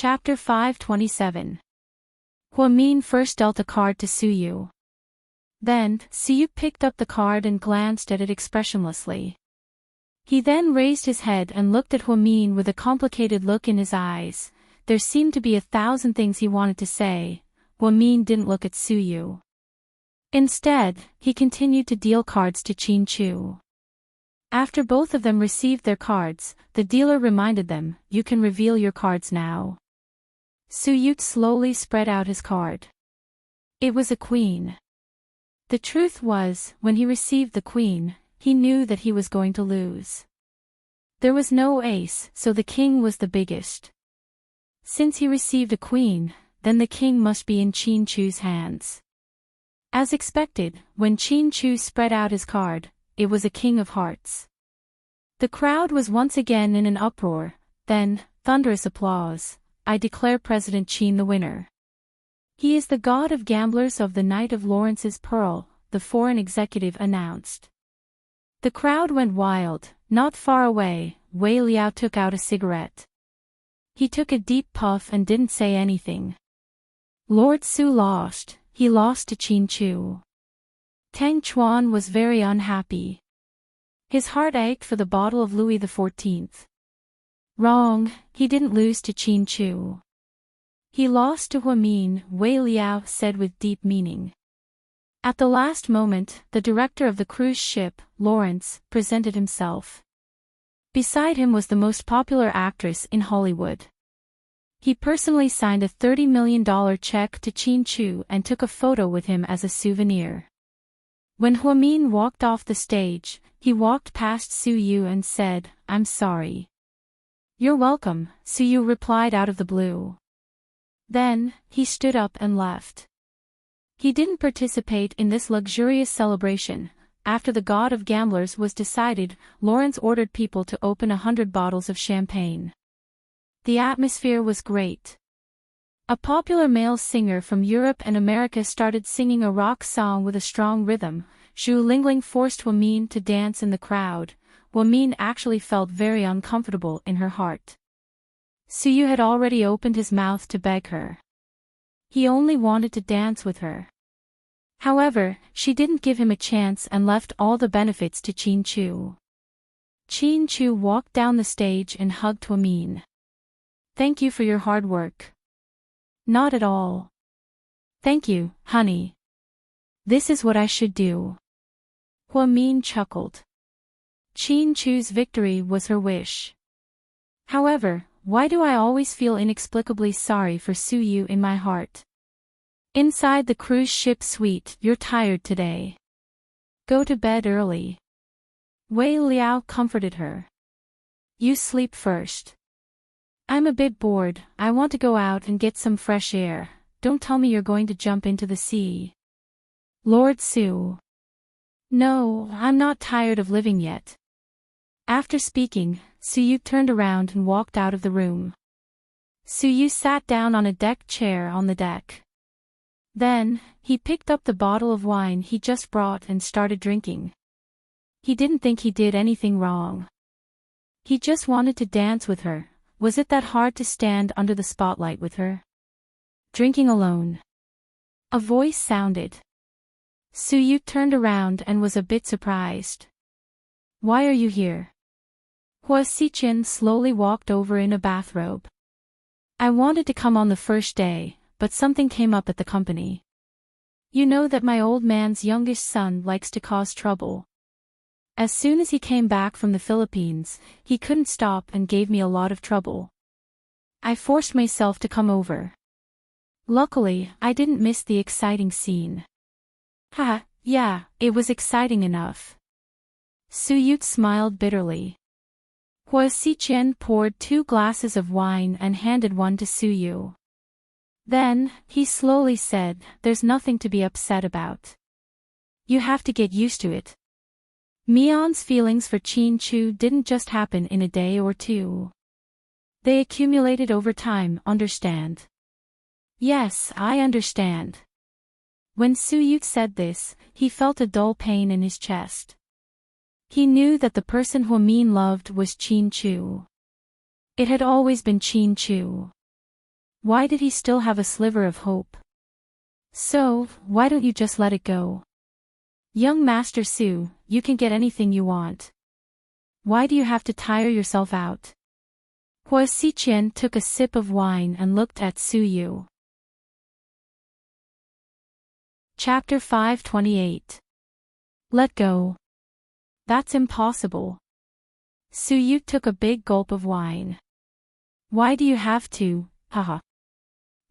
Chapter 527. Huamin first dealt a card to Suyu. Then, Suyu picked up the card and glanced at it expressionlessly. He then raised his head and looked at Huamin with a complicated look in his eyes. There seemed to be 1,000 things he wanted to say. Huamin didn't look at Suyu. Instead, he continued to deal cards to Chin-Chu. After both of them received their cards, the dealer reminded them, "You can reveal your cards now." Suyu slowly spread out his card. It was a queen. The truth was, when he received the queen, he knew that he was going to lose. There was no ace, so the king was the biggest. Since he received a queen, then the king must be in Chin-Chu's hands. As expected, when Chin-Chu spread out his card, it was a king of hearts. The crowd was once again in an uproar, then, thunderous applause. "I declare President Qin the winner. He is the god of gamblers of the Knight of Lawrence's Pearl," the foreign executive announced. The crowd went wild. Not far away, Wei Liao took out a cigarette. He took a deep puff and didn't say anything. Lord Su lost. He lost to Chin-Chu. Tang Chuan was very unhappy. His heart ached for the bottle of Louis XIV. Wrong, he didn't lose to Chin-Chu. He lost to Huamin, Wei Liao said with deep meaning. At the last moment, the director of the cruise ship, Lawrence, presented himself. Beside him was the most popular actress in Hollywood. He personally signed a $30 million check to Chin-Chu and took a photo with him as a souvenir. When Huamin walked off the stage, he walked past Suyu and said, "I'm sorry." "You're welcome," Suyu replied out of the blue. Then, he stood up and left. He didn't participate in this luxurious celebration. After the god of gamblers was decided, Lawrence ordered people to open 100 bottles of champagne. The atmosphere was great. A popular male singer from Europe and America started singing a rock song with a strong rhythm. Zhu Lingling forced Huamin to dance in the crowd. Huamin actually felt very uncomfortable in her heart. Suyu had already opened his mouth to beg her. He only wanted to dance with her. However, she didn't give him a chance and left all the benefits to Chin-Chu. Chin-Chu walked down the stage and hugged Huamin. "Thank you for your hard work." "Not at all. Thank you, honey. This is what I should do." Huamin chuckled. Chin-Chu's victory was her wish. However, why do I always feel inexplicably sorry for Suyu in my heart? Inside the cruise ship suite, "You're tired today. Go to bed early." Wei Liao comforted her. "You sleep first. I'm a bit bored. I want to go out and get some fresh air. Don't tell me you're going to jump into the sea." "Lord Su." "No, I'm not tired of living yet." After speaking, Suyu turned around and walked out of the room. Suyu sat down on a deck chair on the deck. Then, he picked up the bottle of wine he just brought and started drinking. He didn't think he did anything wrong. He just wanted to dance with her. Was it that hard to stand under the spotlight with her? Drinking alone. A voice sounded. Suyu turned around and was a bit surprised. "Why are you here?" Hua Xiqian slowly walked over in a bathrobe. "I wanted to come on the first day, but something came up at the company. You know that my old man's youngest son likes to cause trouble. As soon as he came back from the Philippines, he couldn't stop and gave me a lot of trouble. I forced myself to come over. Luckily, I didn't miss the exciting scene." "Ha, yeah, it was exciting enough." Suyu smiled bitterly. Hua Xiqian poured 2 glasses of wine and handed one to Suyu. Then, he slowly said, "There's nothing to be upset about. You have to get used to it. Mion's feelings for Chin-Chu didn't just happen in a day or two. They accumulated over time, understand?" "Yes, I understand." When Suyu said this, he felt a dull pain in his chest. He knew that the person Huamin loved was Chin-Chu. It had always been Chin-Chu. Why did he still have a sliver of hope? So, why don't you just let it go? Young Master Su, you can get anything you want. Why do you have to tire yourself out? Hua Xiqian took a sip of wine and looked at Su Yu. Chapter 528. Let go. That's impossible. Su Yu took a big gulp of wine. Why do you have to, haha?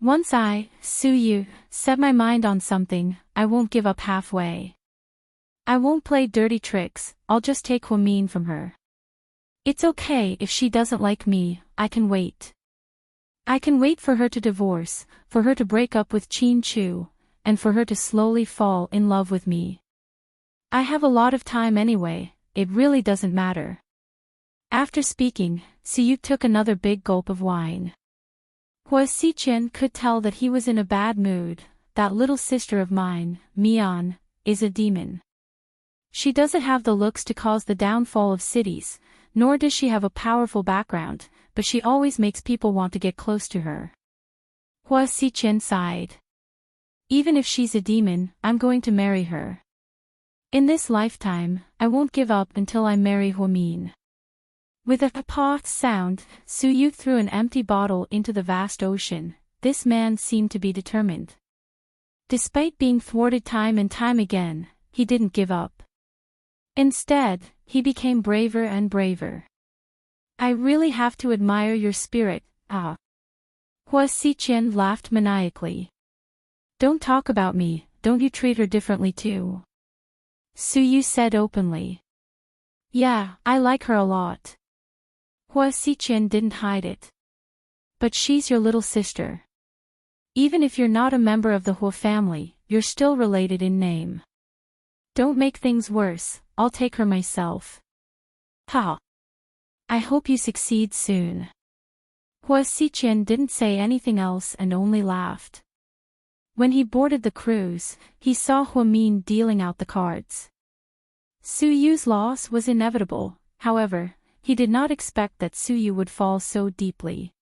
Once I, Su Yu, set my mind on something, I won't give up halfway. I won't play dirty tricks, I'll just take Huamin from her. It's okay if she doesn't like me, I can wait. I can wait for her to divorce, for her to break up with Qin Chu, and for her to slowly fall in love with me. I have a lot of time anyway, it really doesn't matter. After speaking, Su Yu took another big gulp of wine. Hua Xiqian could tell that he was in a bad mood. That little sister of mine, Mian, is a demon. She doesn't have the looks to cause the downfall of cities, nor does she have a powerful background, but she always makes people want to get close to her. Hua Xiqian sighed. Even if she's a demon, I'm going to marry her. In this lifetime, I won't give up until I marry Huamin. With a paw sound, Su Yu threw an empty bottle into the vast ocean. This man seemed to be determined. Despite being thwarted time and time again, he didn't give up. Instead, he became braver and braver. I really have to admire your spirit, ah. Hua Xiqian laughed maniacally. Don't talk about me, don't you treat her differently too? Su Yu said openly. Yeah, I like her a lot. Hua Xiqian didn't hide it. But she's your little sister. Even if you're not a member of the Hua family, you're still related in name. Don't make things worse, I'll take her myself. Ha! I hope you succeed soon. Hua Xiqian didn't say anything else and only laughed. When he boarded the cruise, he saw Huamin dealing out the cards. Su Yu's loss was inevitable, however, he did not expect that Su Yu would fall so deeply.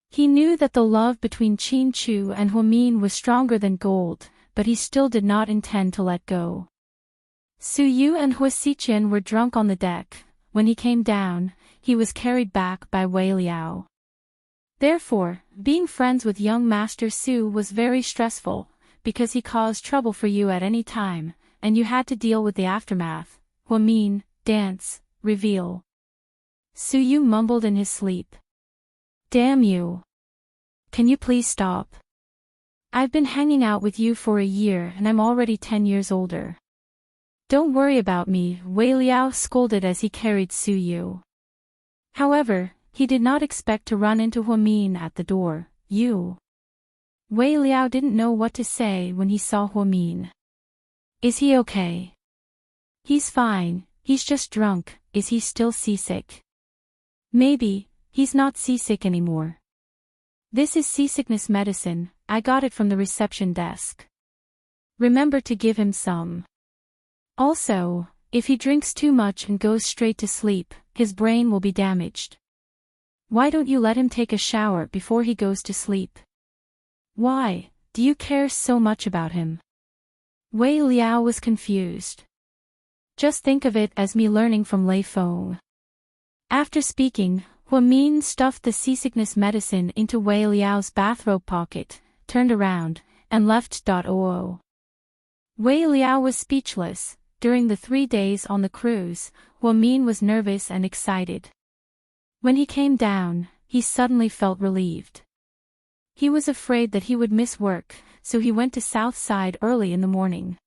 He knew that the love between Qin Chu and Huamin was stronger than gold, but he still did not intend to let go. Su Yu and Hua Xiqian were drunk on the deck. When he came down, he was carried back by Wei Liao. Therefore, being friends with young Master Su was very stressful, because he caused trouble for you at any time, and you had to deal with the aftermath. Huamin, dance, reveal. Su Yu mumbled in his sleep. Damn you. Can you please stop? I've been hanging out with you for a year and I'm already 10 years older. Don't worry about me, Wei Liao scolded as he carried Su Yu. However, he did not expect to run into Huamin at the door. You. Wei Liao didn't know what to say when he saw Huamin. Is he okay? He's fine, he's just drunk. Is he still seasick? Maybe, he's not seasick anymore. This is seasickness medicine, I got it from the reception desk. Remember to give him some. Also, if he drinks too much and goes straight to sleep, his brain will be damaged. Why don't you let him take a shower before he goes to sleep? Why, do you care so much about him? Wei Liao was confused. Just think of it as me learning from Lei Feng. After speaking, Huamin stuffed the seasickness medicine into Wei Liao's bathrobe pocket, turned around, and left. Wei Liao was speechless. During the 3 days on the cruise, Huamin was nervous and excited. When he came down, he suddenly felt relieved. He was afraid that he would miss work, so he went to Southside early in the morning.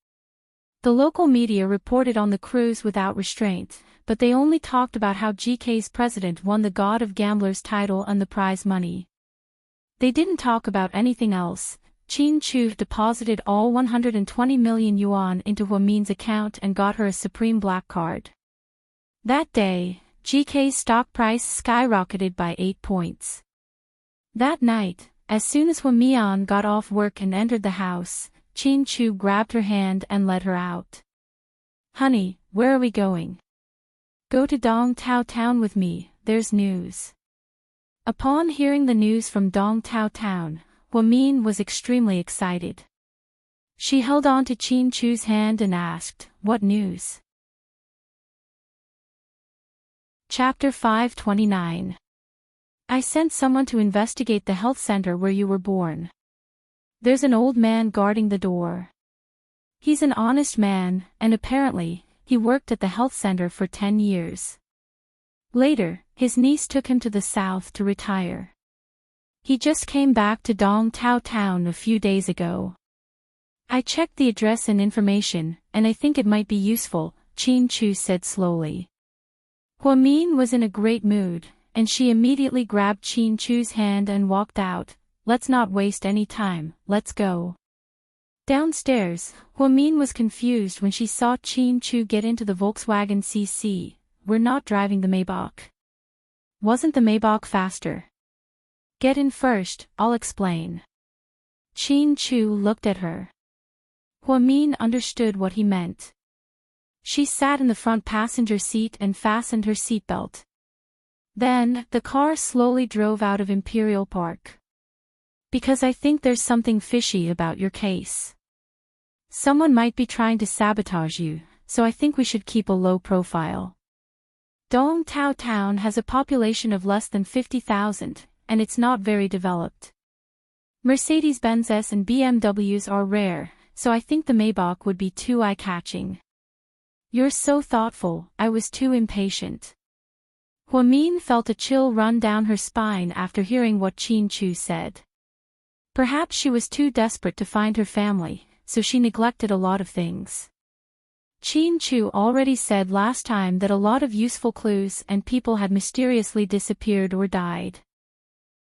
The local media reported on the cruise without restraint, but they only talked about how GK's president won the God of Gamblers title and the prize money. They didn't talk about anything else. Qin Chu deposited all 120 million yuan into Huamin's account and got her a Supreme Black Card. That day, GK's stock price skyrocketed by 8 points. That night, as soon as Huamian got off work and entered the house, Qin Chu grabbed her hand and led her out. Honey, where are we going? Go to Dong Tao Town with me, there's news. Upon hearing the news from Dong Tao Town, Huamin was extremely excited. She held on to Qin Chu's hand and asked, "What news?" Chapter 529. I sent someone to investigate the health center where you were born. There's an old man guarding the door. He's an honest man, and apparently, he worked at the health center for 10 years. Later, his niece took him to the south to retire. He just came back to Dong Tao Town a few days ago. I checked the address and information, and I think it might be useful, Qin Chu said slowly. Huamin was in a great mood, and she immediately grabbed Qin Chu's hand and walked out. "Let's not waste any time, let's go." Downstairs, Huamin was confused when she saw Qin Chu get into the Volkswagen CC. "We're not driving the Maybach." "Wasn't the Maybach faster?" "Get in first, I'll explain." Qin Chu looked at her. Huamin understood what he meant. She sat in the front passenger seat and fastened her seatbelt. Then, the car slowly drove out of Imperial Park. "Because I think there's something fishy about your case. Someone might be trying to sabotage you, so I think we should keep a low profile. Dong Tao Town has a population of less than 50,000, and it's not very developed. Mercedes-Benzes and BMWs are rare, so I think the Maybach would be too eye-catching." "You're so thoughtful, I was too impatient." Huamin felt a chill run down her spine after hearing what Qin Chu said. Perhaps she was too desperate to find her family, so she neglected a lot of things. Qin Chu already said last time that a lot of useful clues and people had mysteriously disappeared or died.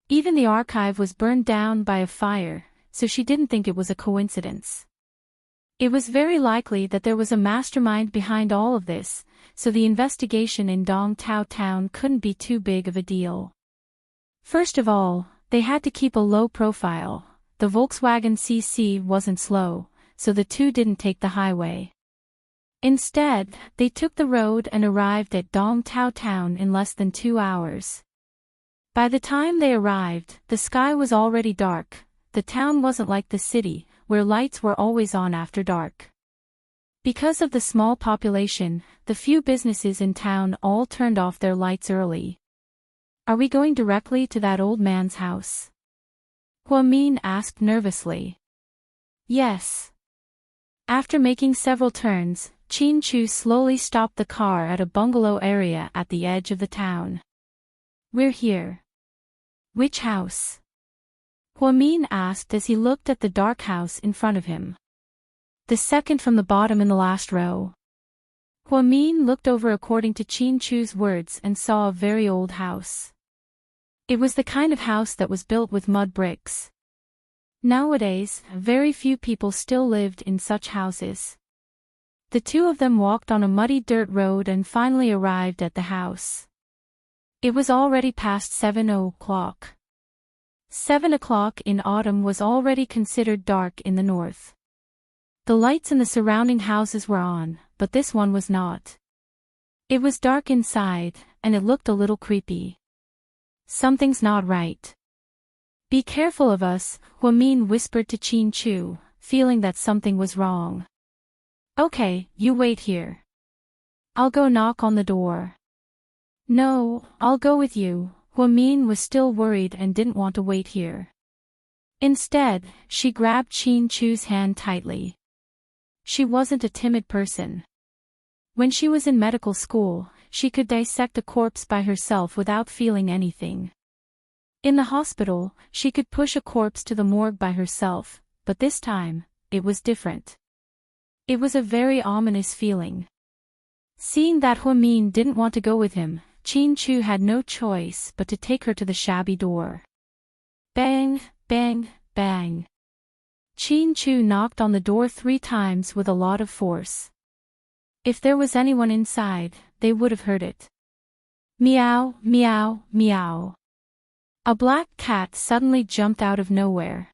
Even the archive was burned down by a fire, so she didn't think it was a coincidence. It was very likely that there was a mastermind behind all of this, so the investigation in Dong Tao Town couldn't be too big of a deal. First of all, they had to keep a low profile. The Volkswagen CC wasn't slow, so the two didn't take the highway. Instead, they took the road and arrived at Dong Tao Town in less than 2 hours. By the time they arrived, the sky was already dark. The town wasn't like the city, where lights were always on after dark. Because of the small population, the few businesses in town all turned off their lights early. "Are we going directly to that old man's house?" Huamin asked nervously. "Yes." After making several turns, Qin Chu slowly stopped the car at a bungalow area at the edge of the town. "We're here." "Which house?" Huamin asked as he looked at the dark house in front of him. "The second from the bottom in the last row." Huamin looked over according to Qin Chu's words and saw a very old house. It was the kind of house that was built with mud bricks. Nowadays, very few people still lived in such houses. The two of them walked on a muddy dirt road and finally arrived at the house. It was already past 7 o'clock. 7 o'clock in autumn was already considered dark in the north. The lights in the surrounding houses were on, but this one was not. It was dark inside, and it looked a little creepy. "Something's not right." "Be careful of us," Huamin whispered to Qin Chu, feeling that something was wrong. "Okay, you wait here. I'll go knock on the door." "No, I'll go with you." Huamin was still worried and didn't want to wait here. Instead, she grabbed Qin Chu's hand tightly. She wasn't a timid person. When she was in medical school, she could dissect a corpse by herself without feeling anything. In the hospital, she could push a corpse to the morgue by herself, but this time, it was different. It was a very ominous feeling. Seeing that Huamin didn't want to go with him, Qin Chu had no choice but to take her to the shabby door. Bang, bang, bang. Qin Chu knocked on the door 3 times with a lot of force. If there was anyone inside, they would have heard it. Meow, meow, meow. A black cat suddenly jumped out of nowhere.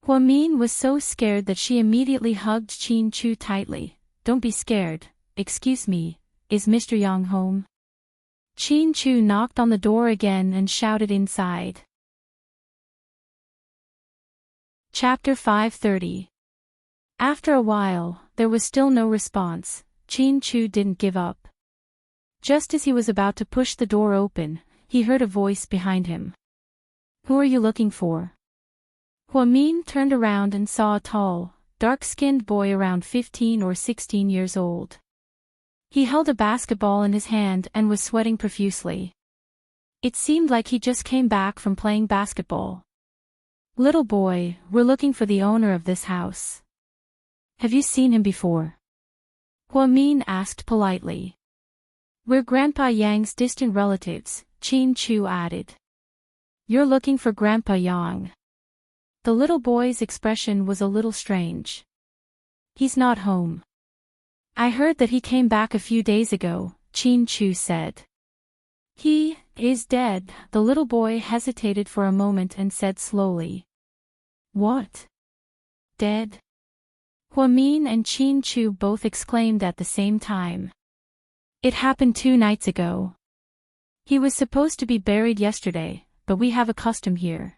Huamin was so scared that she immediately hugged Qin Chu tightly. "Don't be scared. Excuse me, is Mr. Yang home?" Chin-Chu knocked on the door again and shouted inside. Chapter 530. After a while, there was still no response. Chin-Chu didn't give up. Just as he was about to push the door open, he heard a voice behind him. "Who are you looking for?" Huamin turned around and saw a tall, dark-skinned boy around 15 or 16 years old. He held a basketball in his hand and was sweating profusely. It seemed like he just came back from playing basketball. "Little boy, we're looking for the owner of this house. Have you seen him before?" Huamin asked politely. "We're Grandpa Yang's distant relatives," Chin-Chu added. "You're looking for Grandpa Yang." The little boy's expression was a little strange. "He's not home. I heard that he came back a few days ago," Chin-Chu said. "He is dead." The little boy hesitated for a moment and said slowly. "What? Dead?" Huamin and Chin-Chu both exclaimed at the same time. "It happened 2 nights ago. He was supposed to be buried yesterday, but we have a custom here.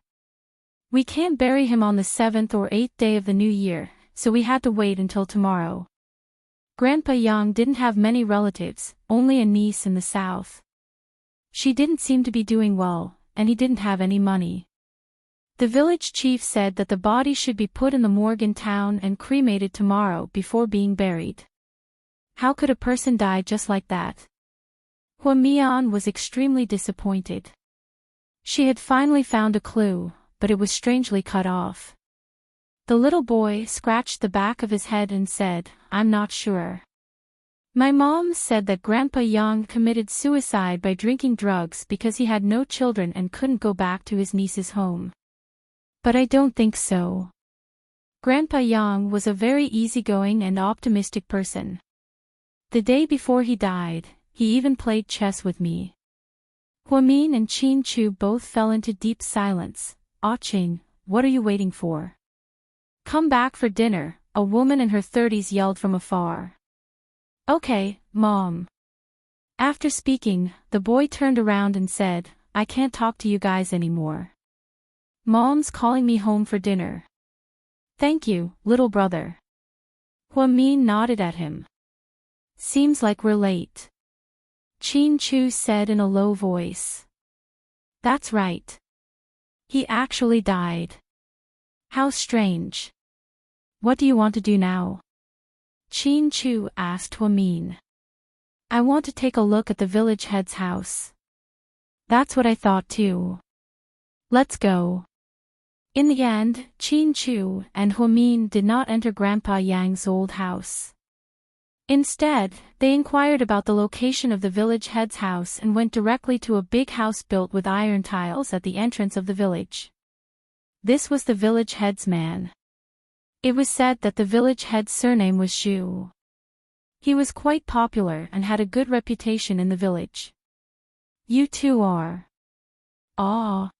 We can't bury him on the 7th or 8th day of the new year, so we had to wait until tomorrow. Grandpa Yang didn't have many relatives, only a niece in the south. She didn't seem to be doing well, and he didn't have any money. The village chief said that the body should be put in the morgue in town and cremated tomorrow before being buried. How could a person die just like that?" Huamian was extremely disappointed. She had finally found a clue, but it was strangely cut off. The little boy scratched the back of his head and said, "I'm not sure. My mom said that Grandpa Yang committed suicide by drinking drugs because he had no children and couldn't go back to his niece's home. But I don't think so. Grandpa Yang was a very easygoing and optimistic person. The day before he died, he even played chess with me." Huamin and Chin-Chu both fell into deep silence. "Ah Ching, what are you waiting for? Come back for dinner," a woman in her 30s yelled from afar. "Okay, Mom." After speaking, the boy turned around and said, "I can't talk to you guys anymore. Mom's calling me home for dinner." "Thank you, little brother." Huamin nodded at him. "Seems like we're late," Chin-Chu said in a low voice. "That's right. He actually died. How strange. What do you want to do now?" Chin-Chu asked Huamin. "I want to take a look at the village head's house." "That's what I thought too. Let's go." In the end, Chin-Chu and Huamin did not enter Grandpa Yang's old house. Instead, they inquired about the location of the village head's house and went directly to a big house built with iron tiles at the entrance of the village. This was the village head's man. It was said that the village head's surname was Zhu. He was quite popular and had a good reputation in the village. "You two are..." "Aw.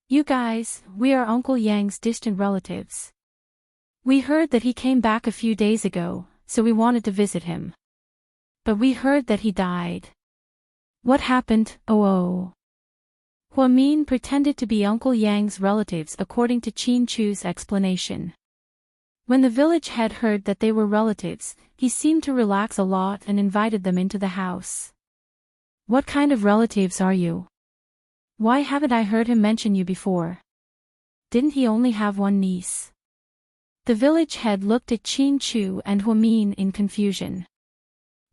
You guys, we are Uncle Yang's distant relatives. We heard that he came back a few days ago, so we wanted to visit him. But we heard that he died." "What happened?" "Oh. Huamin pretended to be Uncle Yang's relatives according to Chin-Chu's explanation. When the village head heard that they were relatives, he seemed to relax a lot and invited them into the house. "What kind of relatives are you? Why haven't I heard him mention you before? Didn't he only have one niece?" The village head looked at Chin-Chu and Huamin in confusion.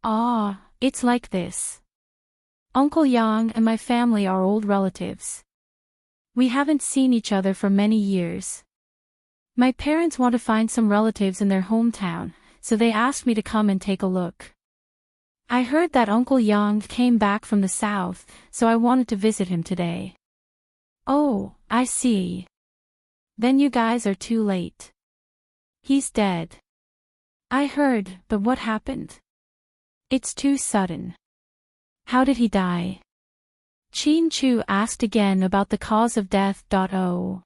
"Ah, it's like this. Uncle Yang and my family are old relatives. We haven't seen each other for many years. My parents want to find some relatives in their hometown, so they asked me to come and take a look. I heard that Uncle Yang came back from the south, so I wanted to visit him today." "Oh, I see. Then you guys are too late. He's dead." "I heard, but what happened?" "It's too sudden." "How did he die?" Chin-Chu asked again about the cause of death. Oh.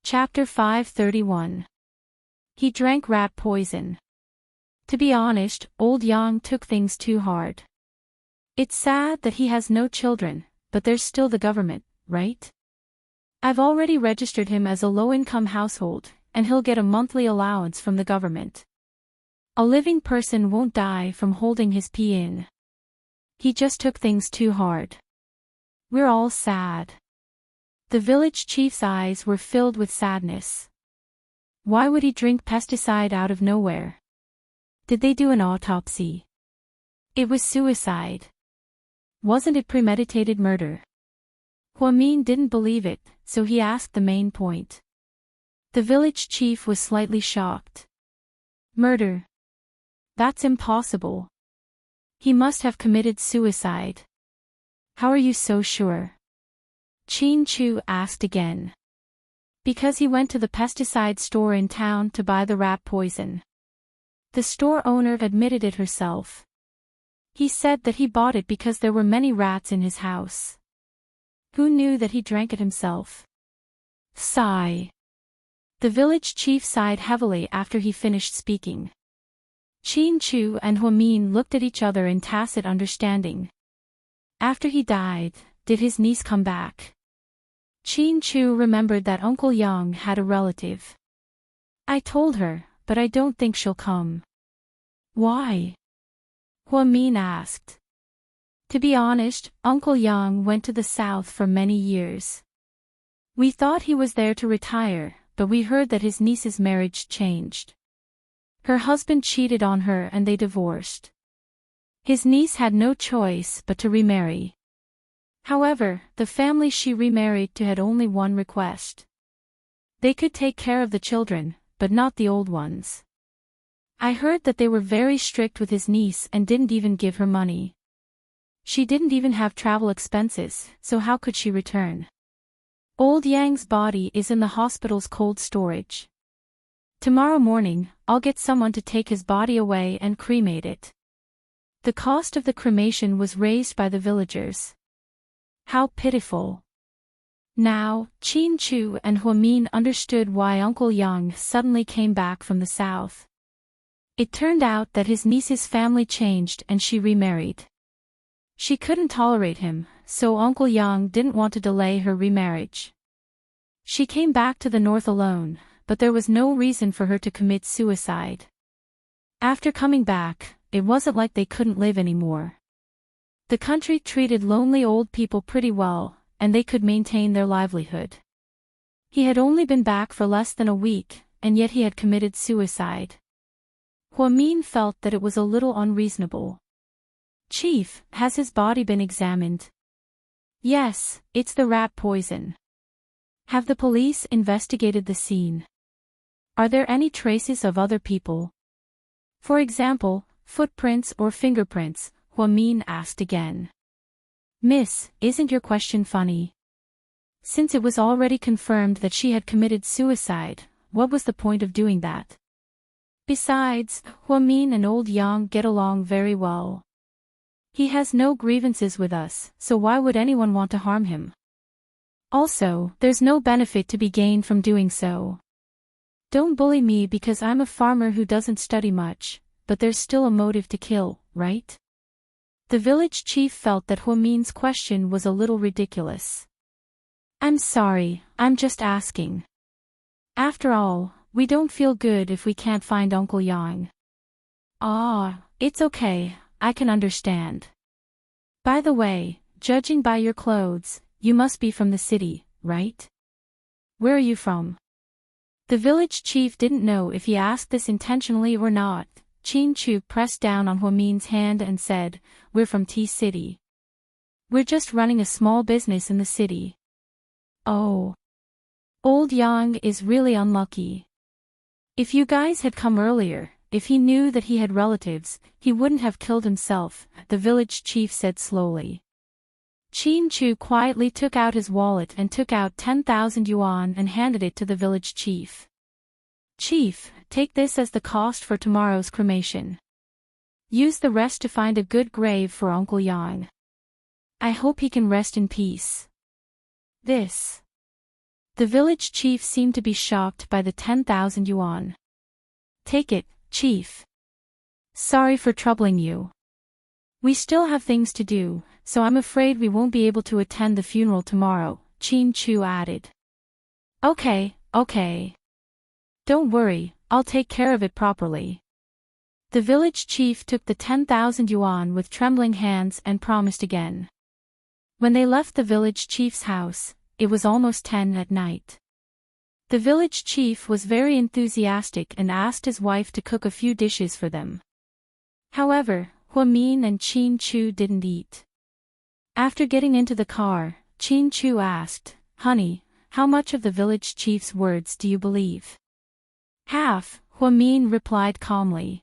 Chapter 531. He drank rat poison. To be honest, old Yang took things too hard. It's sad that he has no children, but there's still the government, right? I've already registered him as a low-income household, and he'll get a monthly allowance from the government. A living person won't die from holding his pee in. He just took things too hard. We're all sad. The village chief's eyes were filled with sadness. Why would he drink pesticide out of nowhere? Did they do an autopsy? It was suicide. Wasn't it premeditated murder? Huamin didn't believe it, so he asked the main point. The village chief was slightly shocked. Murder? That's impossible. He must have committed suicide. How are you so sure? Qin Chu asked again. Because he went to the pesticide store in town to buy the rat poison. The store owner admitted it herself. He said that he bought it because there were many rats in his house. Who knew that he drank it himself? Sigh. The village chief sighed heavily after he finished speaking. Qin Chu and Huamin looked at each other in tacit understanding. After he died, did his niece come back? Qin Chu remembered that Uncle Yang had a relative. I told her, but I don't think she'll come. Why? Huamin asked. To be honest, Uncle Yang went to the south for many years. We thought he was there to retire, but we heard that his niece's marriage changed. Her husband cheated on her and they divorced. His niece had no choice but to remarry. However, the family she remarried to had only one request. They could take care of the children, but not the old ones. I heard that they were very strict with his niece and didn't even give her money. She didn't even have travel expenses, so how could she return? Old Yang's body is in the hospital's cold storage. Tomorrow morning, I'll get someone to take his body away and cremate it. The cost of the cremation was raised by the villagers. How pitiful. Now, Qin Chu and Huamin understood why Uncle Yang suddenly came back from the south. It turned out that his niece's family changed and she remarried. She couldn't tolerate him, so Uncle Yang didn't want to delay her remarriage. She came back to the north alone, but there was no reason for her to commit suicide. After coming back, it wasn't like they couldn't live anymore. The country treated lonely old people pretty well, and they could maintain their livelihood. He had only been back for less than a week, and yet he had committed suicide. Huamin felt that it was a little unreasonable. Chief, has his body been examined? Yes, it's the rat poison. Have the police investigated the scene? Are there any traces of other people? For example, footprints or fingerprints? Huamin asked again. Miss, isn't your question funny? Since it was already confirmed that she had committed suicide, what was the point of doing that? Besides, Huamin and old Yang get along very well. He has no grievances with us, so why would anyone want to harm him? Also, there's no benefit to be gained from doing so. Don't bully me because I'm a farmer who doesn't study much, but there's still a motive to kill, right? The village chief felt that Huamin's question was a little ridiculous. I'm sorry, I'm just asking. After all, we don't feel good if we can't find Uncle Yang. Ah, it's okay, I can understand. By the way, judging by your clothes, you must be from the city, right? Where are you from? The village chief didn't know if he asked this intentionally or not. Qin Chu pressed down on Huamin's hand and said, We're from Tea City. We're just running a small business in the city. Oh. Old Yang is really unlucky. If you guys had come earlier, if he knew that he had relatives, he wouldn't have killed himself, the village chief said slowly. Qin Chu quietly took out his wallet and took out 10,000 yuan and handed it to the village chief. Chief, take this as the cost for tomorrow's cremation. Use the rest to find a good grave for Uncle Yang. I hope he can rest in peace. This. The village chief seemed to be shocked by the 10,000 yuan. Take it, chief. Sorry for troubling you. We still have things to do, so I'm afraid we won't be able to attend the funeral tomorrow, Chin-Chu added. Okay. Don't worry, I'll take care of it properly. The village chief took the 10,000 yuan with trembling hands and promised again. When they left the village chief's house, it was almost 10 at night. The village chief was very enthusiastic and asked his wife to cook a few dishes for them. However, Huamin and Chin-Chu didn't eat. After getting into the car, Chin-Chu asked, "Honey, how much of the village chief's words do you believe?" "Half," Huamin replied calmly.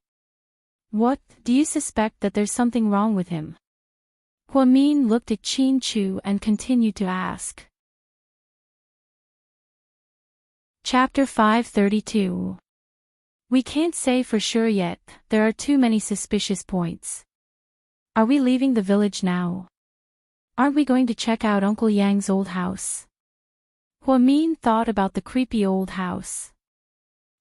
"What, do you suspect that there's something wrong with him?" Huamin looked at Chin-Chu and continued to ask. Chapter 532. We can't say for sure yet, there are too many suspicious points. Are we leaving the village now? Aren't we going to check out Uncle Yang's old house? Huamin thought about the creepy old house.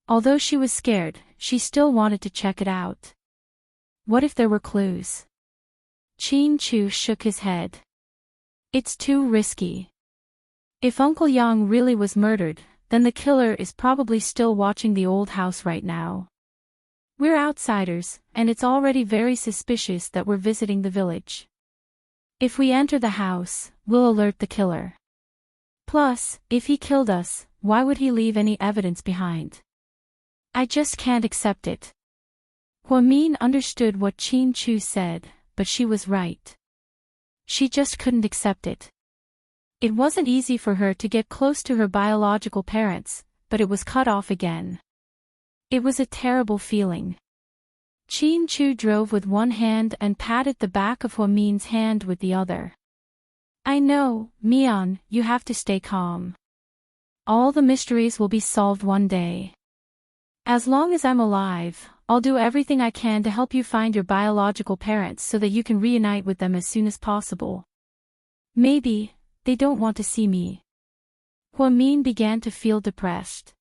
Although she was scared, she still wanted to check it out. What if there were clues? Chin-Chu shook his head. It's too risky. If Uncle Yang really was murdered, then the killer is probably still watching the old house right now. We're outsiders, and it's already very suspicious that we're visiting the village. If we enter the house, we'll alert the killer. Plus, if he killed us, why would he leave any evidence behind? I just can't accept it. Huamin understood what Chin-Chu said, but she was right. She just couldn't accept it. It wasn't easy for her to get close to her biological parents, but it was cut off again. It was a terrible feeling. Chin-Chu drove with one hand and patted the back of Huamin's hand with the other. I know, Mian, you have to stay calm. All the mysteries will be solved one day. As long as I'm alive, I'll do everything I can to help you find your biological parents so that you can reunite with them as soon as possible. Maybe they don't want to see me. Huamin began to feel depressed.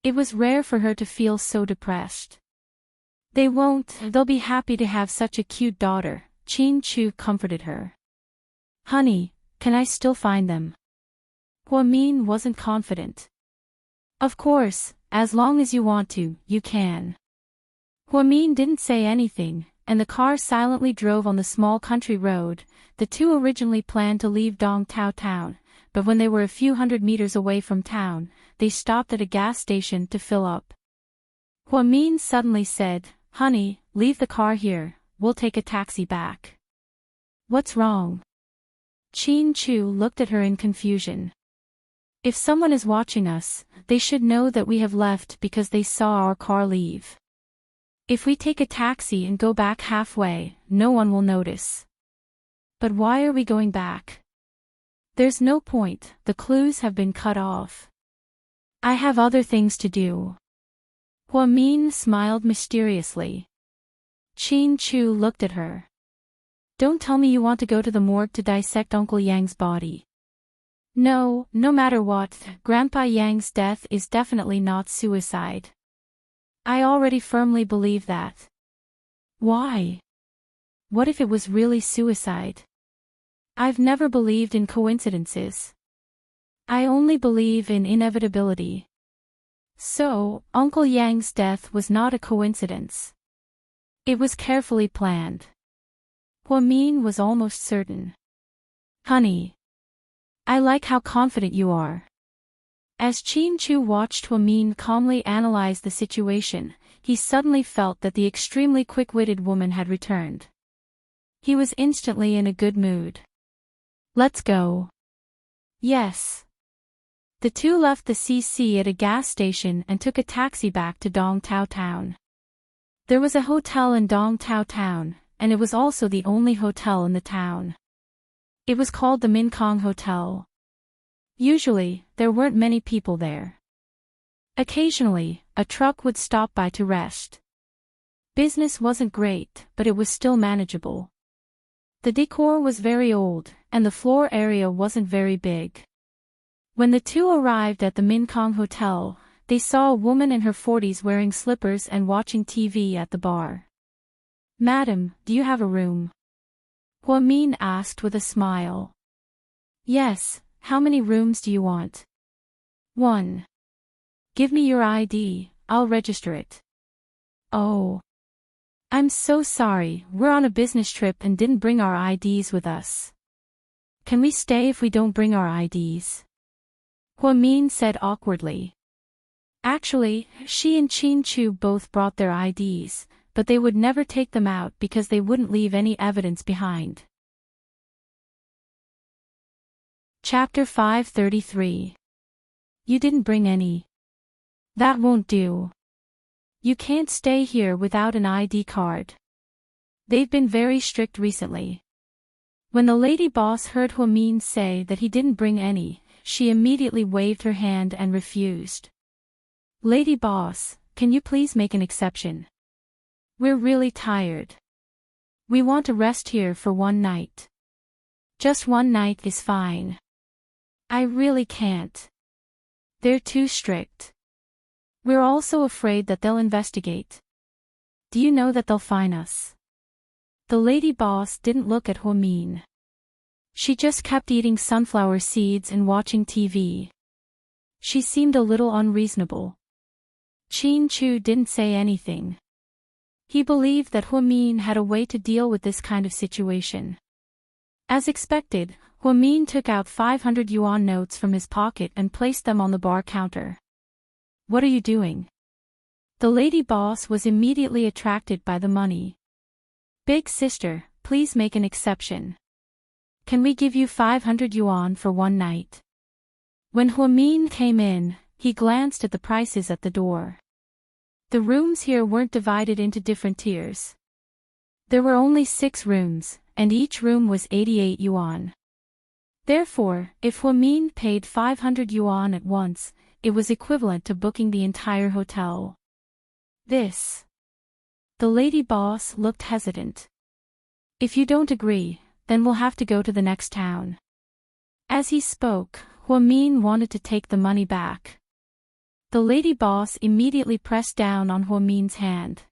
It was rare for her to feel so depressed. They won't, they'll be happy to have such a cute daughter, Chin-Chu comforted her. Honey, can I still find them? Huamin wasn't confident. Of course, as long as you want to, you can. Huamin didn't say anything, and the car silently drove on the small country road. The two originally planned to leave Dongtao town, but when they were a few hundred meters away from town, they stopped at a gas station to fill up. Huamin suddenly said, Honey, leave the car here, we'll take a taxi back. What's wrong? Chin-Chu looked at her in confusion. If someone is watching us, they should know that we have left because they saw our car leave. If we take a taxi and go back halfway, no one will notice. But why are we going back? There's no point, the clues have been cut off. I have other things to do. Huamin smiled mysteriously. Chin-Chu looked at her. Don't tell me you want to go to the morgue to dissect Uncle Yang's body. No matter what, Grandpa Yang's death is definitely not suicide. I already firmly believe that. Why? What if it was really suicide? I've never believed in coincidences. I only believe in inevitability. So, Uncle Yang's death was not a coincidence. It was carefully planned. Huamin was almost certain. Honey. I like how confident you are. As Chin-Chu watched Huamin calmly analyze the situation, he suddenly felt that the extremely quick-witted woman had returned. He was instantly in a good mood. Let's go. Yes. The two left the CC at a gas station and took a taxi back to Dongtao town. There was a hotel in Dongtao town, and it was also the only hotel in the town. It was called the Minkong Hotel. Usually, there weren't many people there. Occasionally, a truck would stop by to rest. Business wasn't great, but it was still manageable. The decor was very old, and the floor area wasn't very big. When the two arrived at the Minkong Hotel, they saw a woman in her 40s wearing slippers and watching TV at the bar. Madam, do you have a room? Huamin asked with a smile. Yes, how many rooms do you want? 1. Give me your ID, I'll register it. Oh. I'm so sorry, we're on a business trip and didn't bring our IDs with us. Can we stay if we don't bring our IDs? Huamin said awkwardly. Actually, she and Qin Chu both brought their IDs, but they would never take them out because they wouldn't leave any evidence behind. Chapter 533. You didn't bring any. That won't do. You can't stay here without an ID card. They've been very strict recently. When the lady boss heard Huamin say that he didn't bring any, she immediately waved her hand and refused. Lady boss, can you please make an exception? We're really tired. We want to rest here for one night. Just one night is fine. I really can't. They're too strict. We're also afraid that they'll investigate. Do you know that they'll fine us? The lady boss didn't look at Huamin. She just kept eating sunflower seeds and watching TV. She seemed a little unreasonable. Qin Chu didn't say anything. He believed that Huamin had a way to deal with this kind of situation. As expected, Huamin took out 500 yuan notes from his pocket and placed them on the bar counter. What are you doing? The lady boss was immediately attracted by the money. Big sister, please make an exception. Can we give you 500 yuan for one night? When Huamin came in, he glanced at the prices at the door. The rooms here weren't divided into different tiers. There were only 6 rooms, and each room was 88 yuan. Therefore, if Huamin paid 500 yuan at once, it was equivalent to booking the entire hotel. This. The lady boss looked hesitant. If you don't agree, then we'll have to go to the next town. As he spoke, Huamin wanted to take the money back. The lady boss immediately pressed down on Huamin's hand.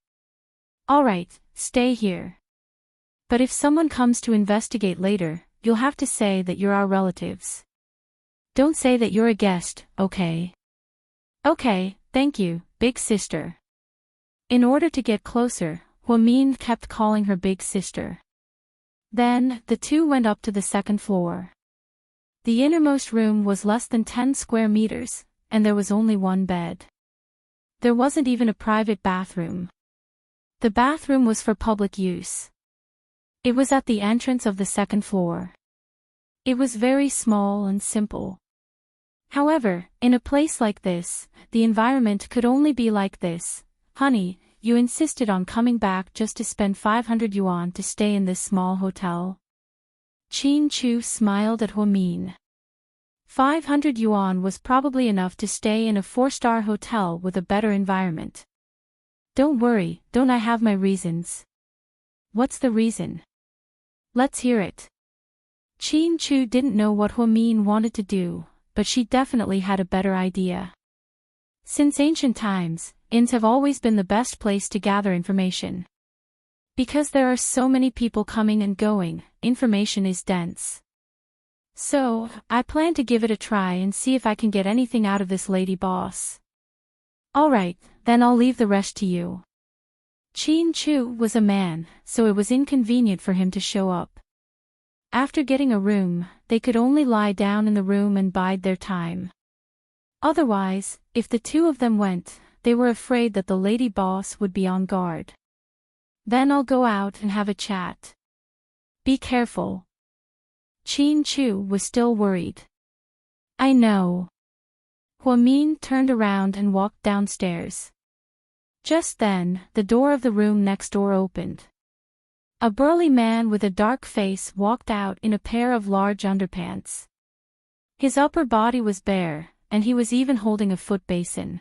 All right, stay here. But if someone comes to investigate later, you'll have to say that you're our relatives. Don't say that you're a guest, okay? Okay, thank you, big sister. In order to get closer, Huamin kept calling her big sister. Then, the two went up to the second floor. The innermost room was less than 10 square meters, and there was only one bed. There wasn't even a private bathroom. The bathroom was for public use. It was at the entrance of the second floor. It was very small and simple. However, in a place like this, the environment could only be like this. Honey, you insisted on coming back just to spend 500 yuan to stay in this small hotel? Qin Chu smiled at Huamin. 500 yuan was probably enough to stay in a 4-star hotel with a better environment. Don't worry, don't I have my reasons? What's the reason? Let's hear it. Qin Chu didn't know what Huamin wanted to do, but she definitely had a better idea. Since ancient times, inns have always been the best place to gather information. Because there are so many people coming and going, information is dense. So, I plan to give it a try and see if I can get anything out of this lady boss. Alright, then I'll leave the rest to you. Qin Chu was a man, so it was inconvenient for him to show up. After getting a room, they could only lie down in the room and bide their time. Otherwise, if the two of them went, they were afraid that the lady boss would be on guard. Then I'll go out and have a chat. Be careful. Qin Chu was still worried. I know. Huamin turned around and walked downstairs. Just then, the door of the room next door opened. A burly man with a dark face walked out in a pair of large underpants. His upper body was bare, and he was even holding a foot basin.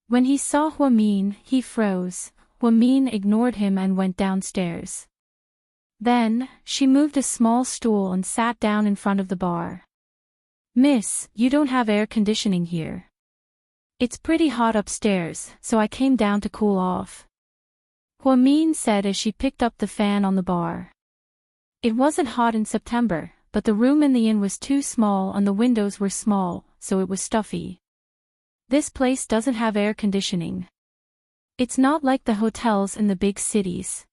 When he saw Huamin, he froze. Huamin ignored him and went downstairs. Then, she moved a small stool and sat down in front of the bar. Miss, you don't have air conditioning here. It's pretty hot upstairs, so I came down to cool off. Huamin said as she picked up the fan on the bar. It wasn't hot in September, but the room in the inn was too small and the windows were small, so it was stuffy. This place doesn't have air conditioning. It's not like the hotels in the big cities.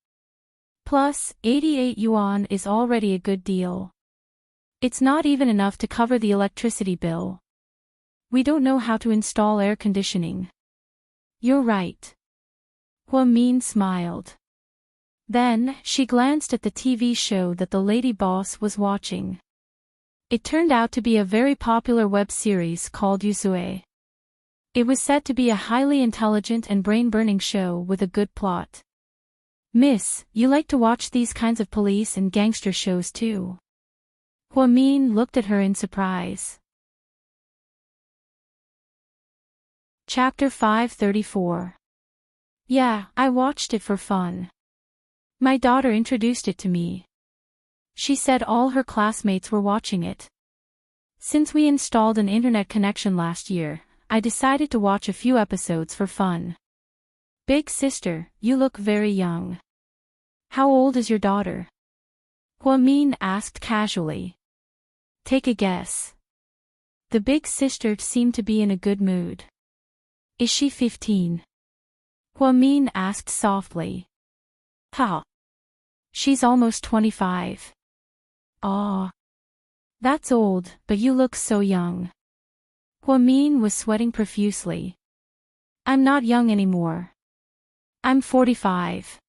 Plus, 88 yuan is already a good deal. It's not even enough to cover the electricity bill. We don't know how to install air conditioning. You're right. Huamin smiled. Then, she glanced at the TV show that the lady boss was watching. It turned out to be a very popular web series called Yuzue. It was said to be a highly intelligent and brain-burning show with a good plot. Miss, you like to watch these kinds of police and gangster shows too? Huamin looked at her in surprise. Chapter 534. Yeah, I watched it for fun. My daughter introduced it to me. She said all her classmates were watching it. Since we installed an internet connection last year, I decided to watch a few episodes for fun. Big sister, you look very young. How old is your daughter? Huamin asked casually. Take a guess. The big sister seemed to be in a good mood. Is she 15? Huamin asked softly. Ha! She's almost 25. Aw. That's old, but you look so young. Huamin was sweating profusely. I'm not young anymore. I'm 45.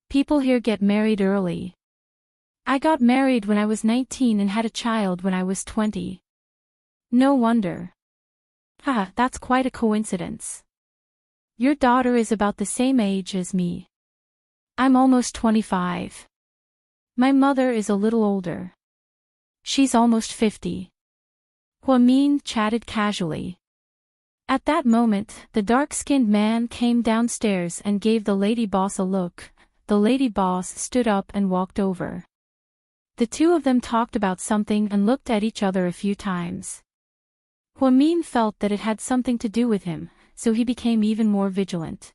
People here get married early. I got married when I was 19 and had a child when I was 20. No wonder. Haha, that's quite a coincidence. Your daughter is about the same age as me. I'm almost 25. My mother is a little older. She's almost 50. Huamin chatted casually. At that moment, the dark-skinned man came downstairs and gave the lady boss a look. The lady boss stood up and walked over. The two of them talked about something and looked at each other a few times. Huamin felt that it had something to do with him, so he became even more vigilant.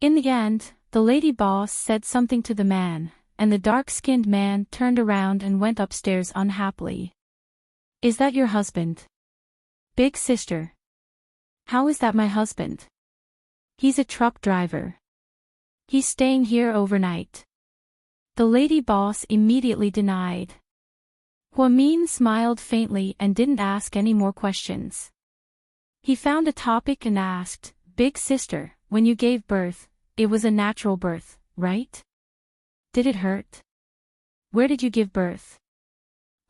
In the end, the lady boss said something to the man, and the dark-skinned man turned around and went upstairs unhappily. Is that your husband? Big sister. How is that my husband? He's a truck driver. He's staying here overnight. The lady boss immediately denied. Huamin smiled faintly and didn't ask any more questions. He found a topic and asked, Big sister, when you gave birth, it was a natural birth, right? Did it hurt? Where did you give birth?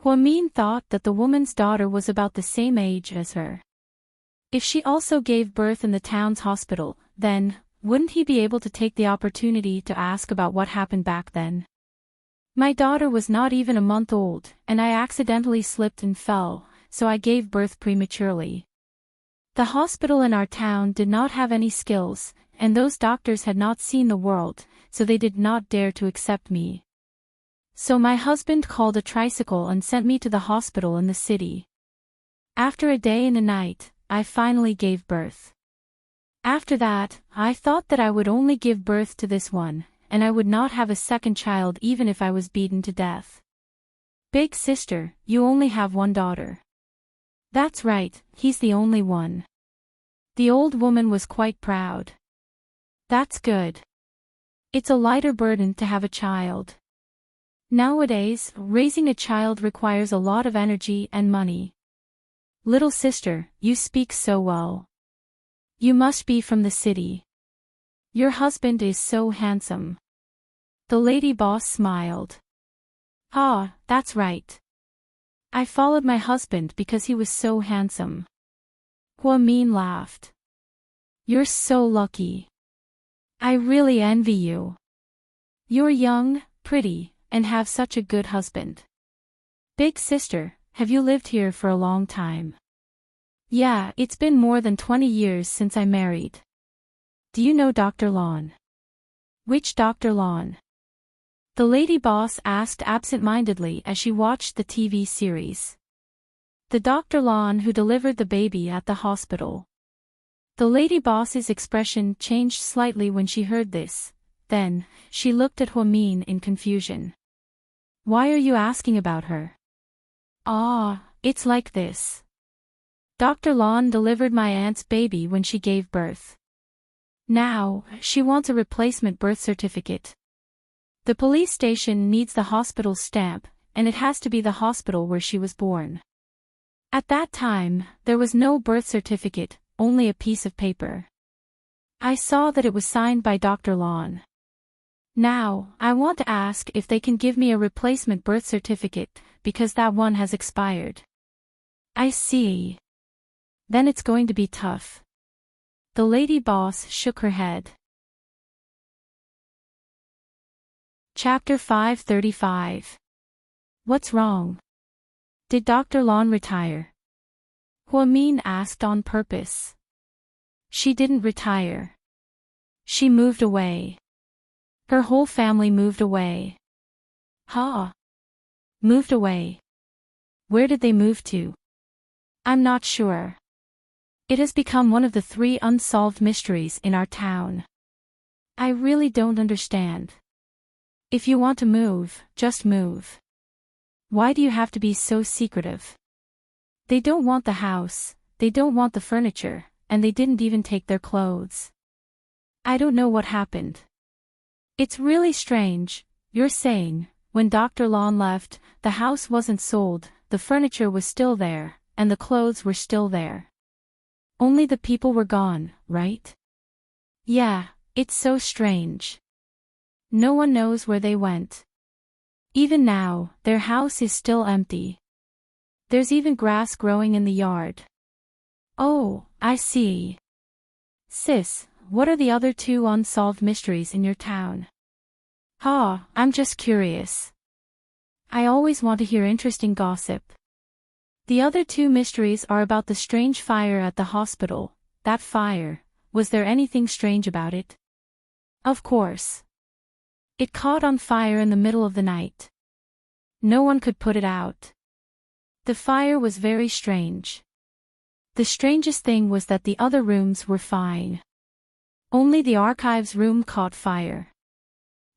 Huamin thought that the woman's daughter was about the same age as her. If she also gave birth in the town's hospital, then, wouldn't he be able to take the opportunity to ask about what happened back then? My daughter was not even a month old, and I accidentally slipped and fell, so I gave birth prematurely. The hospital in our town did not have any skills, and those doctors had not seen the world, so they did not dare to accept me. So my husband called a tricycle and sent me to the hospital in the city. After a day and a night, I finally gave birth. After that, I thought that I would only give birth to this one, and I would not have a second child even if I was beaten to death. Big sister, you only have one daughter. That's right, he's the only one. The old woman was quite proud. That's good. It's a lighter burden to have a child. Nowadays, raising a child requires a lot of energy and money. Little sister, you speak so well. You must be from the city. Your husband is so handsome. The lady boss smiled. Ah, that's right. I followed my husband because he was so handsome. Huamin laughed. You're so lucky. I really envy you. You're young, pretty, and have such a good husband. Big sister, have you lived here for a long time? Yeah, it's been more than 20 years since I married. Do you know Dr. Lon? Which Dr. Lon? The lady boss asked absent-mindedly as she watched the TV series. The Dr. Lon who delivered the baby at the hospital. The lady boss's expression changed slightly when she heard this. Then, she looked at Huamin in confusion. Why are you asking about her? Ah, it's like this. Dr. Lon delivered my aunt's baby when she gave birth. Now, she wants a replacement birth certificate. The police station needs the hospital's stamp, and it has to be the hospital where she was born. At that time, there was no birth certificate, only a piece of paper. I saw that it was signed by Dr. Lon. Now, I want to ask if they can give me a replacement birth certificate, because that one has expired. I see. Then it's going to be tough. The lady boss shook her head. Chapter 535. What's wrong? Did Dr. Lon retire? Huamin asked on purpose. She didn't retire. She moved away. Her whole family moved away. Ha! Moved away. Where did they move to? I'm not sure. It has become one of the 3 unsolved mysteries in our town. I really don't understand. If you want to move, just move. Why do you have to be so secretive? They don't want the house, they don't want the furniture, and they didn't even take their clothes. I don't know what happened. It's really strange. You're saying, when Dr. Lon left, the house wasn't sold, the furniture was still there, and the clothes were still there. Only the people were gone, right? Yeah, it's so strange. No one knows where they went. Even now, their house is still empty. There's even grass growing in the yard. Oh, I see. Sis, what are the other 2 unsolved mysteries in your town? I'm just curious. I always want to hear interesting gossip. The other 2 mysteries are about the strange fire at the hospital. That fire, was there anything strange about it? Of course. It caught on fire in the middle of the night. No one could put it out. The fire was very strange. The strangest thing was that the other rooms were fine. Only the archives room caught fire.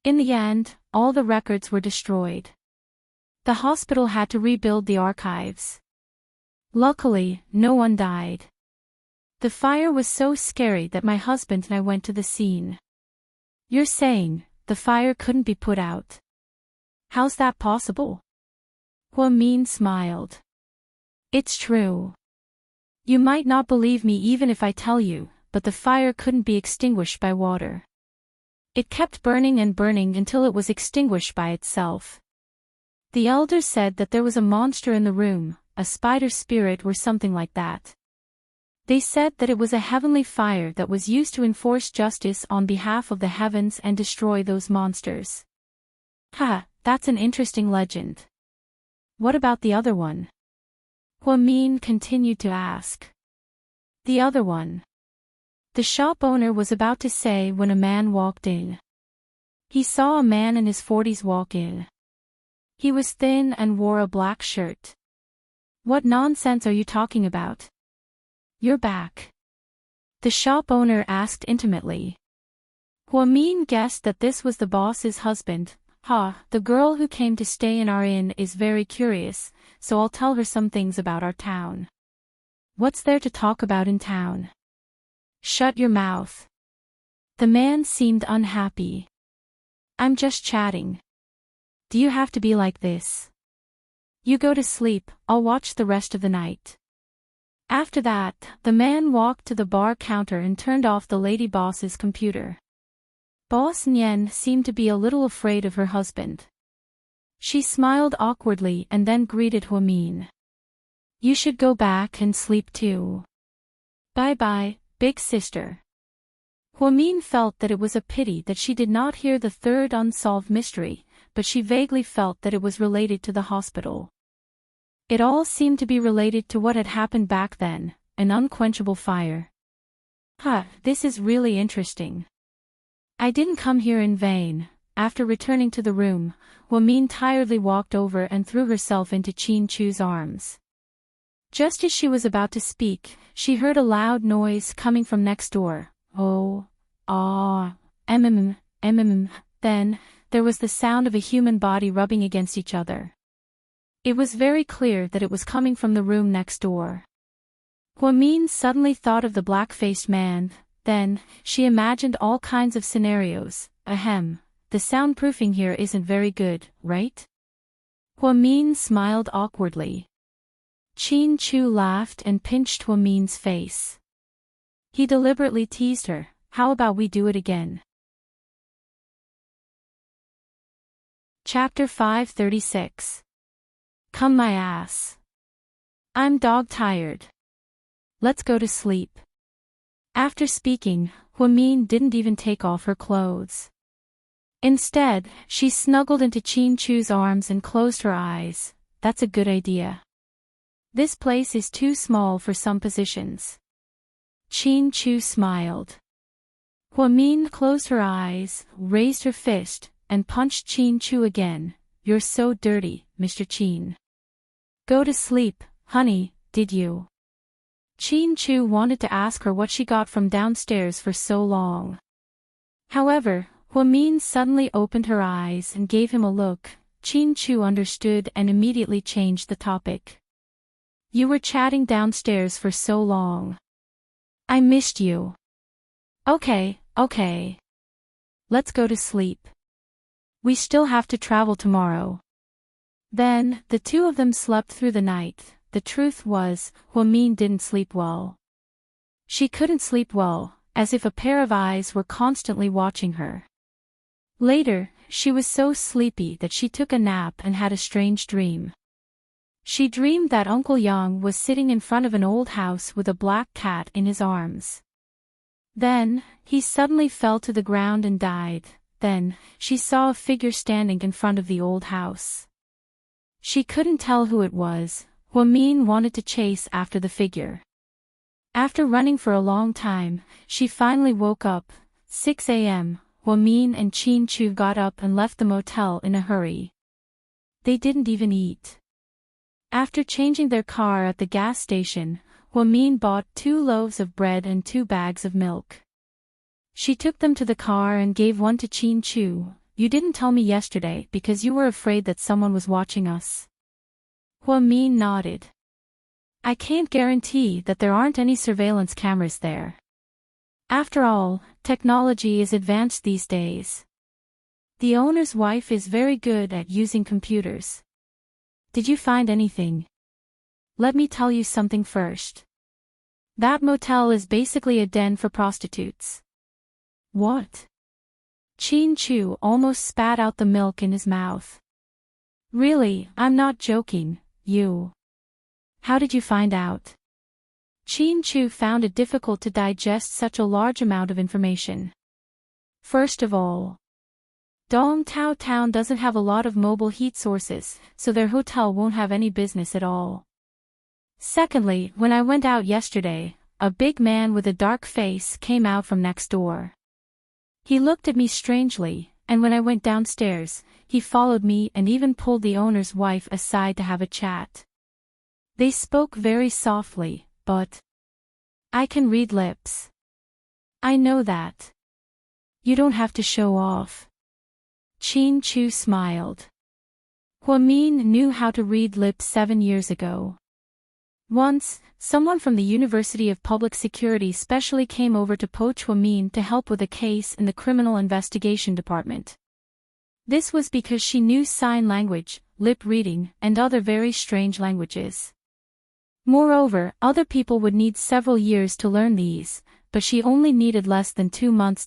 In the end, all the records were destroyed. The hospital had to rebuild the archives. Luckily, no one died. The fire was so scary that my husband and I went to the scene. You're saying, the fire couldn't be put out? How's that possible? Huamin smiled. It's true. You might not believe me even if I tell you, but the fire couldn't be extinguished by water. It kept burning and burning until it was extinguished by itself. The elders said that there was a monster in the room, a spider spirit or something like that. They said that it was a heavenly fire that was used to enforce justice on behalf of the heavens and destroy those monsters. That's an interesting legend. What about the other one? Huamin continued to ask. The other one. The shop owner was about to say when a man walked in. He saw a man in his 40s walk in. He was thin and wore a black shirt. What nonsense are you talking about? You're back. The shop owner asked intimately. Huamin guessed that this was the boss's husband. The girl who came to stay in our inn is very curious, so I'll tell her some things about our town. What's there to talk about in town? Shut your mouth. The man seemed unhappy. I'm just chatting. Do you have to be like this? You go to sleep, I'll watch the rest of the night. After that, the man walked to the bar counter and turned off the lady boss's computer. Boss Nian seemed to be a little afraid of her husband. She smiled awkwardly and then greeted Huamin. You should go back and sleep too. Bye-bye, big sister. Huamin felt that it was a pity that she did not hear the 3rd unsolved mystery, but she vaguely felt that it was related to the hospital. It all seemed to be related to what had happened back then, an unquenchable fire. This is really interesting. I didn't come here in vain. After returning to the room, Huamin tiredly walked over and threw herself into Qin Chu's arms. Just as she was about to speak, she heard a loud noise coming from next door. Then, there was the sound of a human body rubbing against each other. It was very clear that it was coming from the room next door. Huamin suddenly thought of the black-faced man, then, she imagined all kinds of scenarios. The soundproofing here isn't very good, right? Huamin smiled awkwardly. Qin Chu laughed and pinched Huamin's face. He deliberately teased her, how about we do it again? Chapter 536. Come my ass. I'm dog-tired. Let's go to sleep. After speaking, Huamin didn't even take off her clothes. Instead, she snuggled into Qin Chu's arms and closed her eyes. That's a good idea. This place is too small for some positions. Qin Chu smiled. Huamin closed her eyes, raised her fist, and punched Qin Chu again. You're so dirty, Mr. Qin. Go to sleep, honey, did you? Qin Chu wanted to ask her what she got from downstairs for so long. However, Huamin suddenly opened her eyes and gave him a look. Qin Chu understood and immediately changed the topic. You were chatting downstairs for so long. I missed you. Okay. Let's go to sleep. We still have to travel tomorrow. Then, the two of them slept through the night. The truth was, Huamin didn't sleep well. She couldn't sleep well, as if a pair of eyes were constantly watching her. Later, she was so sleepy that she took a nap and had a strange dream. She dreamed that Uncle Yang was sitting in front of an old house with a black cat in his arms. Then, he suddenly fell to the ground and died. Then, she saw a figure standing in front of the old house. She couldn't tell who it was. Huamin wanted to chase after the figure. After running for a long time, she finally woke up. 6 a.m., Huamin and Qin Chu got up and left the motel in a hurry. They didn't even eat. After changing their car at the gas station, Huamin bought 2 loaves of bread and 2 bags of milk. She took them to the car and gave one to Qin Chu. You didn't tell me yesterday because you were afraid that someone was watching us. Huamin nodded. I can't guarantee that there aren't any surveillance cameras there. After all, technology is advanced these days. The owner's wife is very good at using computers. Did you find anything? Let me tell you something first. That motel is basically a den for prostitutes. What? Qin Chu almost spat out the milk in his mouth. Really, I'm not joking, you. How did you find out? Qin Chu found it difficult to digest such a large amount of information. First of all, Dong Tao Town doesn't have a lot of mobile heat sources, so their hotel won't have any business at all. Secondly, when I went out yesterday, a big man with a dark face came out from next door. He looked at me strangely, and when I went downstairs, he followed me and even pulled the owner's wife aside to have a chat. They spoke very softly, but I can read lips. I know that. You don't have to show off. Qin Chu smiled. Huamin knew how to read lips 7 years ago. Once, someone from the University of Public Security specially came over to poach Huamin to help with a case in the Criminal Investigation Department. This was because she knew sign language, lip reading, and other very strange languages. Moreover, other people would need several years to learn these, but she only needed less than 2 months.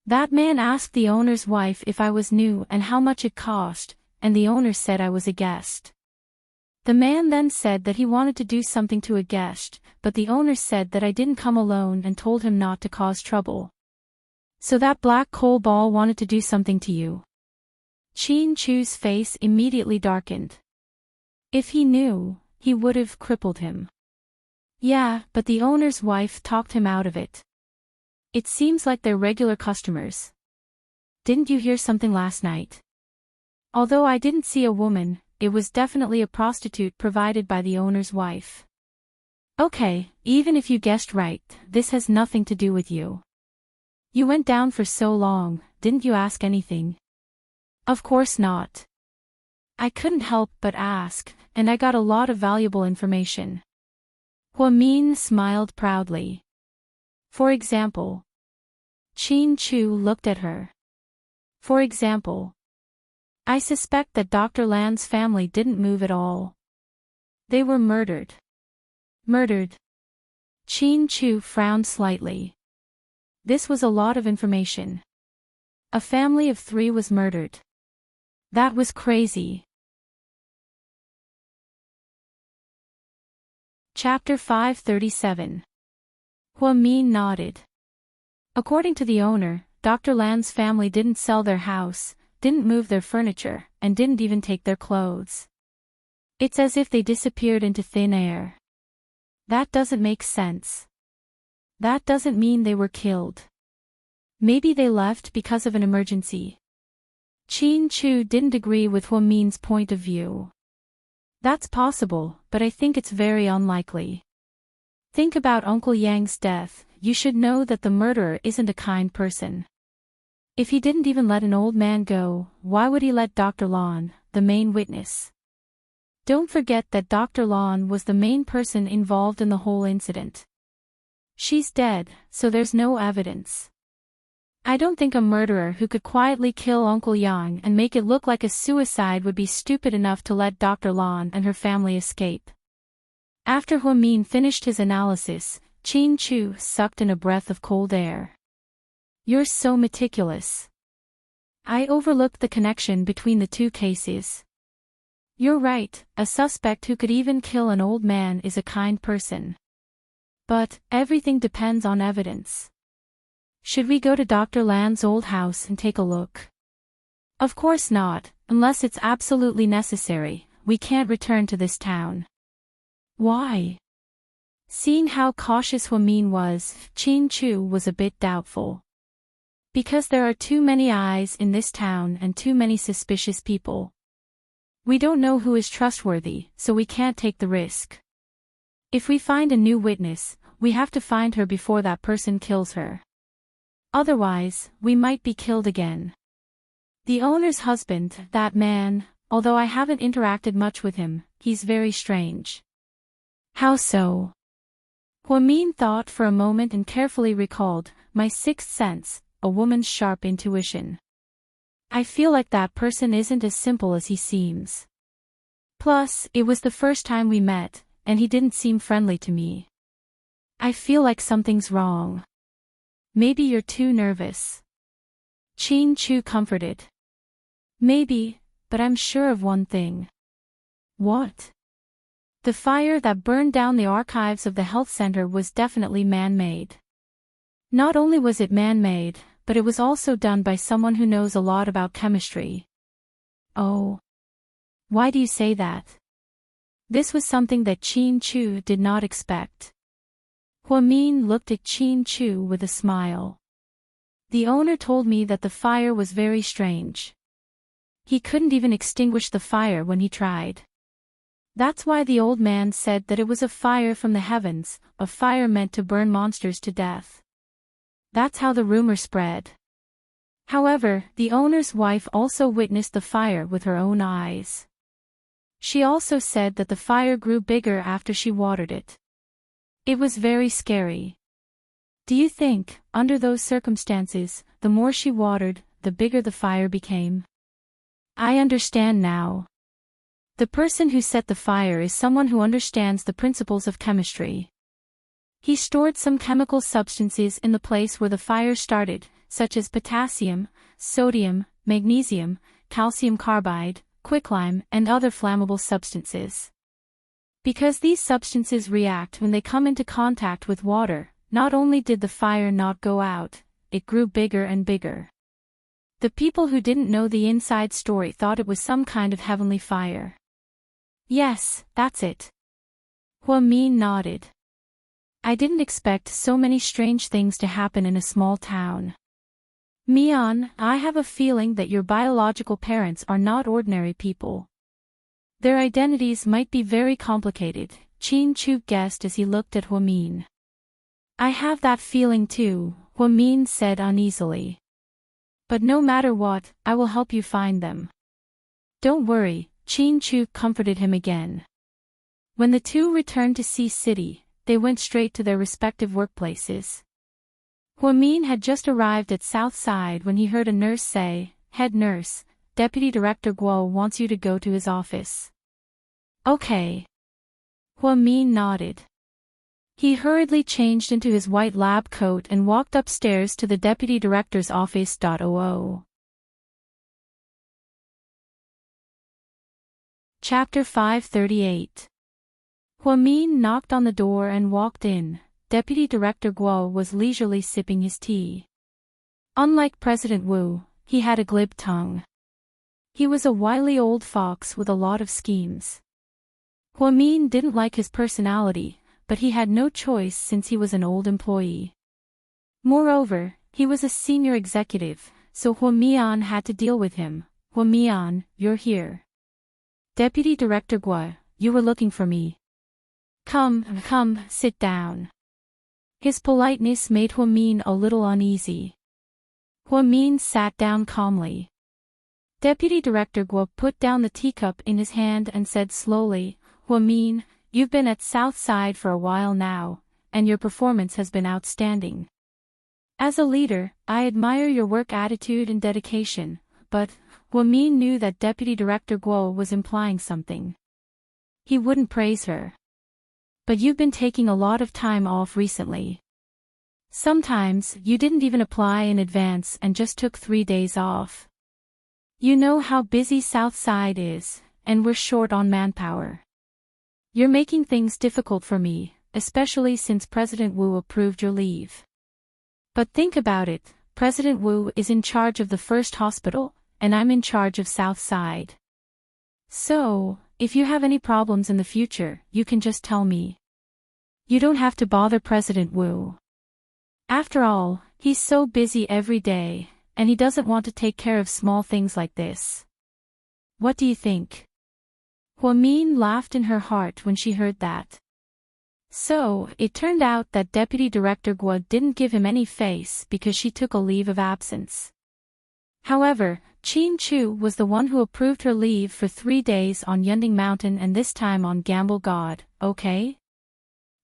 That man asked the owner's wife if I was new and how much it cost, and the owner said I was a guest. The man then said that he wanted to do something to a guest, but the owner said that I didn't come alone and told him not to cause trouble. So that black coal ball wanted to do something to you. Qin Chu's face immediately darkened. If he knew, he would have crippled him. Yeah, but the owner's wife talked him out of it. It seems like they're regular customers. Didn't you hear something last night? Although I didn't see a woman, it was definitely a prostitute provided by the owner's wife. Okay, even if you guessed right, this has nothing to do with you. You went down for so long, didn't you ask anything? Of course not. I couldn't help but ask, and I got a lot of valuable information. Huamin smiled proudly. For example. Qin Chu looked at her. For example. I suspect that Dr. Lan's family didn't move at all. They were murdered. Murdered. Qin Chu frowned slightly. This was a lot of information. A family of 3 was murdered. That was crazy. Chapter 537. Huamin nodded. According to the owner, Dr. Lan's family didn't sell their house, didn't move their furniture, and didn't even take their clothes. It's as if they disappeared into thin air. That doesn't make sense. That doesn't mean they were killed. Maybe they left because of an emergency. Qin Chu didn't agree with Huamin's point of view. That's possible, but I think it's very unlikely. Think about Uncle Yang's death. You should know that the murderer isn't a kind person. If he didn't even let an old man go, why would he let Dr. Lan, the main witness? Don't forget that Dr. Lan was the main person involved in the whole incident. She's dead, so there's no evidence. I don't think a murderer who could quietly kill Uncle Yang and make it look like a suicide would be stupid enough to let Dr. Lan and her family escape. After Huamin finished his analysis, Qin Chu sucked in a breath of cold air. You're so meticulous. I overlooked the connection between the 2 cases. You're right, a suspect who could even kill an old man is a kind person. But, everything depends on evidence. Should we go to Dr. Lan's old house and take a look? Of course not, unless it's absolutely necessary. We can't return to this town. Why? Seeing how cautious Huamin was, Qin Chu was a bit doubtful. Because there are too many eyes in this town and too many suspicious people. We don't know who is trustworthy, so we can't take the risk. If we find a new witness, we have to find her before that person kills her. Otherwise, we might be killed again. The owner's husband, that man, although I haven't interacted much with him, he's very strange. How so? Huamin thought for a moment and carefully recalled, my sixth sense, a woman's sharp intuition. I feel like that person isn't as simple as he seems. Plus, it was the first time we met, and he didn't seem friendly to me. I feel like something's wrong. Maybe you're too nervous. Qin Chu comforted. Maybe, but I'm sure of one thing. What? The fire that burned down the archives of the health center was definitely man-made. Not only was it man-made, but it was also done by someone who knows a lot about chemistry. Oh. Why do you say that? This was something that Qin Chu did not expect. Huamin looked at Qin Chu with a smile. The owner told me that the fire was very strange. He couldn't even extinguish the fire when he tried. That's why the old man said that it was a fire from the heavens, a fire meant to burn monsters to death. That's how the rumor spread. However, the owner's wife also witnessed the fire with her own eyes. She also said that the fire grew bigger after she watered it. It was very scary. Do you think, under those circumstances, the more she watered, the bigger the fire became? I understand now. The person who set the fire is someone who understands the principles of chemistry. He stored some chemical substances in the place where the fire started, such as potassium, sodium, magnesium, calcium carbide, quicklime, and other flammable substances. Because these substances react when they come into contact with water, not only did the fire not go out, it grew bigger and bigger. The people who didn't know the inside story thought it was some kind of heavenly fire. Yes, that's it. Huamin nodded. I didn't expect so many strange things to happen in a small town. Mian, I have a feeling that your biological parents are not ordinary people. Their identities might be very complicated, Qin Chu guessed as he looked at Huamin. I have that feeling too, Huamin said uneasily. But no matter what, I will help you find them. Don't worry, Qin Chu comforted him again. When the two returned to Sea City, they went straight to their respective workplaces. Huamin had just arrived at South Side when he heard a nurse say, "Head nurse, Deputy Director Guo wants you to go to his office." Okay. Huamin nodded. He hurriedly changed into his white lab coat and walked upstairs to the Deputy Director's office. Chapter 538. Huamin knocked on the door and walked in. Deputy Director Guo was leisurely sipping his tea. Unlike President Wu, he had a glib tongue. He was a wily old fox with a lot of schemes. Huamin didn't like his personality, but he had no choice since he was an old employee. Moreover, he was a senior executive, so Huamian had to deal with him. "Huamian, you're here." "Deputy Director Guo, you were looking for me." Come, sit down." His politeness made Huamin a little uneasy. Huamin sat down calmly. Deputy Director Guo put down the teacup in his hand and said slowly, "Huamin, you've been at South Side for a while now, and your performance has been outstanding. As a leader, I admire your work attitude and dedication," but Huamin knew that Deputy Director Guo was implying something. He wouldn't praise her. "But you've been taking a lot of time off recently. Sometimes you didn't even apply in advance and just took 3 days off. You know how busy South Side is, and we're short on manpower. You're making things difficult for me, especially since President Wu approved your leave. But think about it, President Wu is in charge of the first hospital, and I'm in charge of South Side. So, if you have any problems in the future, you can just tell me. You don't have to bother President Wu. After all, he's so busy every day, and he doesn't want to take care of small things like this. What do you think?" Huamin laughed in her heart when she heard that. So, it turned out that Deputy Director Guo didn't give him any face because she took a leave of absence. However, Qin Chu was the one who approved her leave for 3 days on Yunding Mountain and this time on Gamble God, okay?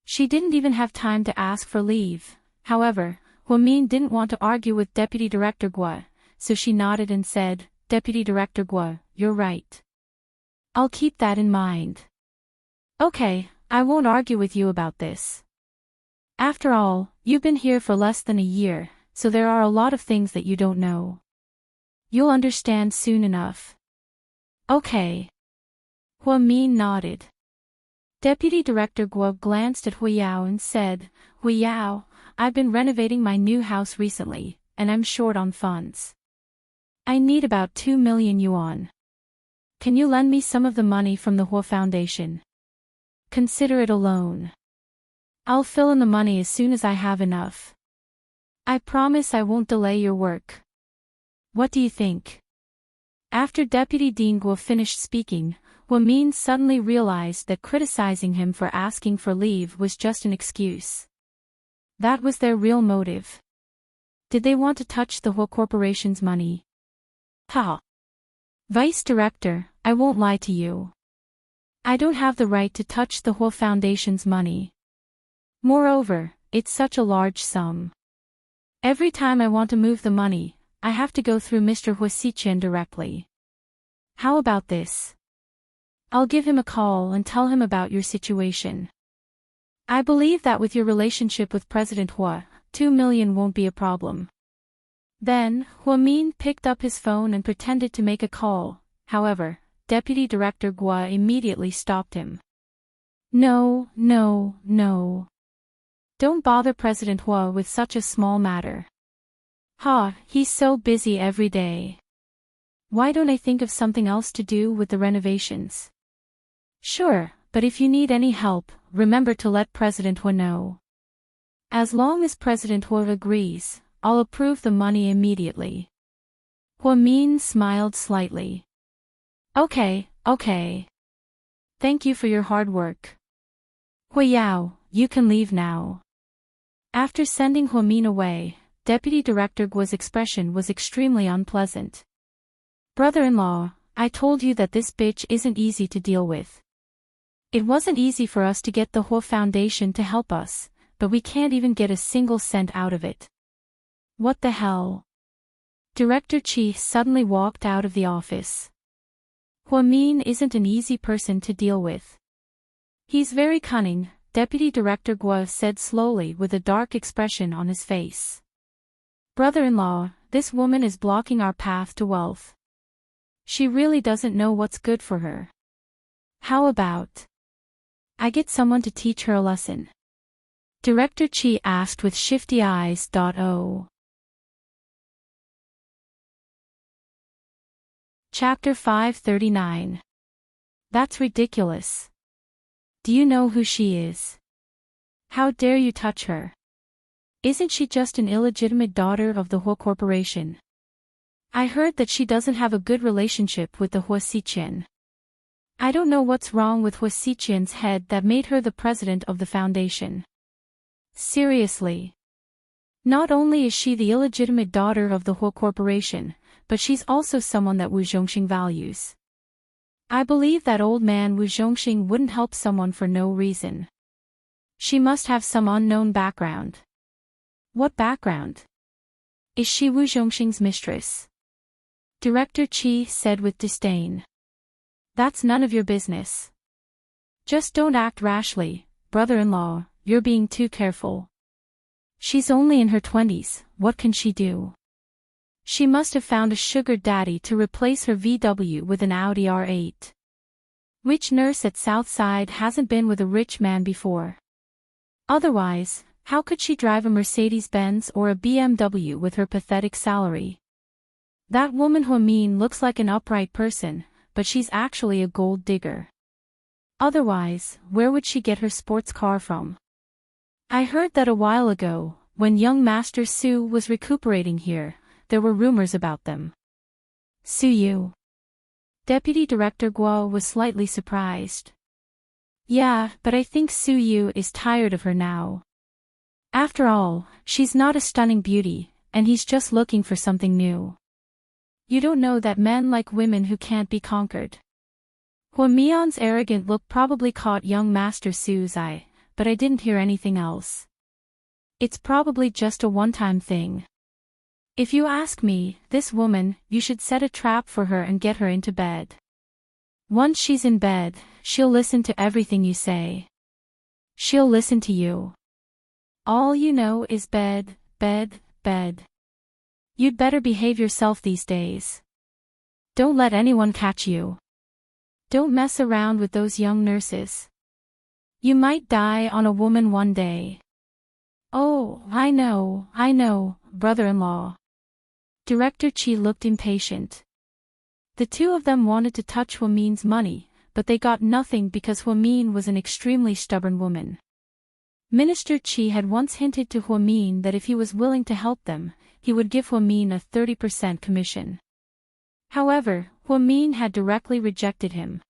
She didn't even have time to ask for leave. However, Huamin didn't want to argue with Deputy Director Guo, so she nodded and said, "Deputy Director Guo, you're right. I'll keep that in mind. Okay, I won't argue with you about this. After all, you've been here for less than a year, so there are a lot of things that you don't know. You'll understand soon enough." Okay. Huamin nodded. Deputy Director Guo glanced at Huiyao and said, "Huiyao, I've been renovating my new house recently, and I'm short on funds. I need about 2 million yuan. Can you lend me some of the money from the Hua Foundation? Consider it a loan. I'll fill in the money as soon as I have enough. I promise I won't delay your work. What do you think?" After Deputy Dean Guo finished speaking, Huamin suddenly realized that criticizing him for asking for leave was just an excuse. That was their real motive. Did they want to touch the Hua Corporation's money? Ha! Vice Director, I won't lie to you. I don't have the right to touch the Hua Foundation's money. Moreover, it's such a large sum. Every time I want to move the money, I have to go through Mr. Hua Xichen directly. How about this? I'll give him a call and tell him about your situation. I believe that with your relationship with President Hua, 2 million won't be a problem." Then, Huamin picked up his phone and pretended to make a call. However, Deputy Director Guo immediately stopped him. No. Don't bother President Hua with such a small matter. He's so busy every day. Why don't I think of something else to do with the renovations? Sure, but if you need any help, remember to let President Hua know. As long as President Hua agrees, I'll approve the money immediately. Huamin smiled slightly. Okay. Thank you for your hard work. Huiyao, you can leave now. After sending Huamin away, Deputy Director Guo's expression was extremely unpleasant. Brother-in-law, I told you that this bitch isn't easy to deal with. It wasn't easy for us to get the Huo Foundation to help us, but we can't even get a single cent out of it. What the hell? Director Chi suddenly walked out of the office. Huo Min isn't an easy person to deal with. He's very cunning, Deputy Director Guo said slowly with a dark expression on his face. Brother-in-law, this woman is blocking our path to wealth. She really doesn't know what's good for her. How about I get someone to teach her a lesson? Director Chi asked with shifty eyes. Chapter 539. That's ridiculous. Do you know who she is? How dare you touch her? Isn't she just an illegitimate daughter of the Huo Corporation? I heard that she doesn't have a good relationship with the Huo Xiqian. I don't know what's wrong with Huo Xiqian's head that made her the president of the foundation. Seriously. Not only is she the illegitimate daughter of the Huo Corporation, but she's also someone that Wu Zhongxing values. I believe that old man Wu Zhongxing wouldn't help someone for no reason. She must have some unknown background. What background? Is she Wu Zhongxing's mistress? Director Chi said with disdain. That's none of your business. Just don't act rashly, brother-in-law, you're being too careful. She's only in her 20s, what can she do? She must have found a sugar daddy to replace her VW with an Audi R8. Which nurse at Southside hasn't been with a rich man before? Otherwise, how could she drive a Mercedes-Benz or a BMW with her pathetic salary? That woman Huo Min looks like an upright person, but she's actually a gold digger. Otherwise, where would she get her sports car from? I heard that a while ago, when young Master Su was recuperating here, there were rumors about them. Su Yu. Deputy Director Guo was slightly surprised. Yeah, but I think Su Yu is tired of her now. After all, she's not a stunning beauty, and he's just looking for something new. You don't know that men like women who can't be conquered. Huo Mian's arrogant look probably caught young Master Su's eye, but I didn't hear anything else. It's probably just a one-time thing. If you ask me, this woman, you should set a trap for her and get her into bed. Once she's in bed, she'll listen to everything you say. She'll listen to you. All you know is bed, bed, bed. You'd better behave yourself these days. Don't let anyone catch you. Don't mess around with those young nurses. You might die on a woman one day. Oh, I know, brother-in-law. Director Chi looked impatient. The two of them wanted to touch Huo Min's money, but they got nothing because Huo Min was an extremely stubborn woman. Minister Chi had once hinted to Huo Min that if he was willing to help them, he would give Huo Min a 30% commission. However, Huo Min had directly rejected him.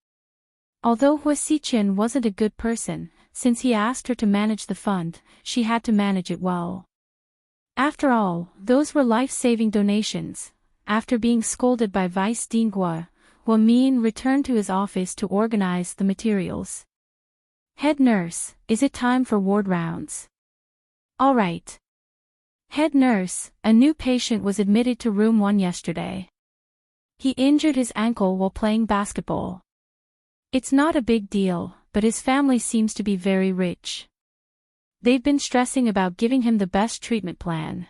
Although Huo Xiqian wasn't a good person, since he asked her to manage the fund, she had to manage it well. After all, those were life-saving donations. After being scolded by Vice Dean Guo, Huo Min returned to his office to organize the materials. Head nurse, is it time for ward rounds? All right. Head nurse, a new patient was admitted to room 1 yesterday. He injured his ankle while playing basketball. It's not a big deal, but his family seems to be very rich. They've been stressing about giving him the best treatment plan.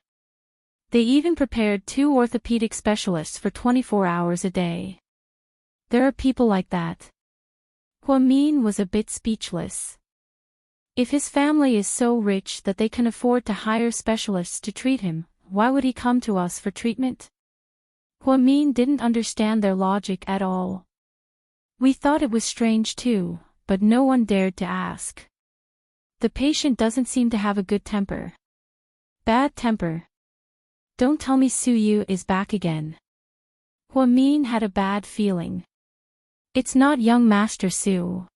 They even prepared 2 orthopedic specialists for 24 hours a day. There are people like that. Huo Min was a bit speechless. If his family is so rich that they can afford to hire specialists to treat him, why would he come to us for treatment? Huo Min didn't understand their logic at all. We thought it was strange too, but no one dared to ask. The patient doesn't seem to have a good temper. Bad temper. Don't tell me Su Yu is back again. Huo Min had a bad feeling. It's not young Master Su.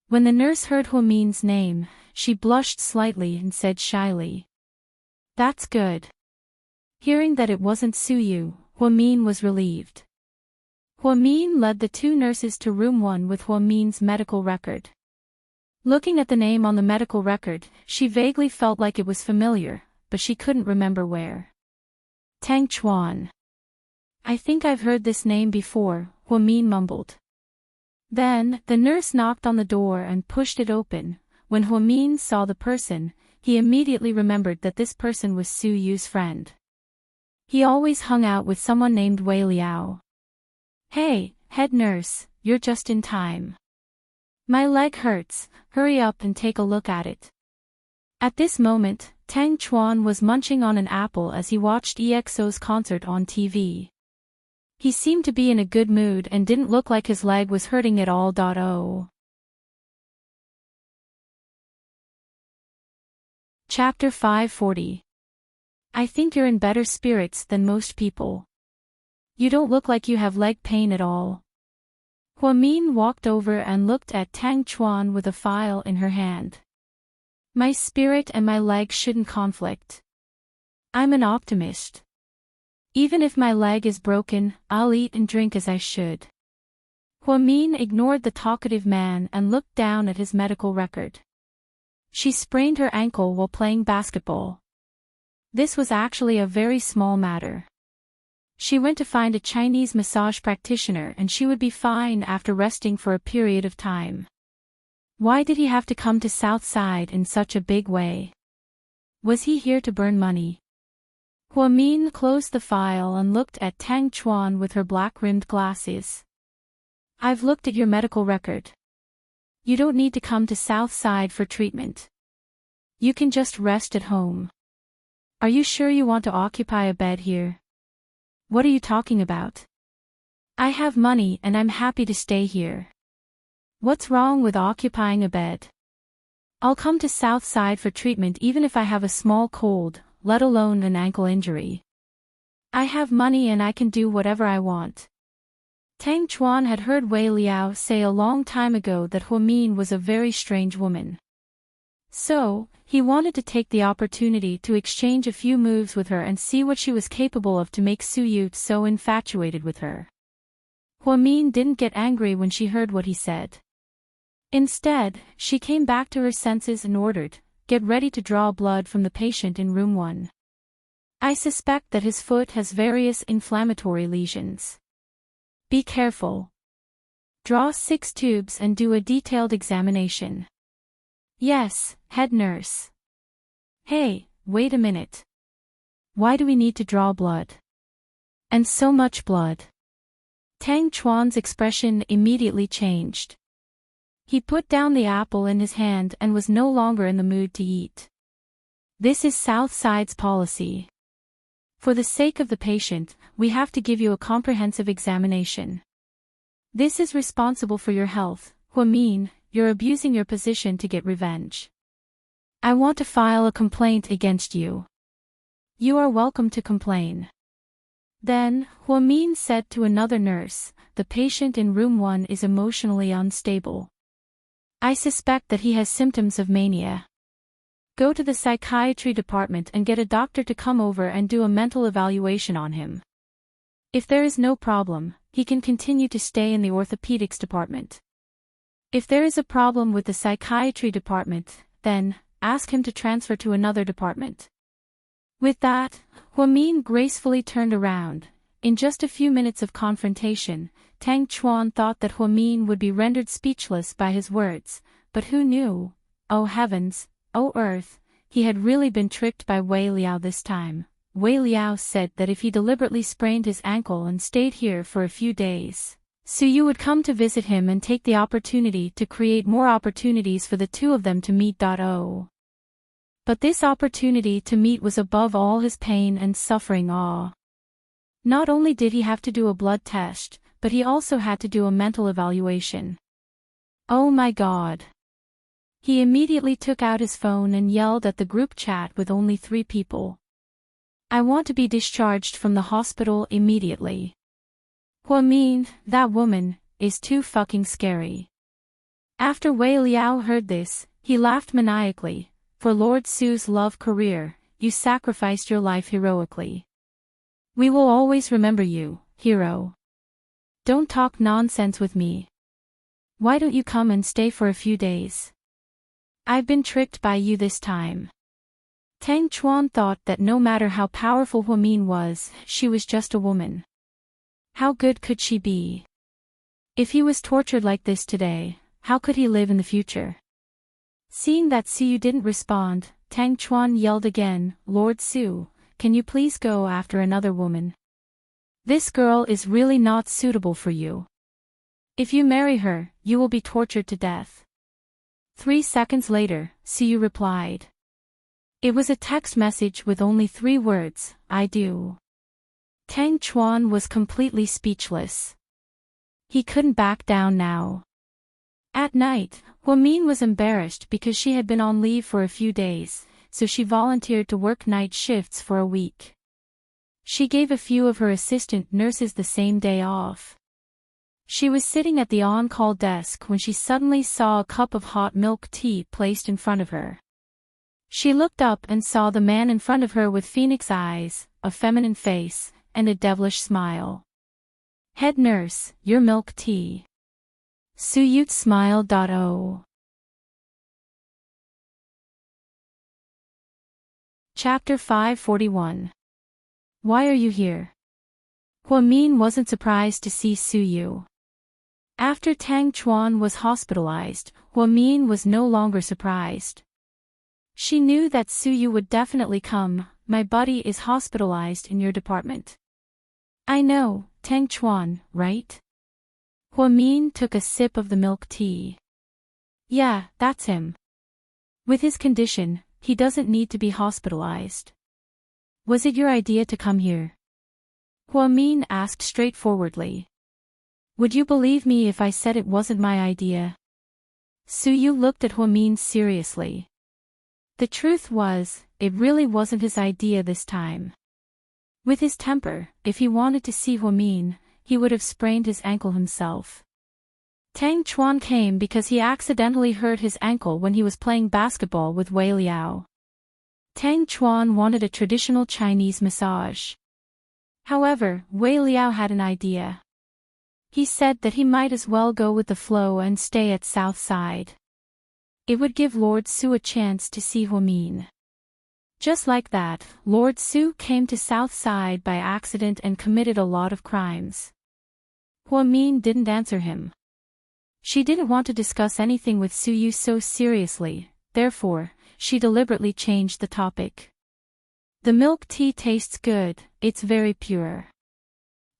When the nurse heard Huo Min's name, she blushed slightly and said shyly. That's good. Hearing that it wasn't Suyu, Huamin was relieved. Huamin led the two nurses to room 1 with Huamin's medical record. Looking at the name on the medical record, she vaguely felt like it was familiar, but she couldn't remember where. Tang Chuan. I think I've heard this name before, Huamin mumbled. Then, the nurse knocked on the door and pushed it open. When Huamin saw the person, he immediately remembered that this person was Su Yu's friend. He always hung out with someone named Wei Liao. Hey, head nurse, you're just in time. My leg hurts, hurry up and take a look at it. At this moment, Tang Chuan was munching on an apple as he watched EXO's concert on TV. He seemed to be in a good mood and didn't look like his leg was hurting at all. Chapter 540. I think you're in better spirits than most people. You don't look like you have leg pain at all. Huamin walked over and looked at Tang Chuan with a file in her hand. My spirit and my leg shouldn't conflict. I'm an optimist. Even if my leg is broken, I'll eat and drink as I should. Huamin ignored the talkative man and looked down at his medical record. She sprained her ankle while playing basketball. This was actually a very small matter. She went to find a Chinese massage practitioner and she would be fine after resting for a period of time. Why did he have to come to Southside in such a big way? Was he here to burn money? Huamin closed the file and looked at Tang Chuan with her black-rimmed glasses. I've looked at your medical record. You don't need to come to Southside for treatment. You can just rest at home. Are you sure you want to occupy a bed here? What are you talking about? I have money and I'm happy to stay here. What's wrong with occupying a bed? I'll come to Southside for treatment even if I have a small cold, let alone an ankle injury. I have money and I can do whatever I want. Tang Chuan had heard Wei Liao say a long time ago that Huamin was a very strange woman. So, he wanted to take the opportunity to exchange a few moves with her and see what she was capable of to make Su Yu so infatuated with her. Huamin didn't get angry when she heard what he said. Instead, she came back to her senses and ordered, "Get ready to draw blood from the patient in room 1. I suspect that his foot has various inflammatory lesions. Be careful. Draw 6 tubes and do a detailed examination." Yes, head nurse. Hey, wait a minute. Why do we need to draw blood? And so much blood. Tang Chuan's expression immediately changed. He put down the apple in his hand and was no longer in the mood to eat. This is Southside's policy. For the sake of the patient, we have to give you a comprehensive examination. This is responsible for your health, Huamin. You're abusing your position to get revenge. I want to file a complaint against you. You are welcome to complain. Then, Huamin said to another nurse, the patient in room 1 is emotionally unstable. I suspect that he has symptoms of mania. Go to the psychiatry department and get a doctor to come over and do a mental evaluation on him. If there is no problem, he can continue to stay in the orthopedics department. If there is a problem with the psychiatry department, then, ask him to transfer to another department. With that, Huamin gracefully turned around. In just a few minutes of confrontation, Tang Chuan thought that Huamin would be rendered speechless by his words, but who knew? Oh heavens, oh earth, he had really been tricked by Wei Liao this time. Wei Liao said that if he deliberately sprained his ankle and stayed here for a few days, Su Yu would come to visit him and take the opportunity to create more opportunities for the two of them to meet. But this opportunity to meet was above all his pain and suffering. Not only did he have to do a blood test, but he also had to do a mental evaluation. Oh my God. He immediately took out his phone and yelled at the group chat with only 3 people. I want to be discharged from the hospital immediately. Huamin, that woman, is too fucking scary. After Wei Liao heard this, he laughed maniacally. For Lord Su's love career, you sacrificed your life heroically. We will always remember you, hero. Don't talk nonsense with me. Why don't you come and stay for a few days? I've been tricked by you this time. Tang Chuan thought that no matter how powerful Huamin was, she was just a woman. How good could she be? If he was tortured like this today, how could he live in the future? Seeing that Su Yu didn't respond, Tang Chuan yelled again, Lord Su, can you please go after another woman? This girl is really not suitable for you. If you marry her, you will be tortured to death. 3 seconds later, Su Yu replied. It was a text message with only 3 words, I do. Tang Chuan was completely speechless. He couldn't back down now. At night, Huamin was embarrassed because she had been on leave for a few days, so she volunteered to work night shifts for a week. She gave a few of her assistant nurses the same day off. She was sitting at the on-call desk when she suddenly saw a cup of hot milk tea placed in front of her. She looked up and saw the man in front of her with phoenix eyes, a feminine face, and a devilish smile. Head nurse, your milk tea. Su Yu smiled. Chapter 541. Why are you here? Huamin wasn't surprised to see Su Yu. After Tang Chuan was hospitalized, Huamin was no longer surprised. She knew that Su Yu would definitely come. My buddy is hospitalized in your department. I know, Tang Chuan, right? Huamin took a sip of the milk tea. Yeah, that's him. With his condition, he doesn't need to be hospitalized. Was it your idea to come here? Huamin asked straightforwardly. Would you believe me if I said it wasn't my idea? Su Yu looked at Huamin seriously. The truth was, it really wasn't his idea this time. With his temper, if he wanted to see Huamin, he would have sprained his ankle himself. Tang Chuan came because he accidentally hurt his ankle when he was playing basketball with Wei Liao. Tang Chuan wanted a traditional Chinese massage. However, Wei Liao had an idea. He said that he might as well go with the flow and stay at South Side. It would give Lord Su a chance to see Huamin. Just like that, Lord Su came to South Side by accident and committed a lot of crimes. Huamin didn't answer him. She didn't want to discuss anything with Su Yu so seriously, therefore, she deliberately changed the topic. The milk tea tastes good, it's very pure.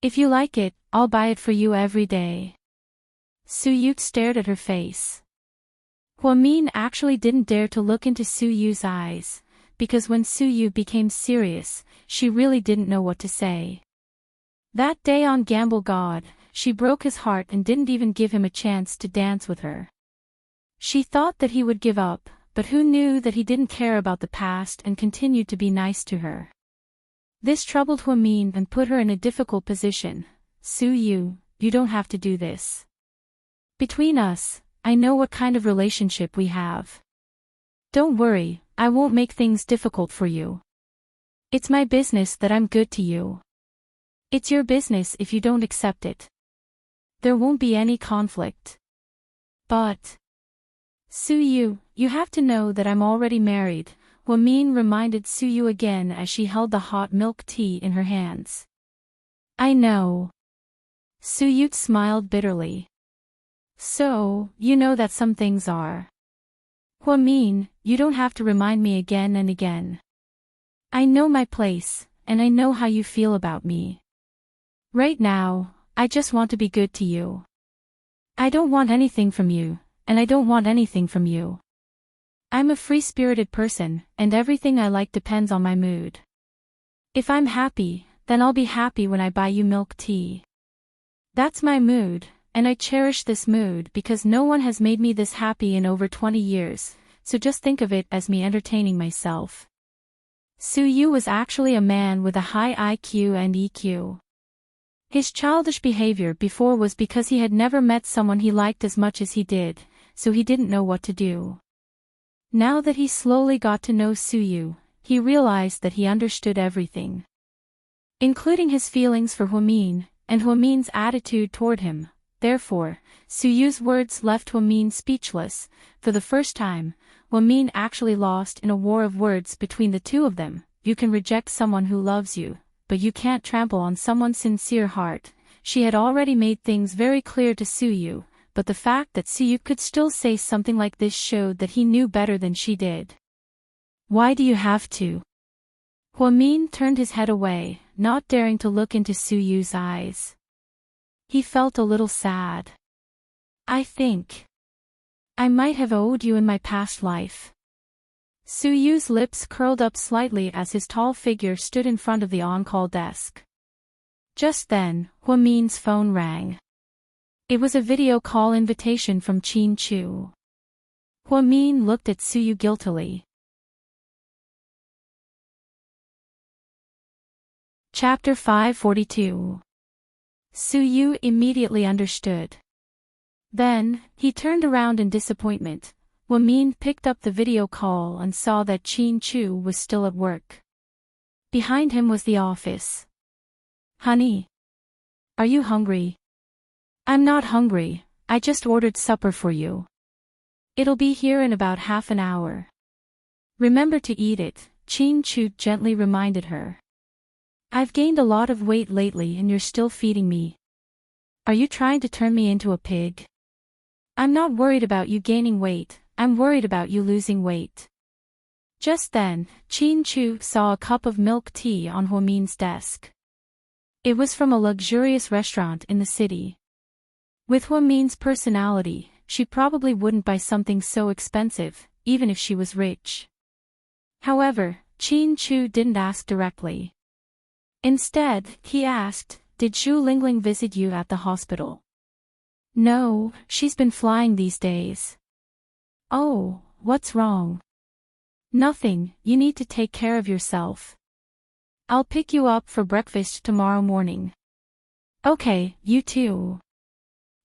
If you like it, I'll buy it for you every day. Su Yu stared at her face. Huamin actually didn't dare to look into Su Yu's eyes, because when Su Yu became serious, she really didn't know what to say. That day on Gamble God, she broke his heart and didn't even give him a chance to dance with her. She thought that he would give up, but who knew that he didn't care about the past and continued to be nice to her. This troubled Huamin and put her in a difficult position. Su Yu, you don't have to do this. Between us, I know what kind of relationship we have. Don't worry, I won't make things difficult for you. It's my business that I'm good to you. It's your business if you don't accept it. There won't be any conflict. But Su Yu, you have to know that I'm already married, Huamin reminded Su Yu again as she held the hot milk tea in her hands. I know. Su Yu smiled bitterly. So, you know that some things are. Huamin, you don't have to remind me again and again. I know my place, and I know how you feel about me. Right now, I just want to be good to you. I don't want anything from you, and I don't want anything from you. I'm a free-spirited person, and everything I like depends on my mood. If I'm happy, then I'll be happy when I buy you milk tea. That's my mood, and I cherish this mood because no one has made me this happy in over 20 years, so just think of it as me entertaining myself. Su Yu was actually a man with a high IQ and EQ. His childish behavior before was because he had never met someone he liked as much as he did, so he didn't know what to do. Now that he slowly got to know Su Yu, he realized that he understood everything. including his feelings for Huamin, and Huamin's attitude toward him. Therefore, Suyu's words left Huamin speechless. For the first time, Huamin actually lost in a war of words between the two of them. You can reject someone who loves you, but you can't trample on someone's sincere heart. She had already made things very clear to Suyu, but the fact that Suyu could still say something like this showed that he knew better than she did. Why do you have to? Huamin turned his head away, not daring to look into Suyu's eyes. He felt a little sad. I think I might have owed you in my past life. Suyu's lips curled up slightly as his tall figure stood in front of the on-call desk. Just then, Huamin's phone rang. It was a video call invitation from Qin Chu. Huamin looked at Suyu guiltily. Chapter 542. Suyu immediately understood. Then, he turned around in disappointment. Huamin picked up the video call and saw that Qin Chu was still at work. Behind him was the office. Honey, are you hungry? I'm not hungry, I just ordered supper for you. It'll be here in about half an hour. Remember to eat it, Qin Chu gently reminded her. I've gained a lot of weight lately and you're still feeding me. Are you trying to turn me into a pig? I'm not worried about you gaining weight, I'm worried about you losing weight. Just then, Qin Chu saw a cup of milk tea on Huamin's desk. It was from a luxurious restaurant in the city. With Huamin's personality, she probably wouldn't buy something so expensive, even if she was rich. However, Qin Chu didn't ask directly. Instead, he asked, did Zhu Lingling visit you at the hospital? No, she's been flying these days. Oh, what's wrong? Nothing, you need to take care of yourself. I'll pick you up for breakfast tomorrow morning. Okay, you too.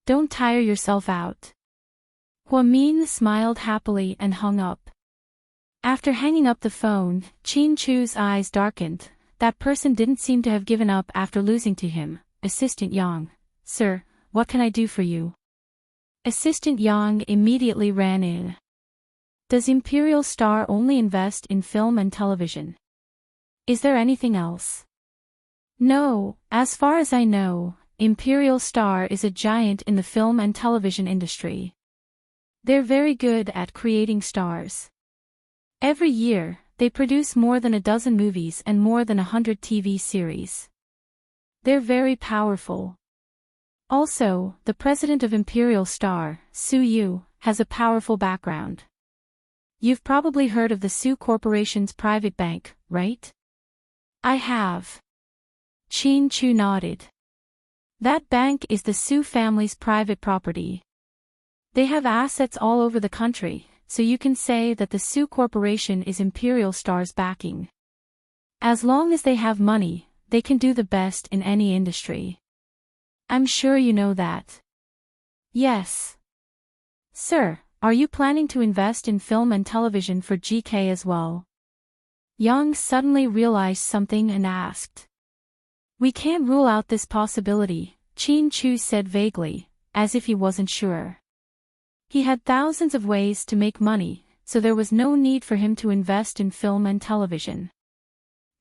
Don't tire yourself out. Huamin smiled happily and hung up. After hanging up the phone, Qin Chu's eyes darkened. That person didn't seem to have given up after losing to him. Assistant Yang. Sir, what can I do for you? Assistant Yang immediately ran in. Does Imperial Star only invest in film and television? Is there anything else? No, as far as I know, Imperial Star is a giant in the film and television industry. They're very good at creating stars. Every year, they produce more than a dozen movies and more than 100 TV series. They're very powerful. Also, the president of Imperial Star, Suyu, has a powerful background. You've probably heard of the Su Corporation's private bank, right? I have. Qin Chu nodded. That bank is the Su family's private property. They have assets all over the country, so you can say that the Su Corporation is Imperial Star's backing. As long as they have money, they can do the best in any industry. I'm sure you know that. Yes. Sir, are you planning to invest in film and television for GK as well? Yang suddenly realized something and asked. We can't rule out this possibility, Qin Chu said vaguely, as if he wasn't sure. He had thousands of ways to make money, so there was no need for him to invest in film and television.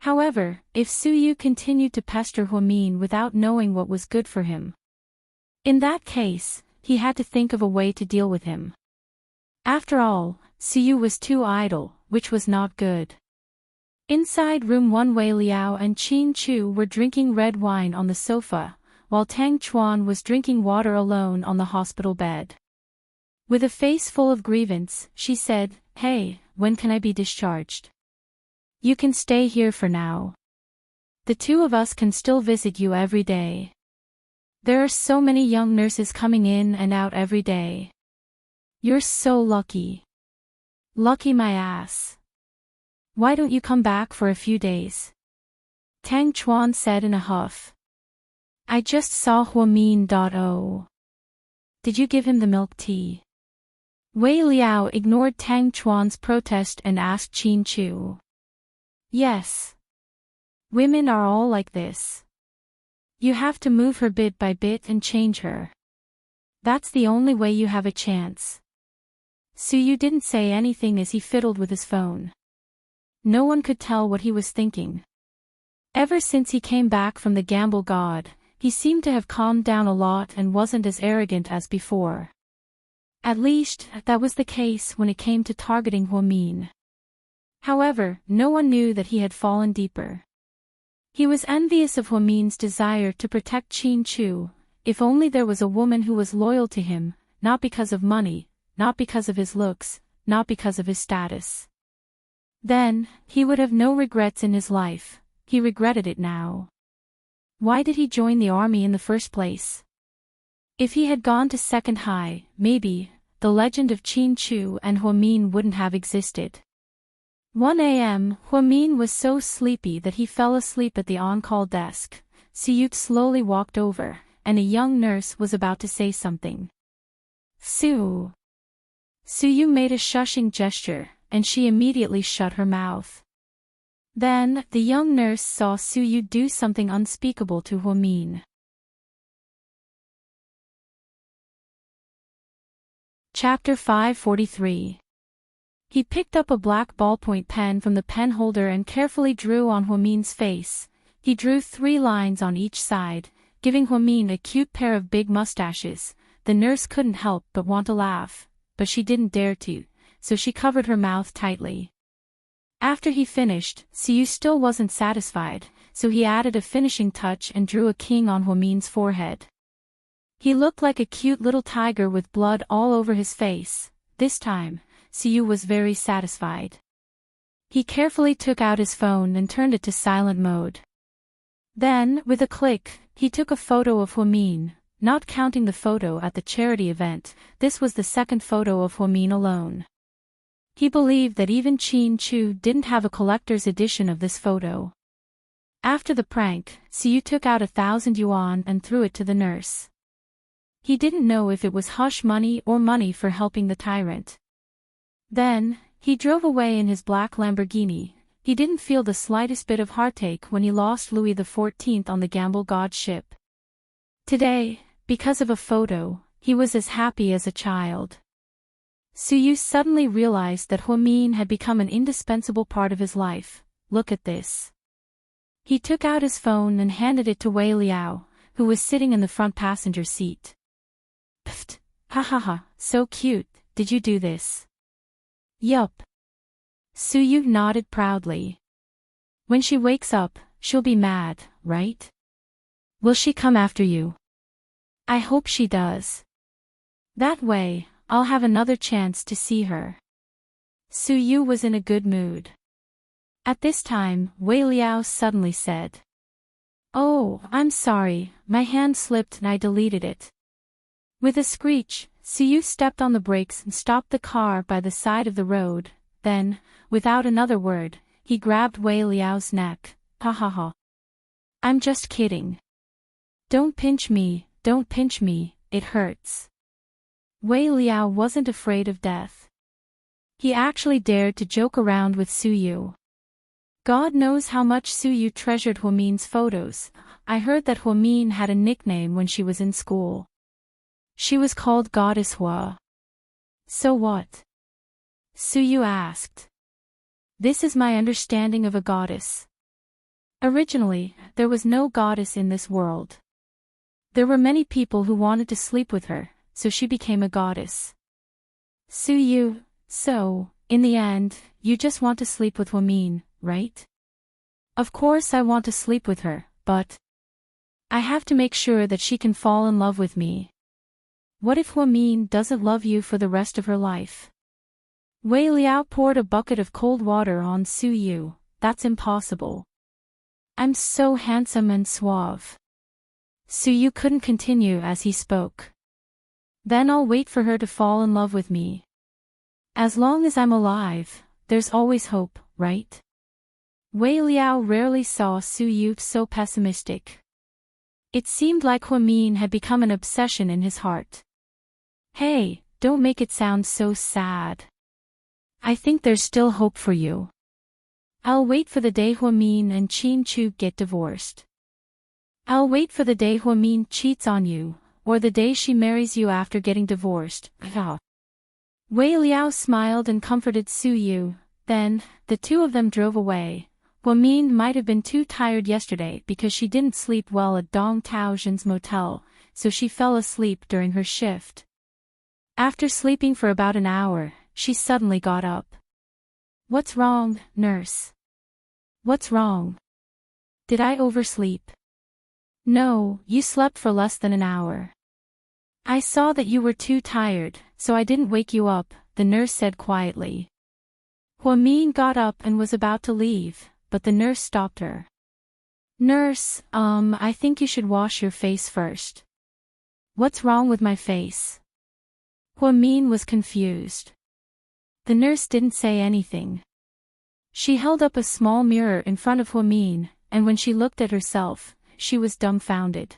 However, if Suyu continued to pester Huamin without knowing what was good for him, in that case, he had to think of a way to deal with him. After all, Suyu was too idle, which was not good. Inside room 1, Wei Liao and Qin Chu were drinking red wine on the sofa, while Tang Chuan was drinking water alone on the hospital bed. With a face full of grievance, she said, Hey, when can I be discharged? You can stay here for now. The two of us can still visit you every day. There are so many young nurses coming in and out every day. You're so lucky. Lucky my ass. Why don't you come back for a few days? Tang Chuan said in a huff. I just saw Huamin. Did you give him the milk tea? Wei Liao ignored Tang Chuan's protest and asked Qin Chu. Yes. Women are all like this. You have to move her bit by bit and change her. That's the only way you have a chance. Suyu didn't say anything as he fiddled with his phone. No one could tell what he was thinking. Ever since he came back from the gamble god, he seemed to have calmed down a lot and wasn't as arrogant as before. At least, that was the case when it came to targeting Huamin. However, no one knew that he had fallen deeper. He was envious of Huamin's desire to protect Qin Chu. If only there was a woman who was loyal to him, not because of money, not because of his looks, not because of his status. Then, he would have no regrets in his life. He regretted it now. Why did he join the army in the first place? If he had gone to second high, maybe, the legend of Qin Chu and Huamin wouldn't have existed. 1 a.m., Huamin was so sleepy that he fell asleep at the on-call desk. Suyu slowly walked over, and a young nurse was about to say something. Suyu made a shushing gesture, and she immediately shut her mouth. Then, the young nurse saw Suyu do something unspeakable to Huamin. Chapter 543. He picked up a black ballpoint pen from the pen holder and carefully drew on Huamin's face. He drew 3 lines on each side, giving Huamin a cute pair of big mustaches. The nurse couldn't help but want to laugh, but she didn't dare to, so she covered her mouth tightly. After he finished, Suyu still wasn't satisfied, so he added a finishing touch and drew a king on Huamin's forehead. He looked like a cute little tiger with blood all over his face. This time, Suyu was very satisfied. He carefully took out his phone and turned it to silent mode. Then, with a click, he took a photo of Huamin. Not counting the photo at the charity event, this was the second photo of Huamin alone. He believed that even Qin Chu didn't have a collector's edition of this photo. After the prank, Suyu took out 1,000 yuan and threw it to the nurse. He didn't know if it was hush money or money for helping the tyrant. Then, he drove away in his black Lamborghini. He didn't feel the slightest bit of heartache when he lost Louis XIV on the gamble god ship. Today, because of a photo, he was as happy as a child. Suyu suddenly realized that Huamin had become an indispensable part of his life. Look at this. He took out his phone and handed it to Wei Liao, who was sitting in the front passenger seat. Pfft, ha ha ha, so cute, did you do this? Yup. Suyu nodded proudly. When she wakes up, she'll be mad, right? Will she come after you? I hope she does. That way, I'll have another chance to see her. Suyu was in a good mood. At this time, Wei Liao suddenly said, "Oh, I'm sorry, my hand slipped and I deleted it." With a screech, Suyu stepped on the brakes and stopped the car by the side of the road. Then, without another word, he grabbed Wei Liao's neck. Ha ha ha. I'm just kidding. Don't pinch me, it hurts. Wei Liao wasn't afraid of death. He actually dared to joke around with Suyu. God knows how much Suyu treasured Huamin's photos. I heard that Huamin had a nickname when she was in school. She was called Goddess Hua. So what? Suyu asked. This is my understanding of a goddess. Originally, there was no goddess in this world. There were many people who wanted to sleep with her, so she became a goddess. Suyu, so, in the end, you just want to sleep with Huamin, right? Of course I want to sleep with her, but I have to make sure that she can fall in love with me. What if Huamin doesn't love you for the rest of her life? Wei Liao poured a bucket of cold water on Suyu. That's impossible. I'm so handsome and suave. Suyu couldn't continue as he spoke. Then I'll wait for her to fall in love with me. As long as I'm alive, there's always hope, right? Wei Liao rarely saw Suyu so pessimistic. It seemed like Huamin had become an obsession in his heart. Hey, don't make it sound so sad. I think there's still hope for you. I'll wait for the day Huamin and Qin Chu get divorced. I'll wait for the day Huamin cheats on you, or the day she marries you after getting divorced. Wei Liao smiled and comforted Su Yu. Then, the two of them drove away. Huamin might have been too tired yesterday because she didn't sleep well at Dong Taozhen's motel, so she fell asleep during her shift. After sleeping for about an hour, she suddenly got up. What's wrong, nurse? What's wrong? Did I oversleep? No, you slept for less than an hour. I saw that you were too tired, so I didn't wake you up, the nurse said quietly. Huamin got up and was about to leave, but the nurse stopped her. Nurse, I think you should wash your face first. What's wrong with my face? Huamin was confused. The nurse didn't say anything. She held up a small mirror in front of Huamin, and when she looked at herself, she was dumbfounded.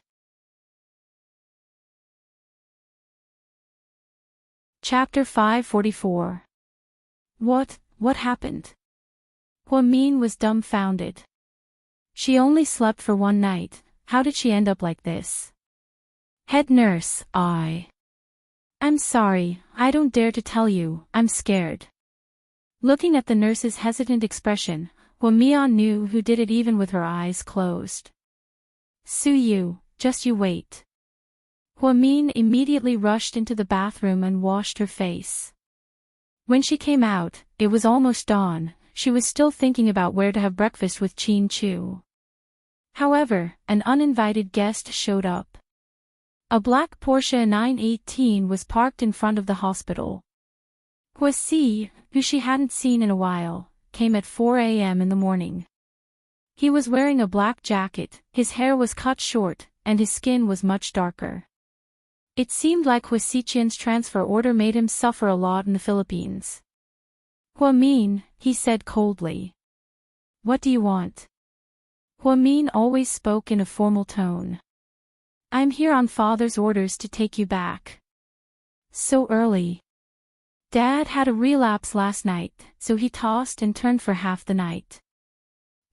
Chapter 544. What happened? Huamin was dumbfounded. She only slept for one night, how did she end up like this? Head nurse, I'm sorry, I don't dare to tell you, I'm scared. Looking at the nurse's hesitant expression, Huamian knew who did it even with her eyes closed. Su Yu, just you wait. Huamin immediately rushed into the bathroom and washed her face. When she came out, it was almost dawn. She was still thinking about where to have breakfast with Qin Chu. However, an uninvited guest showed up. A black Porsche 918 was parked in front of the hospital. Huasi, who she hadn't seen in a while, came at 4 a.m. in the morning. He was wearing a black jacket, his hair was cut short, and his skin was much darker. It seemed like Huasiqian's transfer order made him suffer a lot in the Philippines. Huamin, he said coldly. What do you want? Huamin always spoke in a formal tone. I'm here on father's orders to take you back. So early. Dad had a relapse last night, so he tossed and turned for half the night.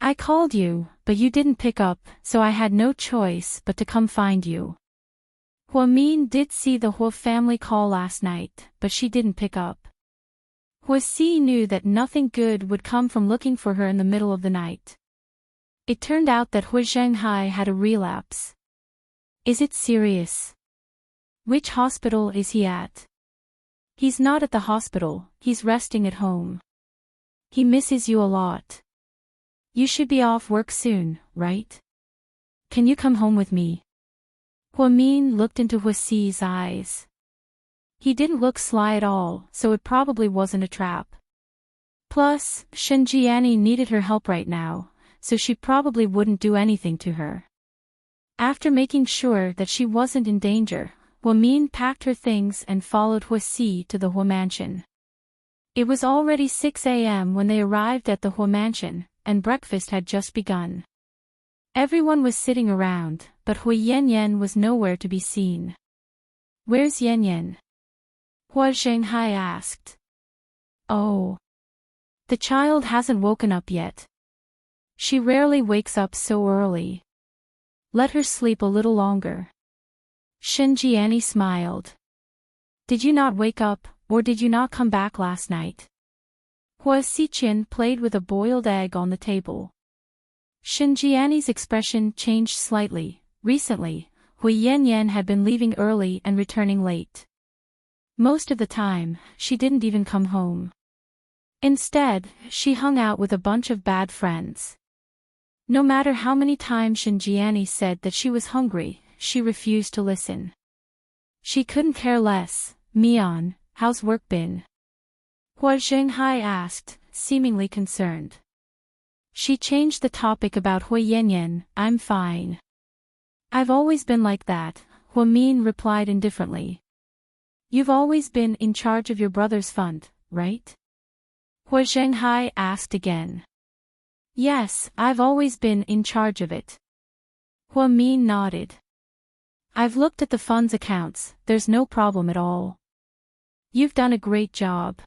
I called you, but you didn't pick up, so I had no choice but to come find you. Huamin did see the Hua family call last night, but she didn't pick up. Huasi knew that nothing good would come from looking for her in the middle of the night. It turned out that Hua Zhenghai had a relapse. Is it serious? Which hospital is he at? He's not at the hospital, he's resting at home. He misses you a lot. You should be off work soon, right? Can you come home with me? Huamin looked into Huasi's eyes. He didn't look sly at all, so it probably wasn't a trap. Plus, Shenjiani needed her help right now, so she probably wouldn't do anything to her. After making sure that she wasn't in danger, Huamin packed her things and followed Huasi to the Hua mansion. It was already 6 a.m. when they arrived at the Hua mansion, and breakfast had just begun. Everyone was sitting around, but Hua Yanyan was nowhere to be seen. Where's Yanyan? Hua Zhenghai asked. Oh. The child hasn't woken up yet. She rarely wakes up so early. Let her sleep a little longer. Shenjiani smiled. Did you not wake up, or did you not come back last night? Huasiqian played with a boiled egg on the table. Shenjiani's expression changed slightly. Recently, Hua Yanyan had been leaving early and returning late. Most of the time, she didn't even come home. Instead, she hung out with a bunch of bad friends. No matter how many times Shenjiani said that she was hungry, she refused to listen. She couldn't care less. Mian, how's work been? Hua Zhenghai asked, seemingly concerned. She changed the topic about Hua Yanyan. I'm fine. I've always been like that, Huamin replied indifferently. You've always been in charge of your brother's fund, right? Hua Zhenghai asked again. Yes, I've always been in charge of it. Huamin nodded. I've looked at the fund's accounts, there's no problem at all. You've done a great job.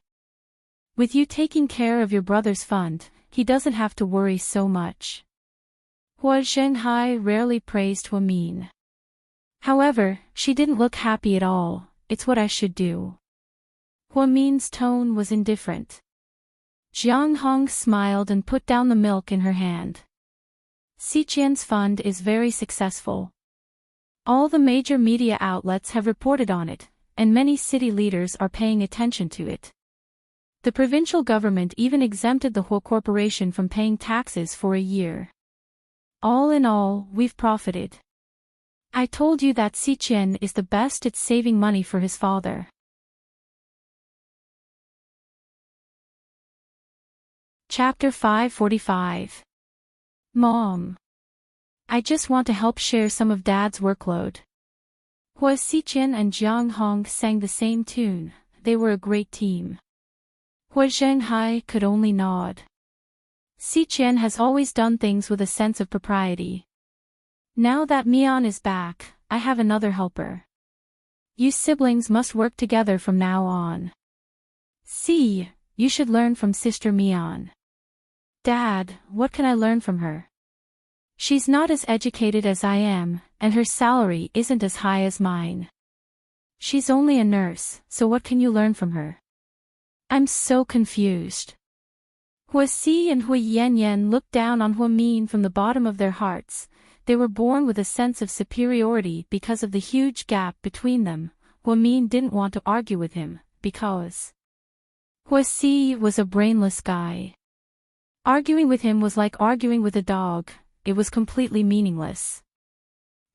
With you taking care of your brother's fund, he doesn't have to worry so much. Hua Zhenghai rarely praised Hua Min. However, she didn't look happy at all. It's what I should do. Hua Min's tone was indifferent. Jiang Hong smiled and put down the milk in her hand. Xiqian's fund is very successful. All the major media outlets have reported on it, and many city leaders are paying attention to it. The provincial government even exempted the Hua Corporation from paying taxes for a year. All in all, we've profited. I told you that Xiqian is the best at saving money for his father. Chapter 545. Mom. I just want to help share some of Dad's workload. Hua Xiqian and Jiang Hong sang the same tune. They were a great team. Hua Zhenghai could only nod. Xiqian has always done things with a sense of propriety. Now that Mian is back, I have another helper. You siblings must work together from now on. See, you should learn from Sister Mian. Dad, what can I learn from her? She's not as educated as I am, and her salary isn't as high as mine. She's only a nurse, so what can you learn from her? I'm so confused. Hua Si and Hua Yanyan looked down on Hua Min from the bottom of their hearts. They were born with a sense of superiority because of the huge gap between them. Hua Min didn't want to argue with him, because Hua Si was a brainless guy. Arguing with him was like arguing with a dog. It was completely meaningless.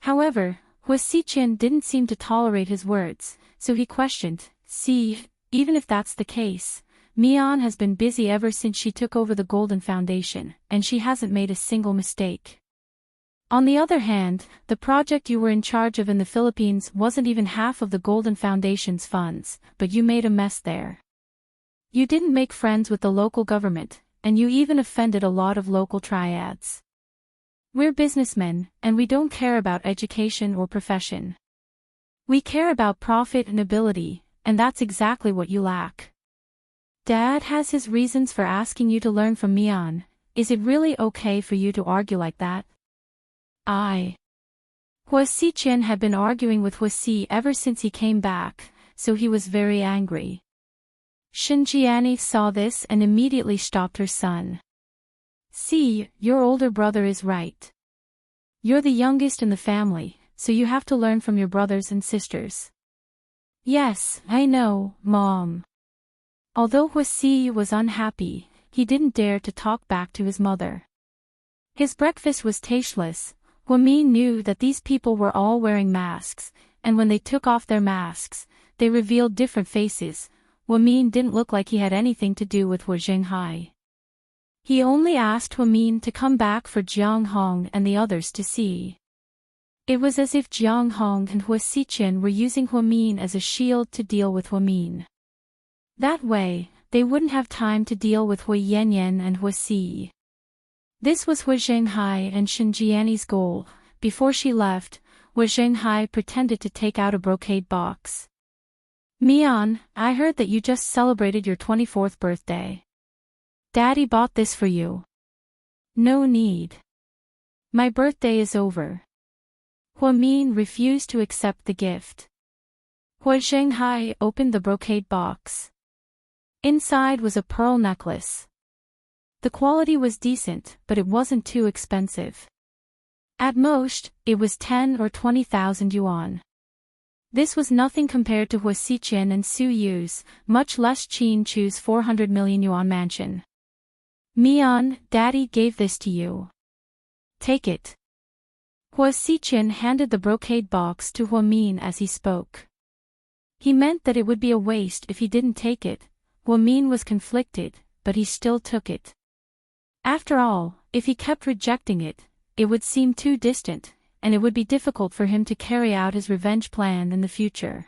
However, Hua Xiqian didn't seem to tolerate his words, so he questioned, See, even if that's the case, Mian has been busy ever since she took over the Golden Foundation, and she hasn't made a single mistake. On the other hand, the project you were in charge of in the Philippines wasn't even half of the Golden Foundation's funds, but you made a mess there. You didn't make friends with the local government, and you even offended a lot of local triads. We're businessmen, and we don't care about education or profession. We care about profit and ability, and that's exactly what you lack. Dad has his reasons for asking you to learn from Mian. Is it really okay for you to argue like that? Hua Xiqian had been arguing with Hua Si ever since he came back, so he was very angry. Xinjiani saw this and immediately stopped her son. See, your older brother is right. You're the youngest in the family, so you have to learn from your brothers and sisters. Yes, I know, Mom. Although Hua Si was unhappy, he didn't dare to talk back to his mother. His breakfast was tasteless. Hua Min knew that these people were all wearing masks, and when they took off their masks, they revealed different faces. Hua Min didn't look like he had anything to do with Hua Zhenghai. He only asked Hua Min to come back for Jiang Hong and the others to see. It was as if Jiang Hong and Hua Xiqian were using Hua Min as a shield to deal with Hua Min. That way, they wouldn't have time to deal with Hua Yanyan and Hua Si. This was Hua Zhenghai and Xinjiani's goal. Before she left, Hua Zhenghai pretended to take out a brocade box. Mian, I heard that you just celebrated your 24th birthday. Daddy bought this for you. No need. My birthday is over. Hua Min refused to accept the gift. Hua Zhenghai opened the brocade box. Inside was a pearl necklace. The quality was decent, but it wasn't too expensive. At most, it was 10 or 20,000 yuan. This was nothing compared to Hua Xiqian and Su Yu's, much less Qin Chu's 400 million yuan mansion. Mian, Daddy gave this to you. Take it. Hua Xiqian handed the brocade box to Hua Min as he spoke. He meant that it would be a waste if he didn't take it. Hua Min was conflicted, but he still took it. After all, if he kept rejecting it, it would seem too distant, and it would be difficult for him to carry out his revenge plan in the future.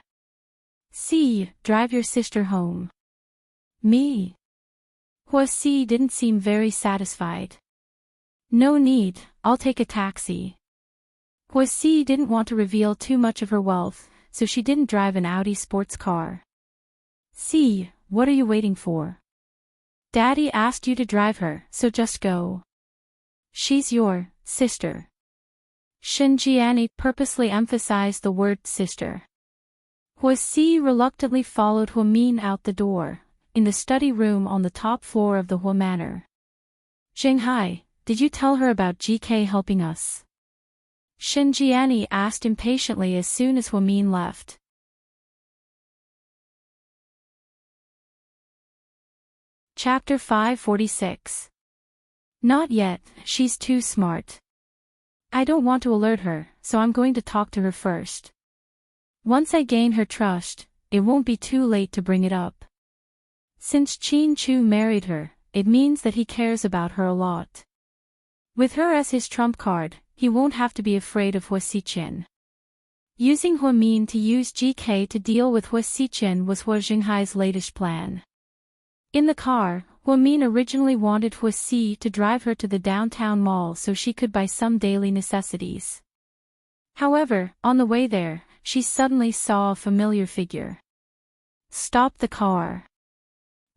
See, drive your sister home. Me? Hua Si didn't seem very satisfied. No need, I'll take a taxi. Hua Si didn't want to reveal too much of her wealth, so she didn't drive an Audi sports car. See, what are you waiting for? Daddy asked you to drive her, so just go. She's your sister. Shinjiani purposely emphasized the word sister. Huasi reluctantly followed Huamin out the door, in the study room on the top floor of the Hua Manor. Zhenghai, did you tell her about GK helping us? Shinjiani asked impatiently as soon as Huamin left. Chapter 546. Not yet, she's too smart. I don't want to alert her, so I'm going to talk to her first. Once I gain her trust, it won't be too late to bring it up. Since Qin Chu married her, it means that he cares about her a lot. With her as his trump card, he won't have to be afraid of Hua Xichen. Using Huamin to use GK to deal with Hua Xichen was Hua Xinghai's latest plan. In the car, Huamin originally wanted Hua Xi to drive her to the downtown mall so she could buy some daily necessities. However, on the way there, she suddenly saw a familiar figure. Stop the car!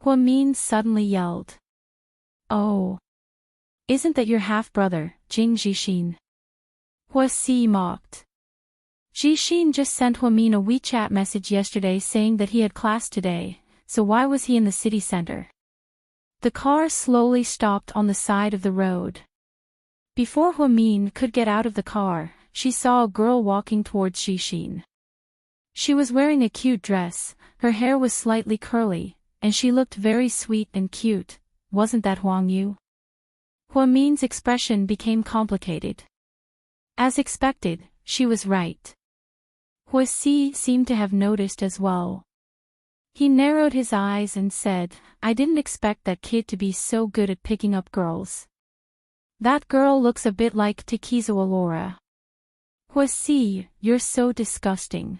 Huamin suddenly yelled. Oh! Isn't that your half-brother, Jing Jixin? Hua Xi mocked. Jixin just sent Huamin a WeChat message yesterday saying that he had class today, so why was he in the city center? The car slowly stopped on the side of the road. Before Huamin could get out of the car, she saw a girl walking towards Jixin. She was wearing a cute dress, her hair was slightly curly, and she looked very sweet and cute. Wasn't that Huang Yu? Huamin's expression became complicated. As expected, she was right. Hua Xi seemed to have noticed as well. He narrowed his eyes and said, I didn't expect that kid to be so good at picking up girls. That girl looks a bit like Takizo Alora. Hua Xi, you're so disgusting.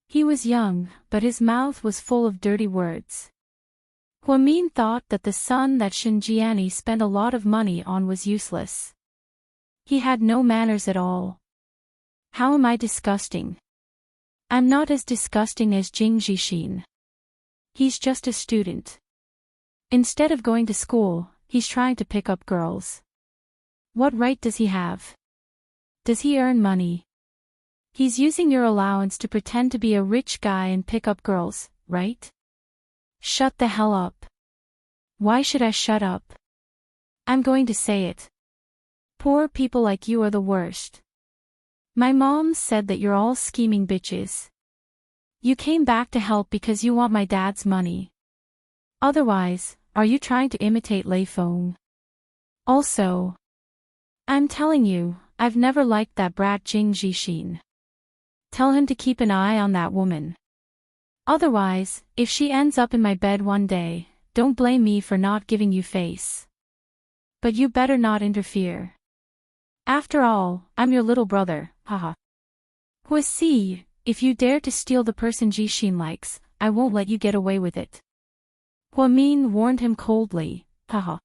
He was young, but his mouth was full of dirty words. Huamin thought that the son that Shinjiani spent a lot of money on was useless. He had no manners at all. How am I disgusting? I'm not as disgusting as Jing Jixin. He's just a student. Instead of going to school, he's trying to pick up girls. What right does he have? Does he earn money? He's using your allowance to pretend to be a rich guy and pick up girls, right? Shut the hell up. Why should I shut up? I'm going to say it. Poor people like you are the worst. My mom said that you're all scheming bitches. You came back to help because you want my dad's money. Otherwise, are you trying to imitate Lei Feng? Also, I'm telling you, I've never liked that brat Jing Jixin. Tell him to keep an eye on that woman. Otherwise, if she ends up in my bed one day, don't blame me for not giving you face. But you better not interfere. After all, I'm your little brother, haha. Hua Xi, if you dare to steal the person Jixin likes, I won't let you get away with it. Huamin warned him coldly, haha.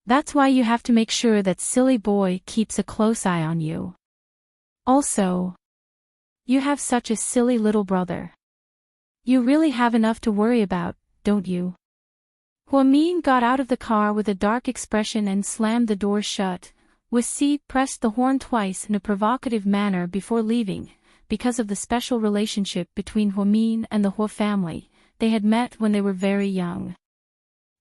That's why you have to make sure that silly boy keeps a close eye on you. Also, you have such a silly little brother. You really have enough to worry about, don't you? Huamin got out of the car with a dark expression and slammed the door shut. Hua Xi pressed the horn twice in a provocative manner before leaving. Because of the special relationship between Huamin and the Hua family, they had met when they were very young.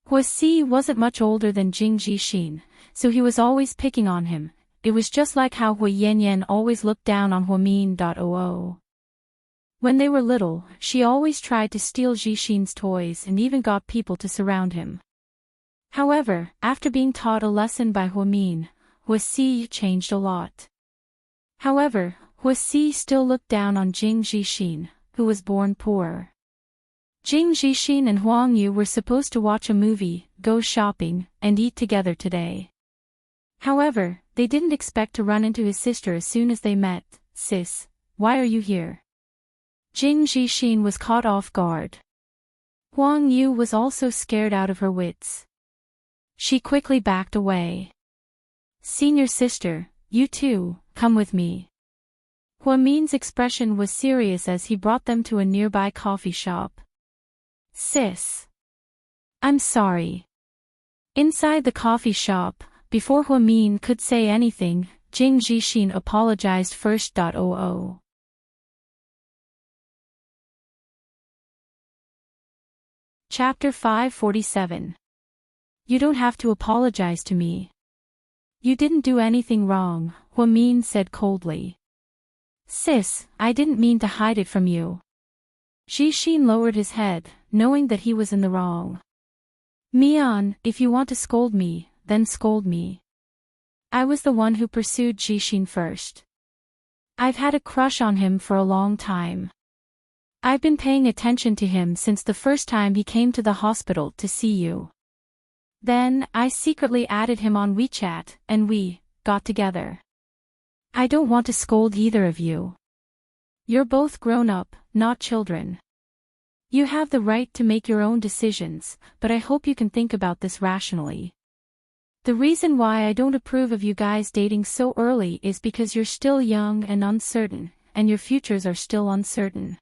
Hua Xi wasn't much older than Jing Jixin, so he was always picking on him. It was just like how Hua Yanyan always looked down on Huamin. When they were little, she always tried to steal Jixin's toys and even got people to surround him. However, after being taught a lesson by Huamin, Hua Xi changed a lot. However, Hua Xi still looked down on Jing Jixin, who was born poor. Jing Jixin and Huang Yu were supposed to watch a movie, go shopping, and eat together today. However, they didn't expect to run into his sister as soon as they met. Sis, why are you here? Jing Jixin was caught off guard. Huang Yu was also scared out of her wits. She quickly backed away. Senior sister, you too, come with me. Huamin's expression was serious as he brought them to a nearby coffee shop. Sis. I'm sorry. Inside the coffee shop, before Huamin could say anything, Jing Jixin apologized first. Chapter 547. You don't have to apologize to me. You didn't do anything wrong, Huamin said coldly. Sis, I didn't mean to hide it from you. Jixin lowered his head, knowing that he was in the wrong. Mian, if you want to scold me, then scold me. I was the one who pursued Jixin first. I've had a crush on him for a long time. I've been paying attention to him since the first time he came to the hospital to see you. Then, I secretly added him on WeChat, and we got together. I don't want to scold either of you. You're both grown up, not children. You have the right to make your own decisions, but I hope you can think about this rationally. The reason why I don't approve of you guys dating so early is because you're still young and uncertain, and your futures are still uncertain.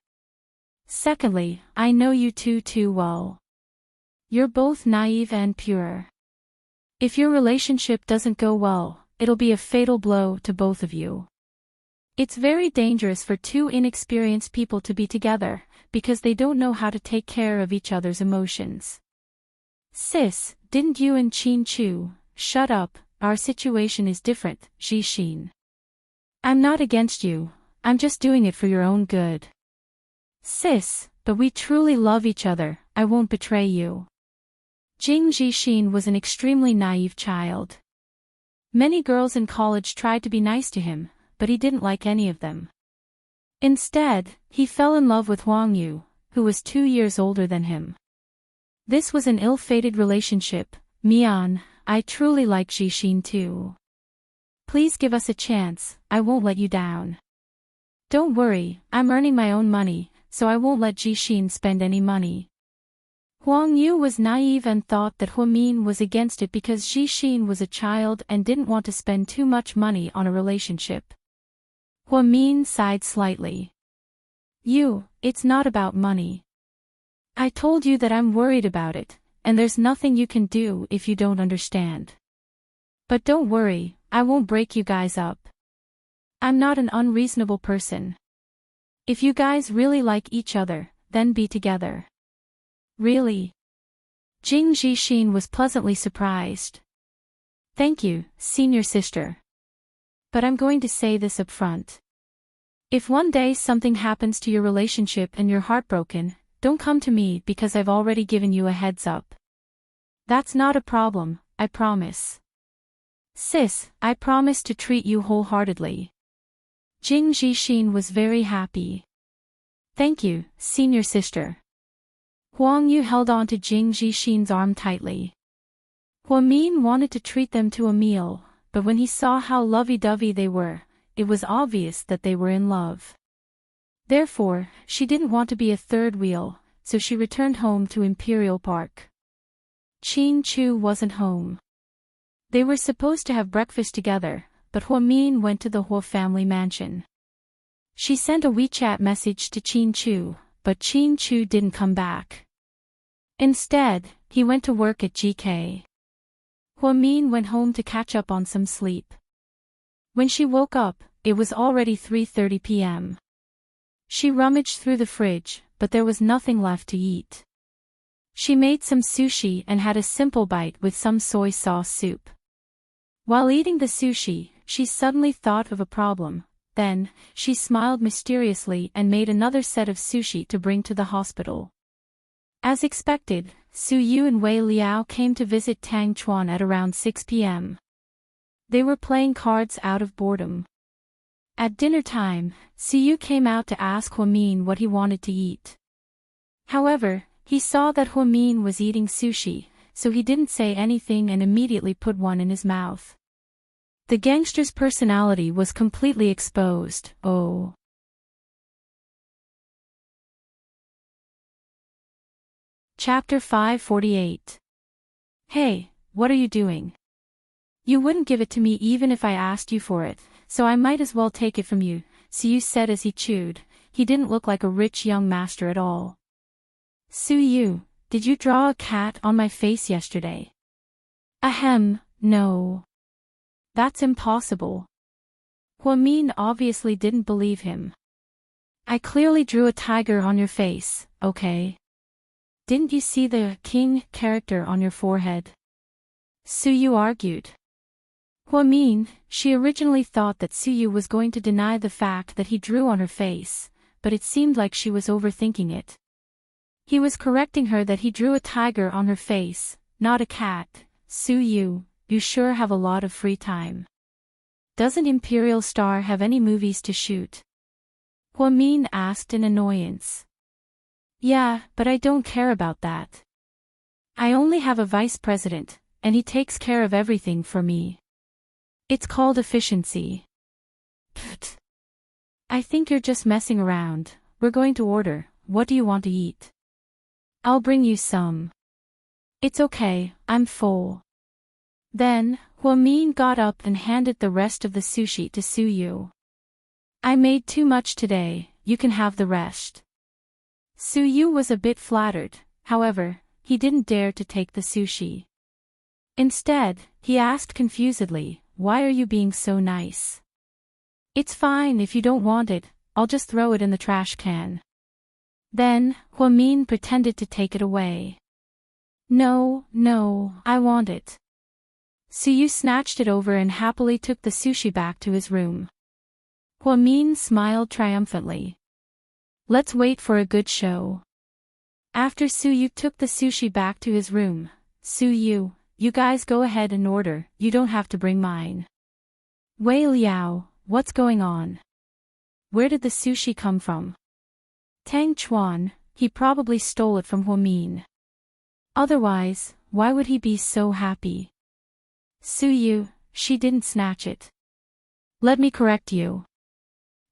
Secondly, I know you two too well. You're both naive and pure. If your relationship doesn't go well, it'll be a fatal blow to both of you. It's very dangerous for two inexperienced people to be together, because they don't know how to take care of each other's emotions. Sis, didn't you and Qin Chu? Shut up, our situation is different, Jixin. I'm not against you, I'm just doing it for your own good. Sis, but we truly love each other, I won't betray you. Jing Jixin was an extremely naive child. Many girls in college tried to be nice to him, but he didn't like any of them. Instead, he fell in love with Huang Yu, who was 2 years older than him. This was an ill-fated relationship. Mian, I truly like Jixin too. Please give us a chance, I won't let you down. Don't worry, I'm earning my own money, so I won't let Jixin spend any money. Huang Yu was naive and thought that Huamin was against it because Jixin was a child and didn't want to spend too much money on a relationship. Huamin sighed slightly. It's not about money. I told you that I'm worried about it, and there's nothing you can do if you don't understand. But don't worry, I won't break you guys up. I'm not an unreasonable person. If you guys really like each other, then be together. Really? Jing Jixin was pleasantly surprised. Thank you, senior sister. But I'm going to say this up front. If one day something happens to your relationship and you're heartbroken, don't come to me because I've already given you a heads up. That's not a problem, I promise. Sis, I promise to treat you wholeheartedly. Jing Jixin was very happy. Thank you, senior sister. Huang Yu held on to Jing Jixin's arm tightly. Huamin wanted to treat them to a meal, but when he saw how lovey-dovey they were, it was obvious that they were in love. Therefore, she didn't want to be a third wheel, so she returned home to Imperial Park. Qin Chu wasn't home. They were supposed to have breakfast together, but Huamin went to the Huo family mansion. She sent a WeChat message to Qin Chu, but Qin Chu didn't come back. Instead, he went to work at GK. Huamin went home to catch up on some sleep. When she woke up, it was already 3:30 p.m. She rummaged through the fridge, but there was nothing left to eat. She made some sushi and had a simple bite with some soy sauce soup. While eating the sushi, she suddenly thought of a problem. Then, she smiled mysteriously and made another set of sushi to bring to the hospital. As expected, Su Yu and Wei Liao came to visit Tang Chuan at around 6 p.m. They were playing cards out of boredom. At dinner time, Su Yu came out to ask Huamin what he wanted to eat. However, he saw that Huamin was eating sushi, so he didn't say anything and immediately put one in his mouth. The gangster's personality was completely exposed. Oh. Chapter 548. Hey, what are you doing? You wouldn't give it to me even if I asked you for it, so I might as well take it from you, Su Yu said as he chewed. He didn't look like a rich young master at all. Su Yu, did you draw a cat on my face yesterday? Ahem, no. That's impossible. Huamin obviously didn't believe him. I clearly drew a tiger on your face, okay? Didn't you see the king character on your forehead? Suyu argued. Huamin, she originally thought that Suyu was going to deny the fact that he drew on her face, but it seemed like she was overthinking it. He was correcting her that he drew a tiger on her face, not a cat. Suyu, you sure have a lot of free time. Doesn't Imperial Star have any movies to shoot? Huamin asked in annoyance. Yeah, but I don't care about that. I only have a vice president, and he takes care of everything for me. It's called efficiency. Pfft. I think you're just messing around. We're going to order. What do you want to eat? I'll bring you some. It's okay, I'm full. Then, Huamin got up and handed the rest of the sushi to Suyu. I made too much today, you can have the rest. Suyu was a bit flattered, however, he didn't dare to take the sushi. Instead, he asked confusedly, why are you being so nice? It's fine if you don't want it, I'll just throw it in the trash can. Then, Huamin pretended to take it away. No, I want it. Suyu snatched it over and happily took the sushi back to his room. Huamin smiled triumphantly. Let's wait for a good show. After Suyu took the sushi back to his room, Suyu, you guys go ahead and order, you don't have to bring mine. Wei Liao, what's going on? Where did the sushi come from? Tang Chuan, he probably stole it from Huamin. Otherwise, why would he be so happy? Suyu, she didn't snatch it. Let me correct you.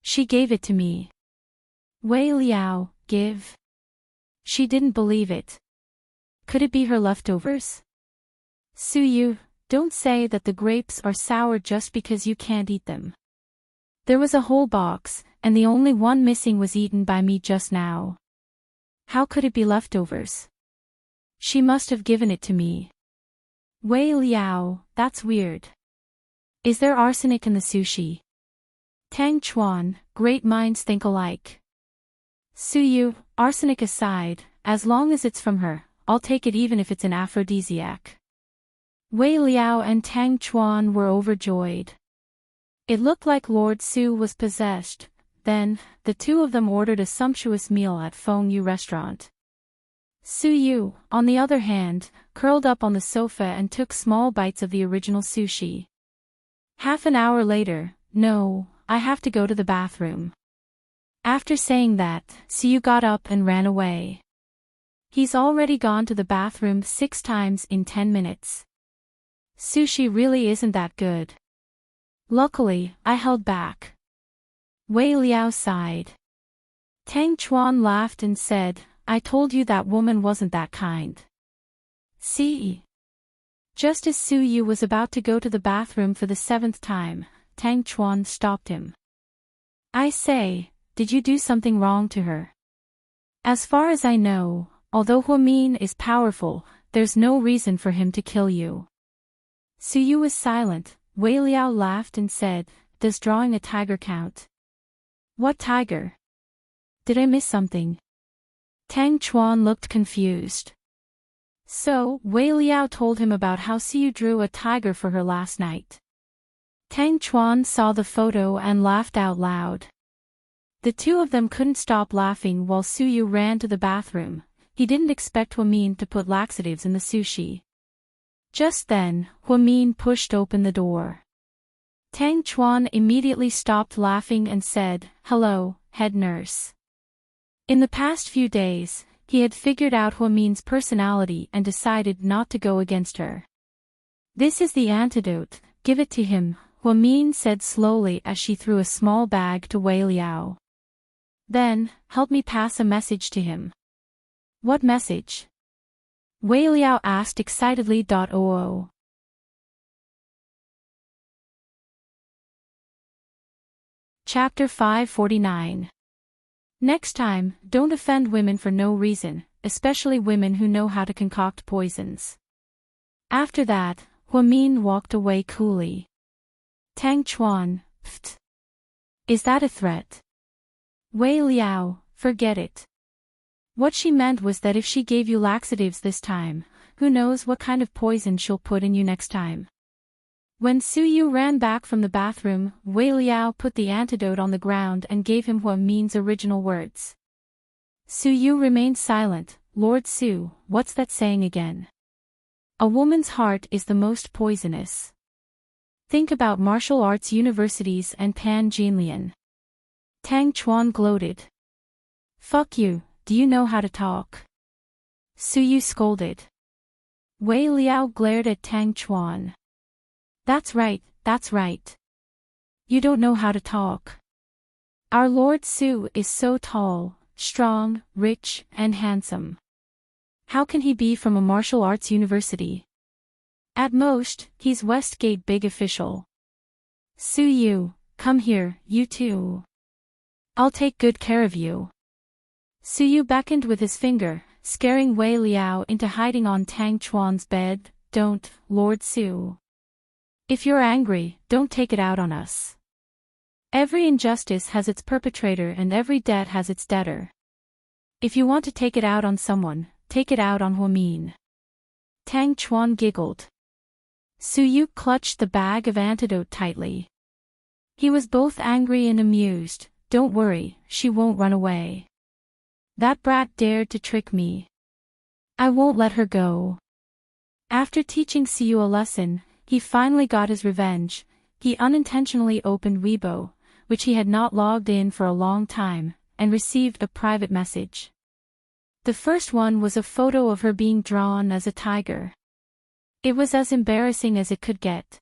She gave it to me. Wei Liao, give. She didn't believe it. Could it be her leftovers? Suyu, don't say that the grapes are sour just because you can't eat them. There was a whole box, and the only one missing was eaten by me just now. How could it be leftovers? She must have given it to me. Wei Liao, that's weird. Is there arsenic in the sushi? Tang Chuan, great minds think alike. Suyu, arsenic aside, as long as it's from her, I'll take it even if it's an aphrodisiac. Wei Liao and Tang Chuan were overjoyed. It looked like Lord Su was possessed. Then, the two of them ordered a sumptuous meal at Feng Yu restaurant. Suyu, on the other hand, curled up on the sofa and took small bites of the original sushi. Half an hour later, no, I have to go to the bathroom. After saying that, Suyu got up and ran away. He's already gone to the bathroom 6 times in 10 minutes. Sushi really isn't that good. Luckily, I held back. Wei Liao sighed. Tang Chuan laughed and said, I told you that woman wasn't that kind. See? Just as Suyu was about to go to the bathroom for the 7th time, Tang Chuan stopped him. I say, did you do something wrong to her? As far as I know, although Huamin is powerful, there's no reason for him to kill you. Suyu was silent. Wei Liao laughed and said, does drawing a tiger count? What tiger? Did I miss something? Tang Chuan looked confused. So, Wei Liao told him about how Suyu drew a tiger for her last night. Tang Chuan saw the photo and laughed out loud. The two of them couldn't stop laughing while Suyu ran to the bathroom. He didn't expect Huamin to put laxatives in the sushi. Just then, Huamin pushed open the door. Tang Chuan immediately stopped laughing and said, hello, head nurse. In the past few days, he had figured out Huamin's personality and decided not to go against her. This is the antidote, give it to him, Huamin said slowly as she threw a small bag to Wei Liao. Then, help me pass a message to him. What message? Wei Liao asked excitedly. Chapter 549. Next time, don't offend women for no reason, especially women who know how to concoct poisons. After that, Huamin walked away coolly. Tang Chuan, pfft. Is that a threat? Wei Liao, forget it. What she meant was that if she gave you laxatives this time, who knows what kind of poison she'll put in you next time. When Su Yu ran back from the bathroom, Wei Liao put the antidote on the ground and gave him Huamin's original words. Su Yu remained silent. Lord Su, what's that saying again? A woman's heart is the most poisonous. Think about martial arts universities and Pan Jinlian. Tang Chuan gloated. Fuck you, do you know how to talk? Su Yu scolded. Wei Liao glared at Tang Chuan. That's right, that's right. You don't know how to talk. Our Lord Su is so tall, strong, rich, and handsome. How can he be from a martial arts university? At most, he's Westgate big official. Su Yu, come here, you too. I'll take good care of you. Su Yu beckoned with his finger, scaring Wei Liao into hiding on Tang Chuan's bed. Don't, Lord Su. If you're angry, don't take it out on us. Every injustice has its perpetrator and every debt has its debtor. If you want to take it out on someone, take it out on Huamin. Tang Chuan giggled. Su Yu clutched the bag of antidote tightly. He was both angry and amused. Don't worry, she won't run away. That brat dared to trick me. I won't let her go. After teaching Su Yu a lesson, he finally got his revenge. He unintentionally opened Weibo, which he had not logged in for a long time, and received a private message. The first one was a photo of her being drawn as a tiger. It was as embarrassing as it could get.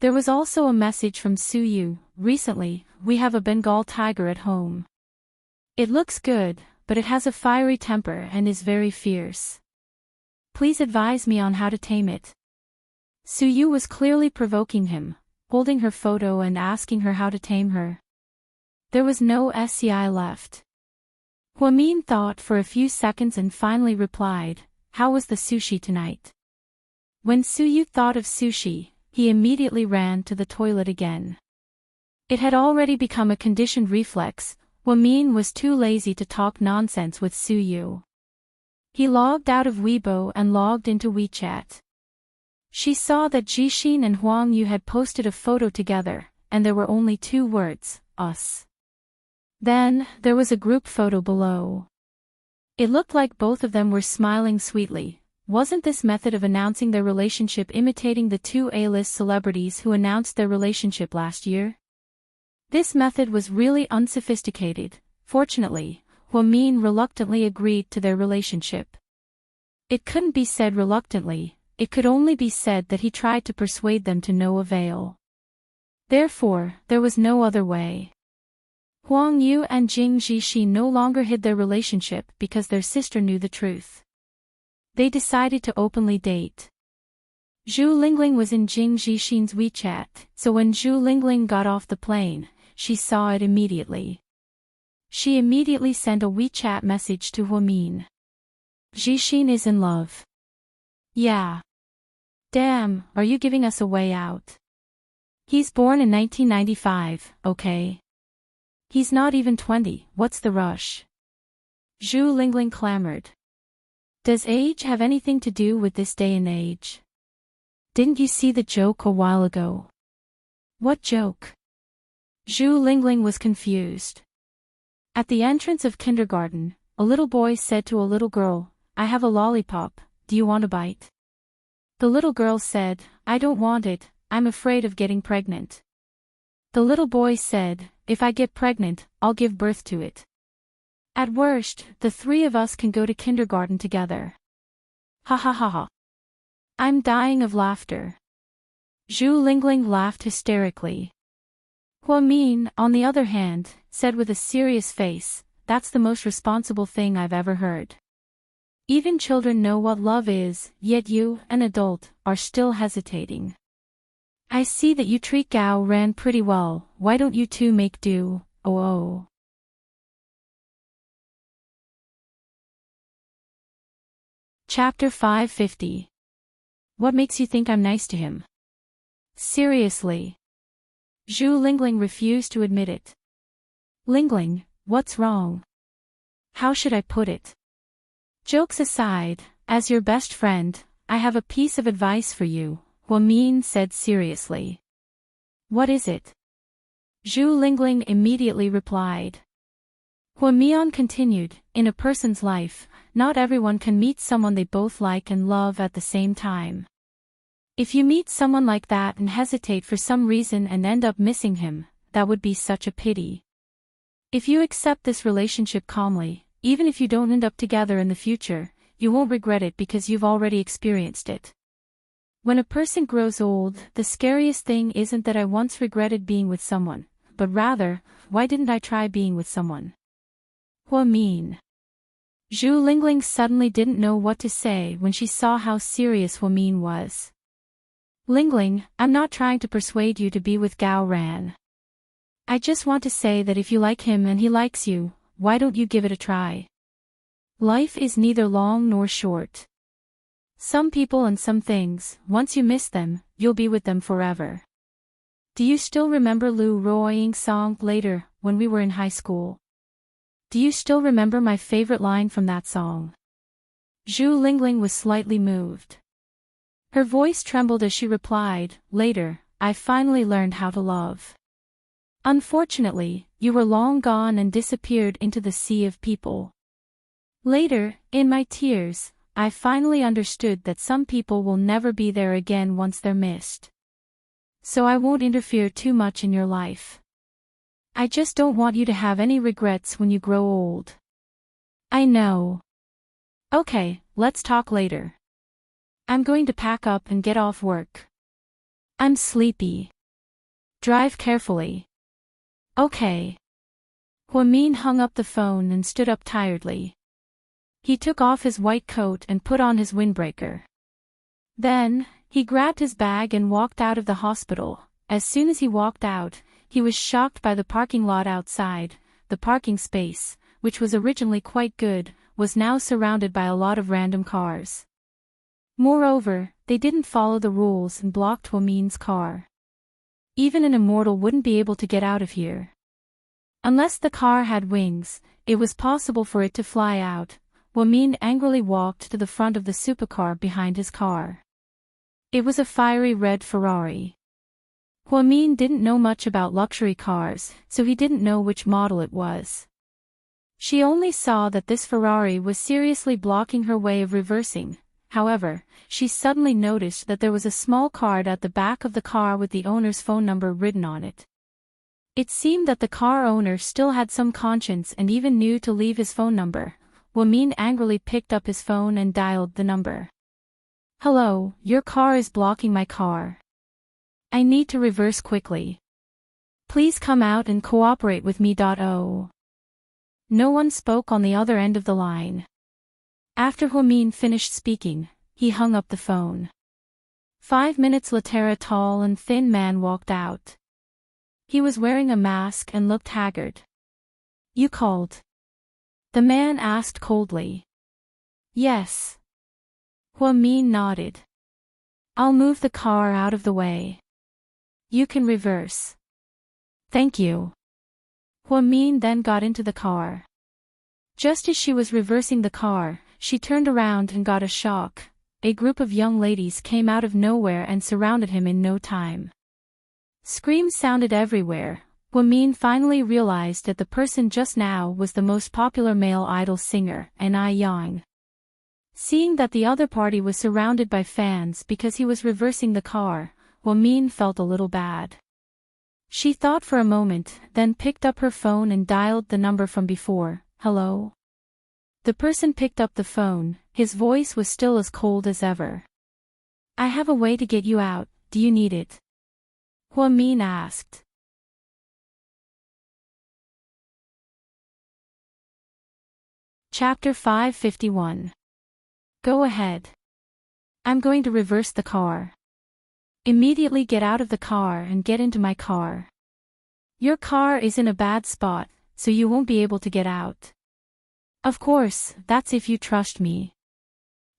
There was also a message from Su Yu. Recently, we have a Bengal tiger at home. It looks good, but it has a fiery temper and is very fierce. Please advise me on how to tame it. Su Yu was clearly provoking him, holding her photo and asking her how to tame her. There was no SCI left. Huamin thought for a few seconds and finally replied, how was the sushi tonight? When Su Yu thought of sushi, he immediately ran to the toilet again. It had already become a conditioned reflex. Huamin was too lazy to talk nonsense with Su Yu. He logged out of Weibo and logged into WeChat. She saw that Jixin and Huang Yu had posted a photo together, and there were only 2 words, us. Then, there was a group photo below. It looked like both of them were smiling sweetly. Wasn't this method of announcing their relationship imitating the 2 A-list celebrities who announced their relationship last year? This method was really unsophisticated. Fortunately, Huamin reluctantly agreed to their relationship. It couldn't be said reluctantly. It could only be said that he tried to persuade them to no avail. Therefore, there was no other way. Huang Yu and Jing Jixi no longer hid their relationship because their sister knew the truth. They decided to openly date. Zhu Lingling was in Jing Jixin's WeChat, so when Zhu Lingling got off the plane, she saw it immediately. She immediately sent a WeChat message to Huamin. Jixin is in love. Yeah. Damn, are you giving us a way out? He's born in 1995, okay? He's not even 20, what's the rush? Zhu Lingling clamored. Does age have anything to do with this day and age? Didn't you see the joke a while ago? What joke? Zhu Lingling was confused. At the entrance of kindergarten, a little boy said to a little girl, I have a lollipop, do you want a bite? The little girl said, I don't want it, I'm afraid of getting pregnant. The little boy said, if I get pregnant, I'll give birth to it. At worst, the 3 of us can go to kindergarten together. Ha ha ha ha. I'm dying of laughter. Zhu Lingling laughed hysterically. Huamin, on the other hand, said with a serious face, that's the most responsible thing I've ever heard. Even children know what love is, yet you, an adult, are still hesitating. I see that you treat Gao Ran pretty well, why don't you two make do, oh. Chapter 550. What makes you think I'm nice to him? Seriously. Zhu Lingling refused to admit it. Lingling, what's wrong? How should I put it? Jokes aside, as your best friend, I have a piece of advice for you, Huamin said seriously. What is it? Zhu Lingling immediately replied. Huamian continued, in a person's life, not everyone can meet someone they both like and love at the same time. If you meet someone like that and hesitate for some reason and end up missing him, that would be such a pity. If you accept this relationship calmly, even if you don't end up together in the future, you won't regret it because you've already experienced it. When a person grows old, the scariest thing isn't that I once regretted being with someone, but rather, why didn't I try being with someone? Huamin. Zhu Lingling suddenly didn't know what to say when she saw how serious Huamin was. Lingling, I'm not trying to persuade you to be with Gao Ran. I just want to say that if you like him and he likes you, why don't you give it a try? Life is neither long nor short. Some people and some things, once you miss them, you'll be with them forever. Do you still remember Lu Ruoying's song Later, when we were in high school? Do you still remember my favorite line from that song? Zhu Lingling was slightly moved. Her voice trembled as she replied, Later, I finally learned how to love. Unfortunately, you were long gone and disappeared into the sea of people. Later, in my tears, I finally understood that some people will never be there again once they're missed. So I won't interfere too much in your life. I just don't want you to have any regrets when you grow old. I know. Okay, let's talk later. I'm going to pack up and get off work. I'm sleepy. Drive carefully. Okay. Huamin hung up the phone and stood up tiredly. He took off his white coat and put on his windbreaker. Then, he grabbed his bag and walked out of the hospital. As soon as he walked out, he was shocked by the parking lot outside. The parking space, which was originally quite good, was now surrounded by a lot of random cars. Moreover, they didn't follow the rules and blocked Huamin's car. Even an immortal wouldn't be able to get out of here. Unless the car had wings, it was possible for it to fly out. Huamin angrily walked to the front of the supercar behind his car. It was a fiery red Ferrari. Huamin didn't know much about luxury cars, so he didn't know which model it was. She only saw that this Ferrari was seriously blocking her way of reversing. However, she suddenly noticed that there was a small card at the back of the car with the owner's phone number written on it. It seemed that the car owner still had some conscience and even knew to leave his phone number. Huamin angrily picked up his phone and dialed the number. Hello, your car is blocking my car. I need to reverse quickly. Please come out and cooperate with me. No one spoke on the other end of the line. After Huamin finished speaking, he hung up the phone. 5 minutes later, a tall and thin man walked out. He was wearing a mask and looked haggard. You called? The man asked coldly. Yes. Huamin nodded. I'll move the car out of the way. You can reverse. Thank you. Huamin then got into the car. Just as she was reversing the car, she turned around and got a shock. A group of young ladies came out of nowhere and surrounded him in no time. Screams sounded everywhere. Huamin finally realized that the person just now was the most popular male idol singer, Anai Yang. Seeing that the other party was surrounded by fans because he was reversing the car, Huamin felt a little bad. She thought for a moment, then picked up her phone and dialed the number from before. Hello? The person picked up the phone. His voice was still as cold as ever. I have a way to get you out, do you need it? Huamin asked. Chapter 551. Go ahead. I'm going to reverse the car. Immediately get out of the car and get into my car. Your car is in a bad spot, so you won't be able to get out. Of course, that's if you trust me.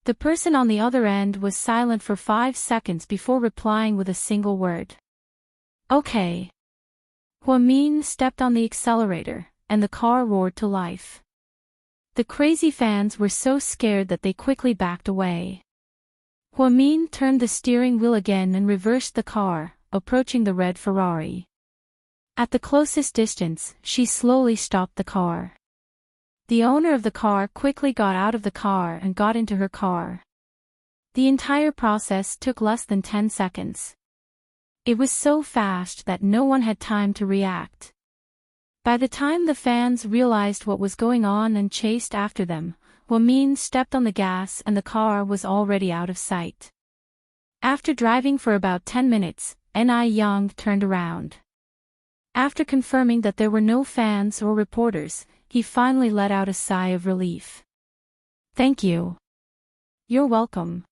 The person on the other end was silent for 5 seconds before replying with a single word. Okay. Huamin stepped on the accelerator, and the car roared to life. The crazy fans were so scared that they quickly backed away. Huamin turned the steering wheel again and reversed the car, approaching the red Ferrari. At the closest distance, she slowly stopped the car. The owner of the car quickly got out of the car and got into her car. The entire process took less than 10 seconds. It was so fast that no one had time to react. By the time the fans realized what was going on and chased after them, Huamin stepped on the gas and the car was already out of sight. After driving for about 10 minutes, Yang turned around. After confirming that there were no fans or reporters, he finally let out a sigh of relief. Thank you. You're welcome.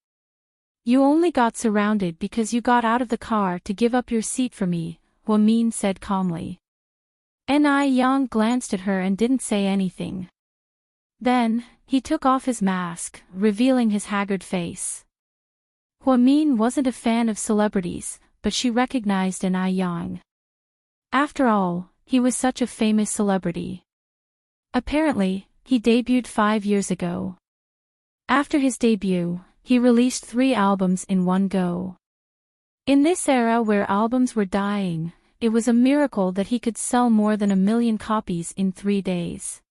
You only got surrounded because you got out of the car to give up your seat for me, Huamin said calmly. Yang glanced at her and didn't say anything. Then, he took off his mask, revealing his haggard face. Huamin wasn't a fan of celebrities, but she recognized Yang. After all, he was such a famous celebrity. Apparently, he debuted 5 years ago. After his debut, he released 3 albums in one go. In this era where albums were dying, it was a miracle that he could sell more than 1 million copies in 3 days.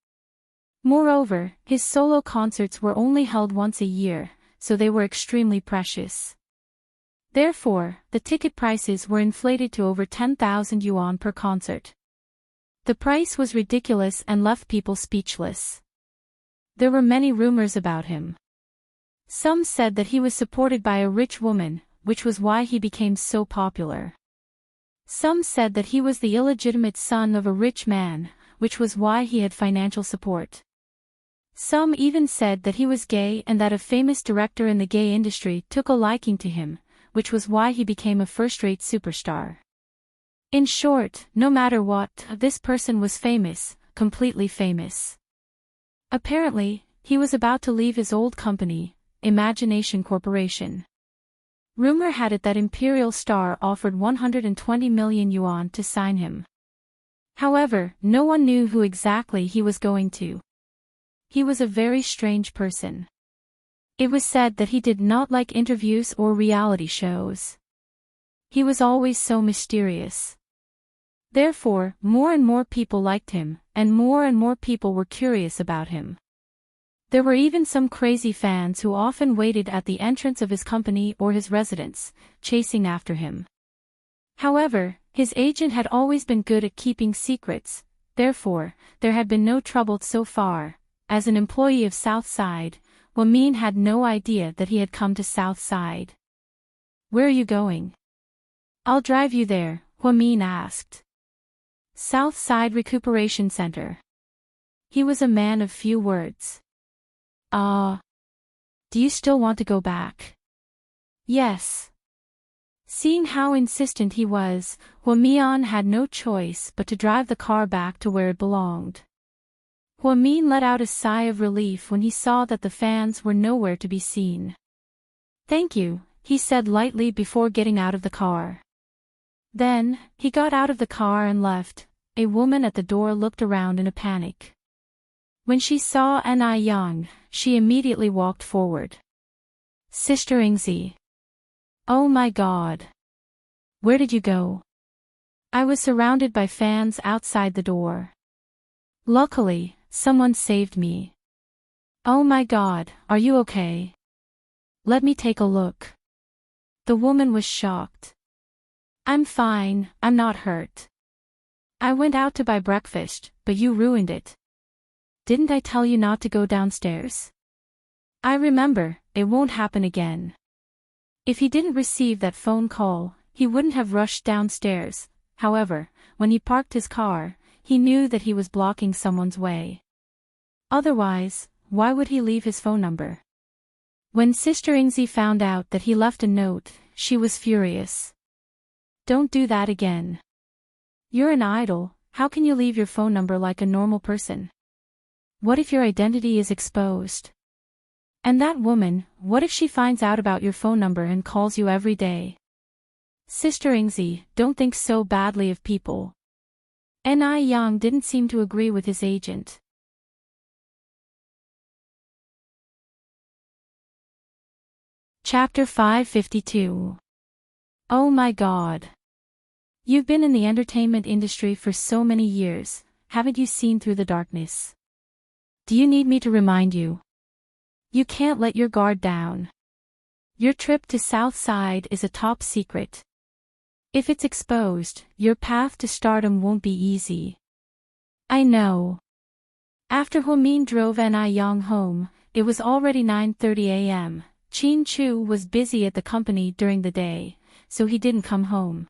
Moreover, his solo concerts were only held once a year, so they were extremely precious. Therefore, the ticket prices were inflated to over 10,000 yuan per concert. The price was ridiculous and left people speechless. There were many rumors about him. Some said that he was supported by a rich woman, which was why he became so popular. Some said that he was the illegitimate son of a rich man, which was why he had financial support. Some even said that he was gay and that a famous director in the gay industry took a liking to him, which was why he became a first-rate superstar. In short, no matter what, this person was famous, completely famous. Apparently, he was about to leave his old company, Imagination Corporation. Rumor had it that Imperial Star offered 120 million yuan to sign him. However, no one knew who exactly he was going to. He was a very strange person. It was said that he did not like interviews or reality shows. He was always so mysterious. Therefore, more and more people liked him, and more people were curious about him. There were even some crazy fans who often waited at the entrance of his company or his residence, chasing after him. Huawever, his agent had always been good at keeping secrets, therefore, there had been no trouble so far. As an employee of Southside, Huamin had no idea that he had come to Southside. Where are you going? I'll drive you there, Huamin asked. Southside Recuperation Center. He was a man of few words. Do you still want to go back? Yes. Seeing how insistent he was, Huamin had no choice but to drive the car back to where it belonged. Huamin let out a sigh of relief when he saw that the fans were nowhere to be seen. Thank you, he said lightly before getting out of the car. Then, he got out of the car and left. A woman at the door looked around in a panic. When she saw Yang, she immediately walked forward. Sister Ingzi. Oh my God. Where did you go? I was surrounded by fans outside the door. Luckily, someone saved me. Oh my God, are you okay? Let me take a look. The woman was shocked. I'm fine, I'm not hurt. I went out to buy breakfast, but you ruined it. Didn't I tell you not to go downstairs? I remember, it won't happen again. If he didn't receive that phone call, he wouldn't have rushed downstairs. However, when he parked his car, he knew that he was blocking someone's way. Otherwise, why would he leave his phone number? When Sister Ingzi found out that he left a note, she was furious. Don't do that again. You're an idol, how can you leave your phone number like a normal person? What if your identity is exposed? And that woman, what if she finds out about your phone number and calls you every day? Sister Ingzi, don't think so badly of people. Ni Yang didn't seem to agree with his agent. Chapter 552. Oh my God. You've been in the entertainment industry for so many years, haven't you seen through the darkness? Do you need me to remind you? You can't let your guard down. Your trip to South Side is a top secret. If it's exposed, your path to stardom won't be easy. I know. After Huamin drove Ni Yang home, it was already 9:30 a.m. Qin Chu was busy at the company during the day, so he didn't come home.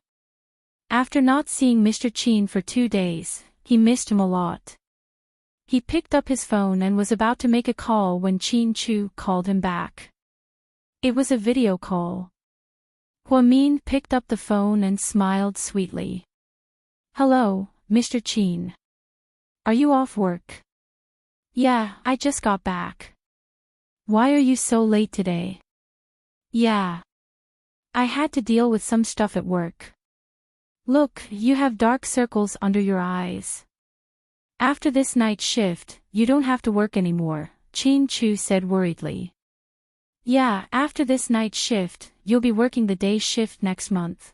After not seeing Mr. Qin for 2 days, he missed him a lot. He picked up his phone and was about to make a call when Qin Chu called him back. It was a video call. Huamin picked up the phone and smiled sweetly. Hello, Mr. Qin. Are you off work? Yeah, I just got back. Why are you so late today? Yeah. I had to deal with some stuff at work. Look, you have dark circles under your eyes. After this night shift, you don't have to work anymore, Qin Chu said worriedly. Yeah, after this night shift, you'll be working the day shift next month.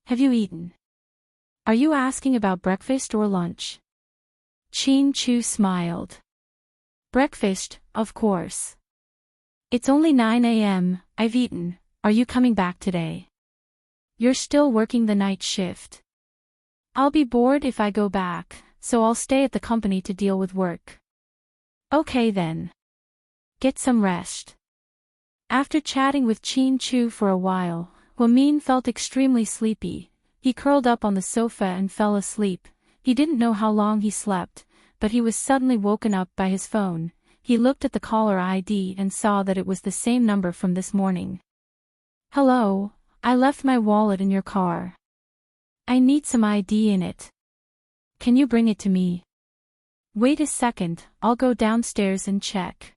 Have you eaten? Are you asking about breakfast or lunch? Qin Chu smiled. Breakfast, of course. It's only 9 a.m., I've eaten. Are you coming back today? You're still working the night shift. I'll be bored if I go back, so I'll stay at the company to deal with work. Okay then. Get some rest. After chatting with Qin Chu for a while, Huamin felt extremely sleepy. He curled up on the sofa and fell asleep. He didn't know how long he slept, but he was suddenly woken up by his phone. He looked at the caller ID and saw that it was the same number from this morning. Hello, I left my wallet in your car. I need some ID in it. Can you bring it to me? Wait a second, I'll go downstairs and check.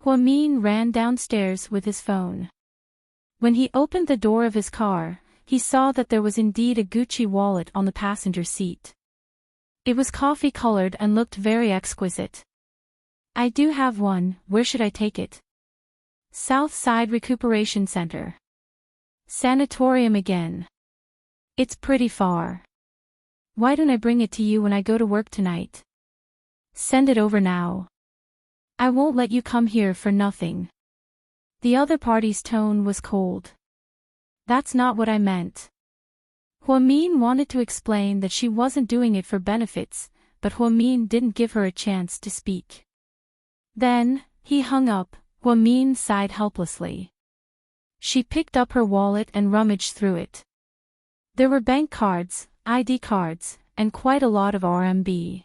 Huamin ran downstairs with his phone. When he opened the door of his car, he saw that there was indeed a Gucci wallet on the passenger seat. It was coffee-colored and looked very exquisite. I do have one, where should I take it? South Side Recuperation Center. Sanatorium again. It's pretty far. Why don't I bring it to you when I go to work tonight? Send it over now. I won't let you come here for nothing. The other party's tone was cold. That's not what I meant. Huamin wanted to explain that she wasn't doing it for benefits, but Huamin didn't give her a chance to speak. Then, he hung up. Huamin sighed helplessly. She picked up her wallet and rummaged through it. There were bank cards, ID cards, and quite a lot of RMB.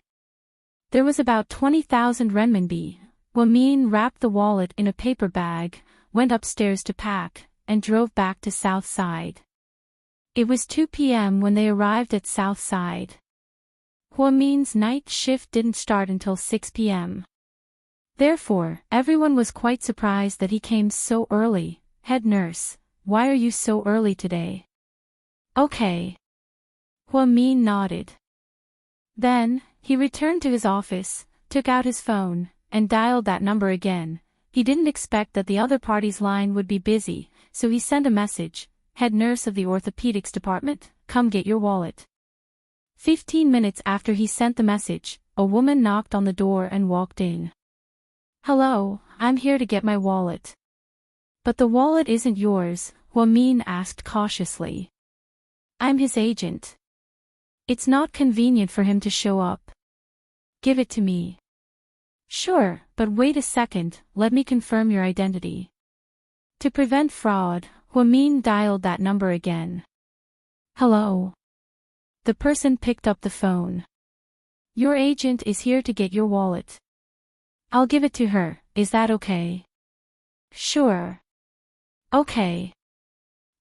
There was about 20,000 renminbi. Huamin wrapped the wallet in a paper bag, went upstairs to pack, and drove back to South Side. It was 2 p.m. when they arrived at South Side. Huamin's night shift didn't start until 6 p.m. Therefore, everyone was quite surprised that he came so early. Head nurse, why are you so early today? Okay. Huamin nodded. Then, he returned to his office, took out his phone, and dialed that number again. He didn't expect that the other party's line would be busy, so he sent a message. Head nurse of the orthopedics department, come get your wallet. 15 minutes after he sent the message, a woman knocked on the door and walked in. Hello, I'm here to get my wallet. But the wallet isn't yours, Huamin asked cautiously. I'm his agent. It's not convenient for him to show up. Give it to me. Sure, but wait a second, let me confirm your identity. To prevent fraud, Huamin dialed that number again. Hello. The person picked up the phone. Your agent is here to get your wallet. I'll give it to her, is that okay? Sure. Okay.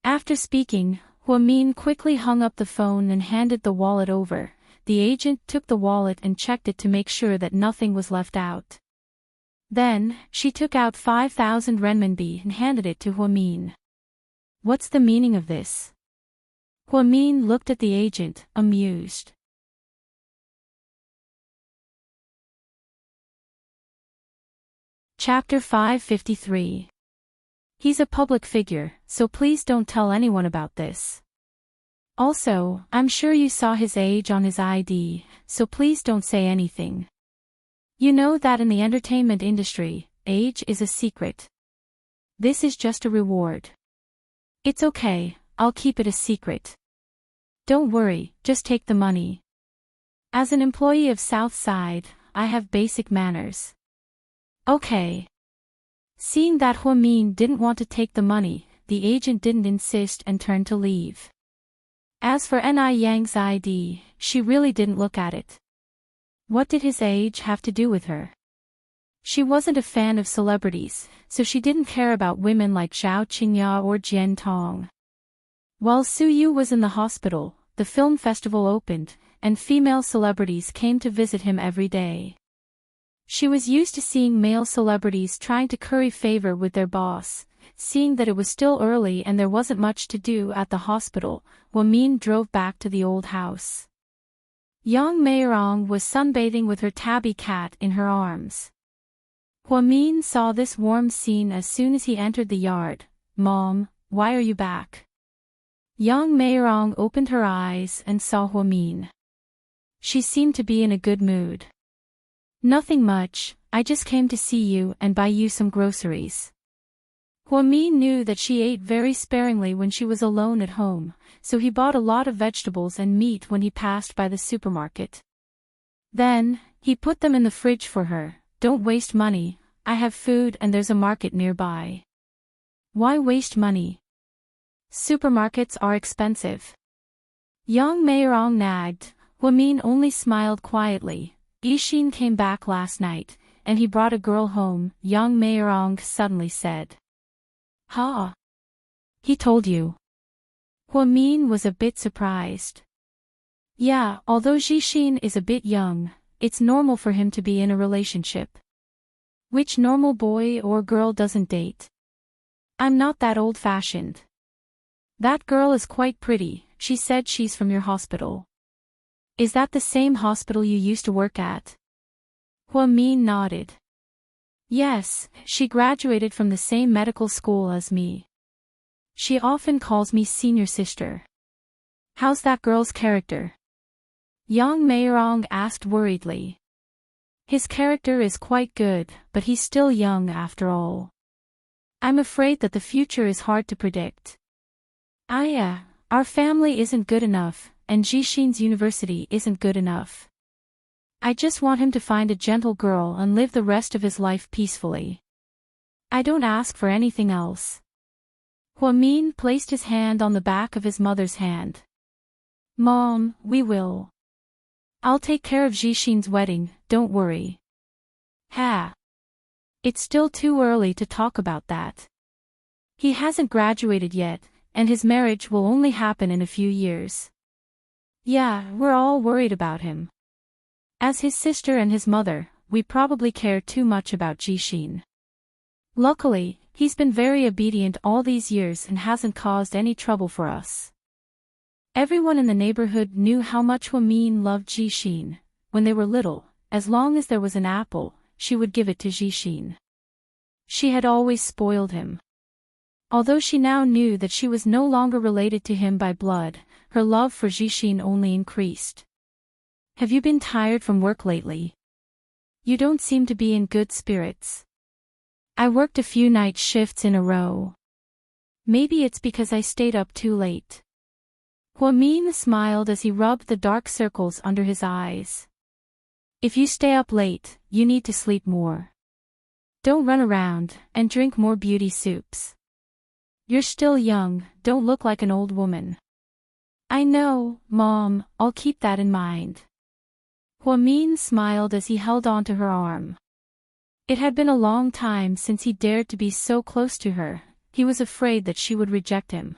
After speaking, Huamin quickly hung up the phone and handed the wallet over. The agent took the wallet and checked it to make sure that nothing was left out. Then, she took out 5,000 renminbi and handed it to Huamin. What's the meaning of this? Huamin looked at the agent, amused. Chapter 553. He's a public figure, so please don't tell anyone about this. Also, I'm sure you saw his age on his ID, so please don't say anything. You know that in the entertainment industry, age is a secret. This is just a reward. It's okay, I'll keep it a secret. Don't worry, just take the money. As an employee of Southside, I have basic manners. Okay. Seeing that Huamin didn't want to take the money, the agent didn't insist and turned to leave. As for Ni Yang's ID, she really didn't look at it. What did his age have to do with her? She wasn't a fan of celebrities, so she didn't care about women like Zhao Qingya or Jian Tong. While Su Yu was in the hospital, the film festival opened, and female celebrities came to visit him every day. She was used to seeing male celebrities trying to curry favor with their boss. Seeing that it was still early and there wasn't much to do at the hospital, Huamin drove back to the old house. Yang Meirong was sunbathing with her tabby cat in her arms. Huamin saw this warm scene as soon as he entered the yard. Mom, why are you back? Yang Meirong opened her eyes and saw Huamin. She seemed to be in a good mood. Nothing much, I just came to see you and buy you some groceries. Huamin knew that she ate very sparingly when she was alone at home, so he bought a lot of vegetables and meat when he passed by the supermarket. Then, he put them in the fridge for her. Don't waste money, I have food and there's a market nearby. Why waste money? Supermarkets are expensive. Yang Meirong nagged. Huamin only smiled quietly. Yixin came back last night, and he brought a girl home, Yang Meirong suddenly said. Ha! He told you. Huamin was a bit surprised. Yeah, although Yixin is a bit young, it's normal for him to be in a relationship. Which normal boy or girl doesn't date? I'm not that old-fashioned. That girl is quite pretty, she said she's from your hospital. Is that the same hospital you used to work at? Huamin nodded. Yes, she graduated from the same medical school as me. She often calls me senior sister. How's that girl's character? Yang Meirong asked worriedly. His character is quite good, but he's still young after all. I'm afraid that the future is hard to predict. Our family isn't good enough, and Jixin's university isn't good enough. I just want him to find a gentle girl and live the rest of his life peacefully. I don't ask for anything else. Huamin placed his hand on the back of his mother's hand. Mom, we will. I'll take care of Jixin's wedding, don't worry. It's still too early to talk about that. He hasn't graduated yet, and his marriage will only happen in a few years. Yeah, we're all worried about him. As his sister and his mother, we probably care too much about Jixin. Luckily, he's been very obedient all these years and hasn't caused any trouble for us. Everyone in the neighborhood knew how much Huamin loved Jixin. When they were little, as long as there was an apple, she would give it to Jixin. She had always spoiled him. Although she now knew that she was no longer related to him by blood, her love for Jixin only increased. Have you been tired from work lately? You don't seem to be in good spirits. I worked a few night shifts in a row. Maybe it's because I stayed up too late. Huamin smiled as he rubbed the dark circles under his eyes. If you stay up late, you need to sleep more. Don't run around, and drink more beauty soups. You're still young, don't look like an old woman. I know, Mom, I'll keep that in mind. Huamin smiled as he held on to her arm. It had been a long time since he dared to be so close to her. He was afraid that she would reject him.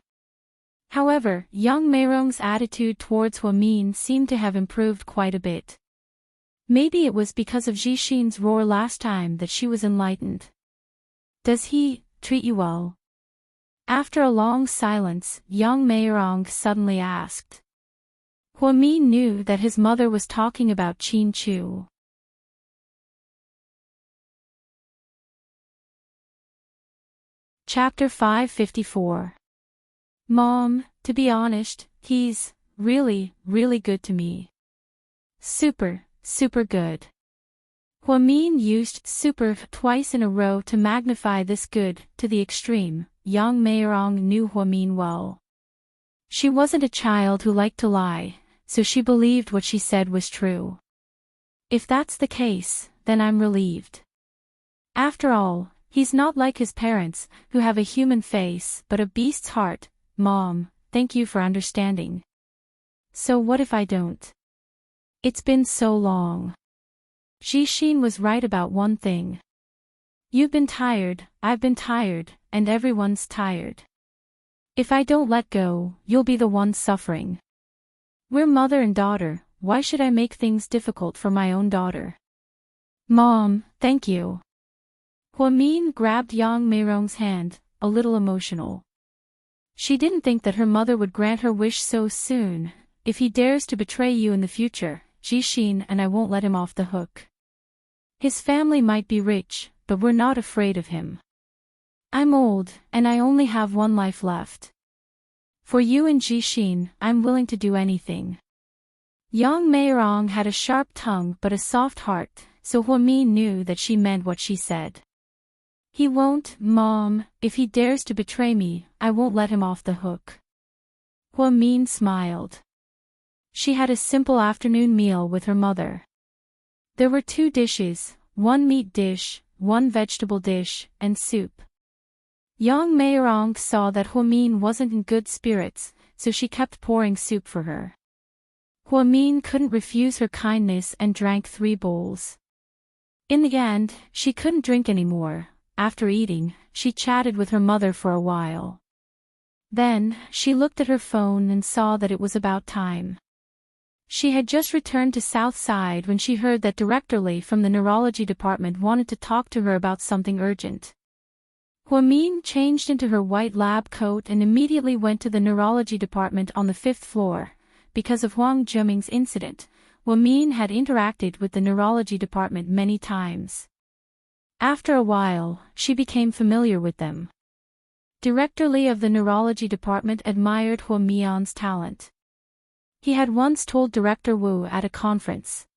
However, Yang Meirong's attitude towards Huamin seemed to have improved quite a bit. Maybe it was because of Jixin's roar last time that she was enlightened. Does he treat you well? After a long silence, young Meirong suddenly asked. Huamin knew that his mother was talking about Qin Chu. Chapter 554. Mom, to be honest, he's really, really good to me. Super good. Huamin used super twice in a row to magnify this good to the extreme. Young Meirong knew Huamin well. She wasn't a child who liked to lie, so she believed what she said was true. If that's the case, then I'm relieved. After all, he's not like his parents, who have a human face but a beast's heart. Mom, thank you for understanding. So what if I don't? It's been so long. Jixin was right about one thing. You've been tired, I've been tired, and everyone's tired. If I don't let go, you'll be the one suffering. We're mother and daughter, why should I make things difficult for my own daughter? Mom, thank you. Huamin grabbed Yang Meirong's hand, a little emotional. She didn't think that her mother would grant her wish so soon. If he dares to betray you in the future, Jixin and I won't let him off the hook. His family might be rich, but we're not afraid of him. I'm old, and I only have one life left. For you and Jixin, I'm willing to do anything. Yang Meirong had a sharp tongue but a soft heart, so Huamin knew that she meant what she said. He won't, Mom, if he dares to betray me, I won't let him off the hook. Huamin smiled. She had a simple afternoon meal with her mother. There were 2 dishes, 1 meat dish, 1 vegetable dish, and soup. Yang Meirong saw that Huamin wasn't in good spirits, so she kept pouring soup for her. Huamin couldn't refuse her kindness and drank 3 bowls. In the end, she couldn't drink anymore. After eating, she chatted with her mother for a while. Then, she looked at her phone and saw that it was about time. She had just returned to Southside when she heard that Director Lee from the neurology department wanted to talk to her about something urgent. Huamin changed into her white lab coat and immediately went to the neurology department on the 5th floor. Because of Huang Zhiming's incident, Huamin had interacted with the neurology department many times. After a while, she became familiar with them. Director Lee of the neurology department admired Huamin's talent. He had once told Director Wu at a conference.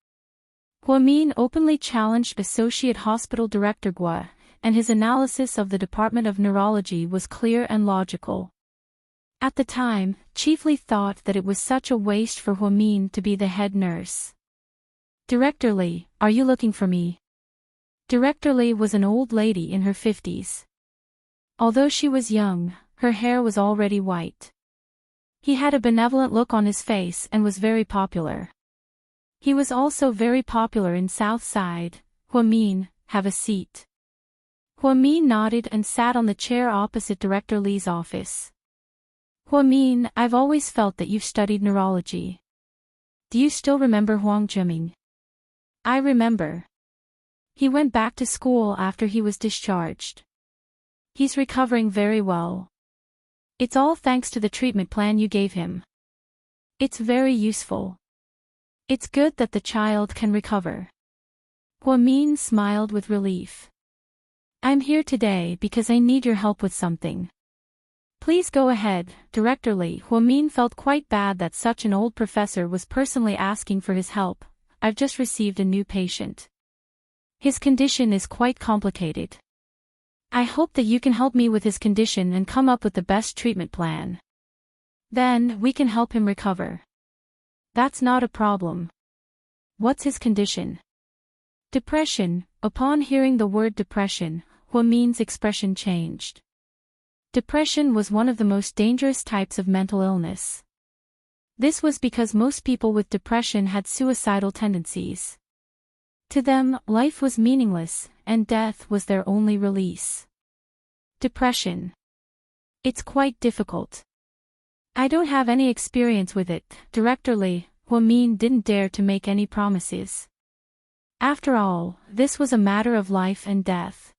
Huamin openly challenged Associate Hospital Director Gua, and his analysis of the Department of Neurology was clear and logical. At the time, Chief Lee thought that it was such a waste for Huamin to be the head nurse. Director Lee, are you looking for me? Director Lee was an old lady in her 50s. Although she was young, her hair was already white. He had a benevolent look on his face and was very popular. He was also very popular in Southside. Huamin, have a seat. Huamin nodded and sat on the chair opposite Director Lee's office. Huamin, I've always felt that you've studied neurology. Do you still remember Huang Zhiming? I remember. He went back to school after he was discharged. He's recovering very well. It's all thanks to the treatment plan you gave him. It's very useful. It's good that the child can recover. Huamin smiled with relief. I'm here today because I need your help with something. Please go ahead, Director Lee. Huamin felt quite bad that such an old professor was personally asking for his help. I've just received a new patient. His condition is quite complicated. I hope that you can help me with his condition and come up with the best treatment plan. Then, we can help him recover. That's not a problem. What's his condition? Depression. Upon hearing the word depression, Huamin's expression changed. Depression was one of the most dangerous types of mental illness. This was because most people with depression had suicidal tendencies. To them, life was meaningless, and death was their only release. Depression. It's quite difficult. I don't have any experience with it, Director Lee. Huamin didn't dare to make any promises. After all, this was a matter of life and death.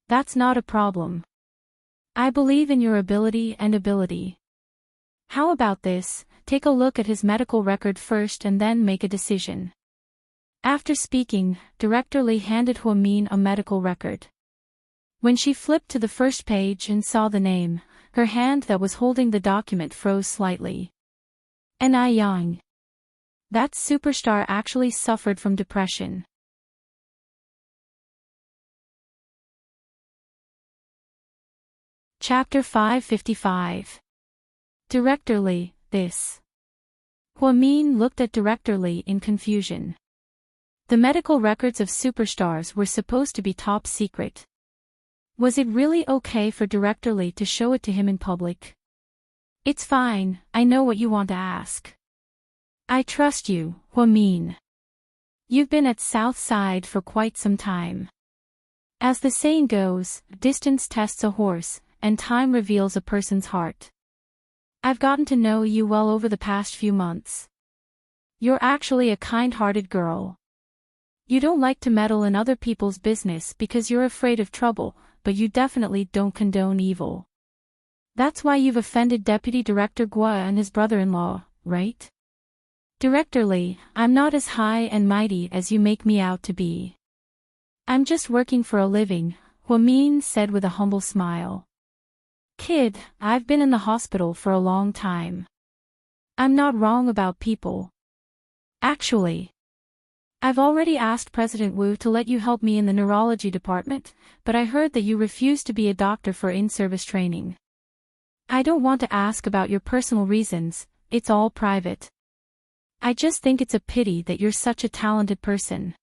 That's not a problem. I believe in your ability and ability. How about this, take a look at his medical record first and then make a decision. After speaking, Director Lee handed Huamin a medical record. When she flipped to the first page and saw the name, her hand that was holding the document froze slightly. Ni Yang. That superstar actually suffered from depression. Chapter 555. Director Lee, this. Huamin looked at Director Lee in confusion. The medical records of superstars were supposed to be top secret. Was it really okay for Director Lee to show it to him in public? It's fine, I know what you want to ask. I trust you, Huamin. You've been at Southside for quite some time. As the saying goes, distance tests a horse, and time reveals a person's heart. I've gotten to know you well over the past few months. You're actually a kind-hearted girl. You don't like to meddle in other people's business because you're afraid of trouble, but you definitely don't condone evil. That's why you've offended Deputy Director Gua and his brother-in-law, right? Director Lee, I'm not as high and mighty as you make me out to be. I'm just working for a living, Huamin said with a humble smile. Kid, I've been in the hospital for a long time. I'm not wrong about people. Actually, I've already asked President Wu to let you help me in the neurology department, but I heard that you refuse to be a doctor for in-service training. I don't want to ask about your personal reasons, it's all private. I just think it's a pity that you're such a talented person.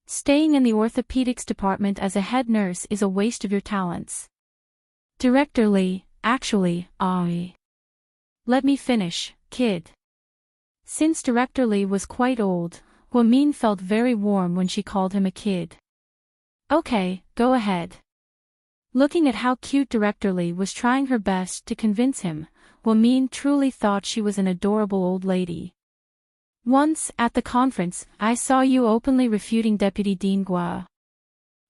Staying in the orthopedics department as a head nurse is a waste of your talents. Director Lee, actually, let me finish, kid. Since Director Lee was quite old, Huamin felt very warm when she called him a kid. Okay, go ahead. Looking at how cute Director Lee was trying her best to convince him, Huamin truly thought she was an adorable old lady. Once, at the conference, I saw you openly refuting Deputy Dean Gua.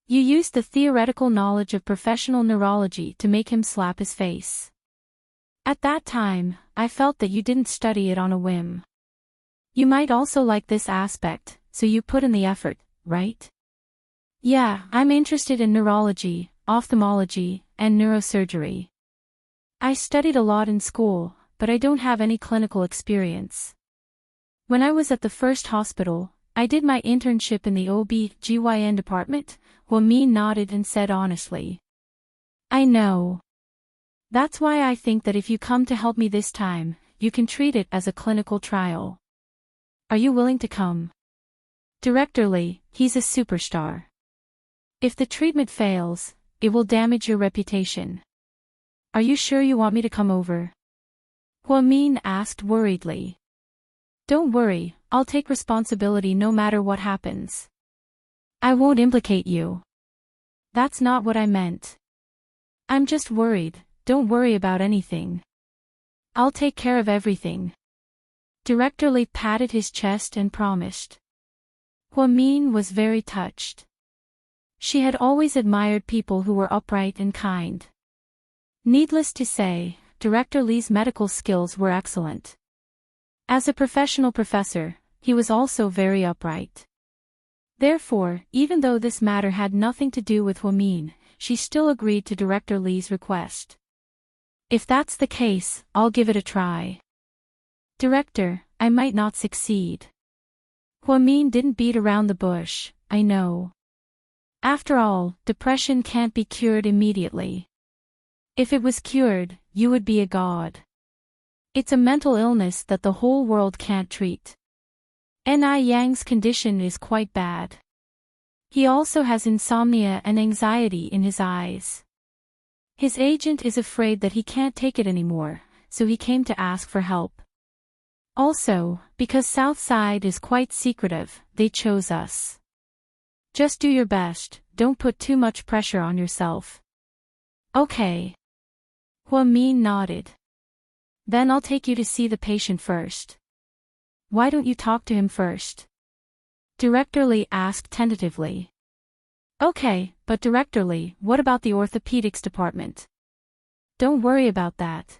You used the theoretical knowledge of professional neurology to make him slap his face. At that time, I felt that you didn't study it on a whim. You might also like this aspect, so you put in the effort, right? Yeah, I'm interested in neurology, ophthalmology, and neurosurgery. I studied a lot in school, but I don't have any clinical experience. When I was at the first hospital, I did my internship in the OB/GYN department, Huamin nodded and said honestly. I know. That's why I think that if you come to help me this time, you can treat it as a clinical trial. Are you willing to come? Director Lee, he's a superstar. If the treatment fails, it will damage your reputation. Are you sure you want me to come over? Huamin asked worriedly. Don't worry, I'll take responsibility no matter what happens. I won't implicate you. That's not what I meant. I'm just worried, don't worry about anything. I'll take care of everything. Director Lee patted his chest and promised. Huamin was very touched. She had always admired people who were upright and kind. Needless to say, Director Lee's medical skills were excellent. As a professional professor, he was also very upright. Therefore, even though this matter had nothing to do with Huamin, she still agreed to Director Lee's request. If that's the case, I'll give it a try. Director, I might not succeed. Huamin didn't beat around the bush, I know. After all, depression can't be cured immediately. If it was cured, you would be a god. It's a mental illness that the whole world can't treat. Ni Yang's condition is quite bad. He also has insomnia and anxiety in his eyes. His agent is afraid that he can't take it anymore, so he came to ask for help. Also, because Southside is quite secretive, they chose us. Just do your best, don't put too much pressure on yourself. Okay. Huamin nodded. Then I'll take you to see the patient first. Why don't you talk to him first? Director Lee asked tentatively. Okay, but Director Lee, what about the orthopedics department? Don't worry about that.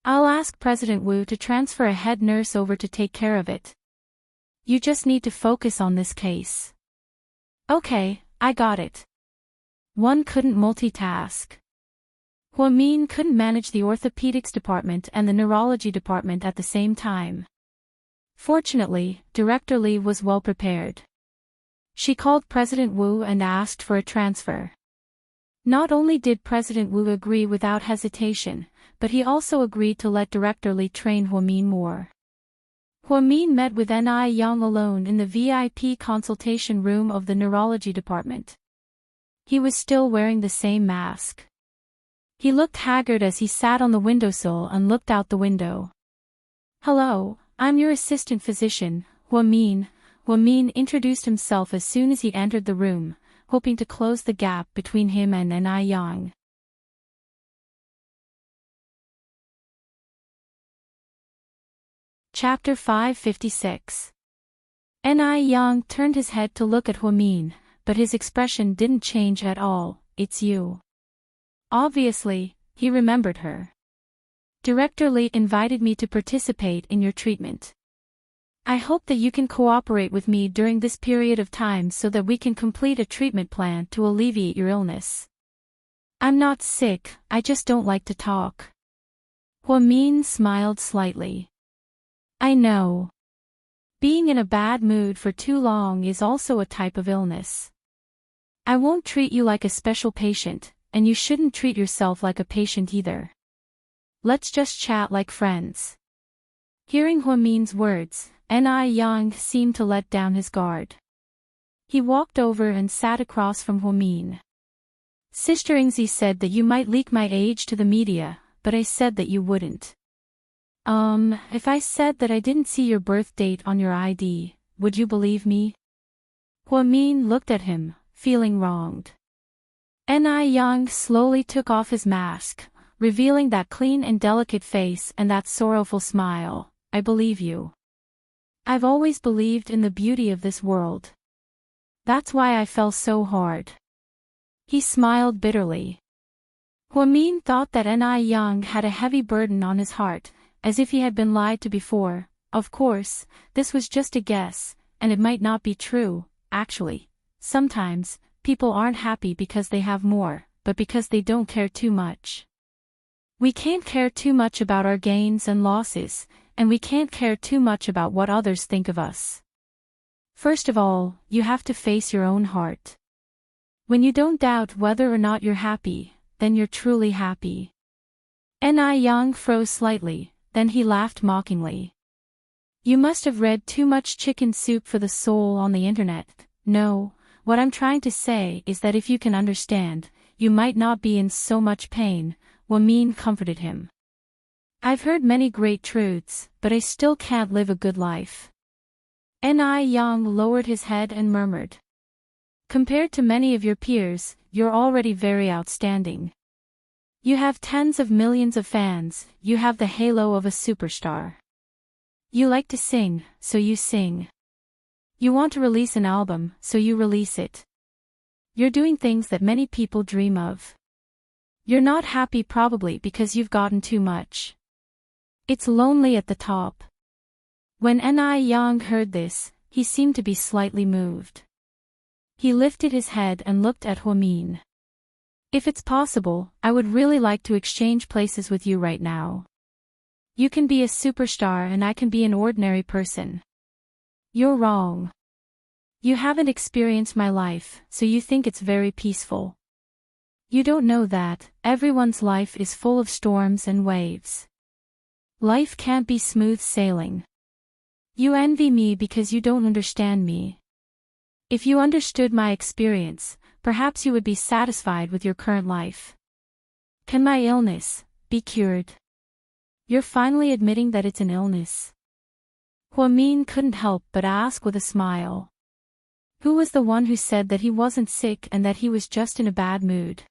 I'll ask President Wu to transfer a head nurse over to take care of it. You just need to focus on this case. Okay, I got it. One couldn't multitask. Huamin couldn't manage the orthopedics department and the neurology department at the same time. Fortunately, Director Lee was well prepared. She called President Wu and asked for a transfer. Not only did President Wu agree without hesitation, but he also agreed to let Director Lee train Huamin more. Huamin met with Ni Yang alone in the VIP consultation room of the neurology department. He was still wearing the same mask. He looked haggard as he sat on the windowsill and looked out the window. Hello, I'm your assistant physician, Huamin. Huamin introduced himself as soon as he entered the room, hoping to close the gap between him and Ni Yang. Chapter 556. Ni Yang turned his head to look at Huamin, but his expression didn't change at all. It's you. Obviously, he remembered her. Director Lee invited me to participate in your treatment. I hope that you can cooperate with me during this period of time so that we can complete a treatment plan to alleviate your illness. I'm not sick, I just don't like to talk. Huamin smiled slightly. I know. Being in a bad mood for too long is also a type of illness. I won't treat you like a special patient, and you shouldn't treat yourself like a patient either. Let's just chat like friends. Hearing Huamin's words, Ni Yang seemed to let down his guard. He walked over and sat across from Huamin. Sister Ingzi said that you might leak my age to the media, but I said that you wouldn't. If I said that I didn't see your birth date on your ID, would you believe me? Huamin looked at him, feeling wronged. Ni Yang slowly took off his mask, revealing that clean and delicate face and that sorrowful smile. I believe you. I've always believed in the beauty of this world. That's why I fell so hard. He smiled bitterly. Huamin thought that Ni Yang had a heavy burden on his heart, as if he had been lied to before. Of course, this was just a guess, and it might not be true. Actually, sometimes, people aren't happy because they have more, but because they don't care too much. We can't care too much about our gains and losses, and we can't care too much about what others think of us. First of all, you have to face your own heart. When you don't doubt whether or not you're happy, then you're truly happy. Ni Yang froze slightly, then he laughed mockingly. You must have read too much Chicken Soup for the Soul on the internet. No, what I'm trying to say is that if you can understand, you might not be in so much pain. Huamin comforted him. I've heard many great truths, but I still can't live a good life. Ni Yang lowered his head and murmured. Compared to many of your peers, you're already very outstanding. You have tens of millions of fans, you have the halo of a superstar. You like to sing, so you sing. You want to release an album, so you release it. You're doing things that many people dream of. You're not happy probably because you've gotten too much. It's lonely at the top. When Ni Yang heard this, he seemed to be slightly moved. He lifted his head and looked at Huamin. If it's possible, I would really like to exchange places with you right now. You can be a superstar and I can be an ordinary person. You're wrong. You haven't experienced my life, so you think it's very peaceful. You don't know that everyone's life is full of storms and waves. Life can't be smooth sailing. You envy me because you don't understand me. If you understood my experience, perhaps you would be satisfied with your current life. Can my illness be cured? You're finally admitting that it's an illness. Huamin couldn't help but ask with a smile. Who was the one who said that he wasn't sick and that he was just in a bad mood?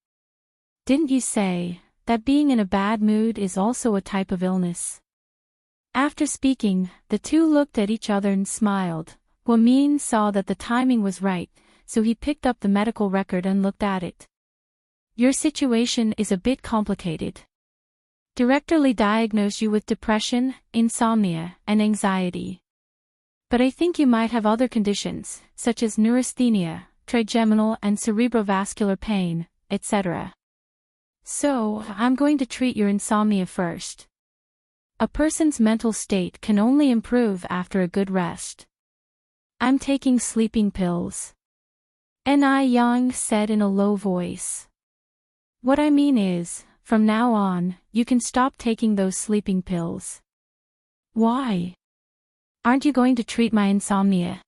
Didn't you say that being in a bad mood is also a type of illness? After speaking, the two looked at each other and smiled. Min saw that the timing was right, so he picked up the medical record and looked at it. Your situation is a bit complicated. Director Lee diagnosed you with depression, insomnia, and anxiety. But I think you might have other conditions, such as neurasthenia, trigeminal and cerebrovascular pain, etc. So, I'm going to treat your insomnia first. A person's mental state can only improve after a good rest. I'm taking sleeping pills. Ni Yang said in a low voice. What I mean is, from now on, you can stop taking those sleeping pills. Why? Aren't you going to treat my insomnia?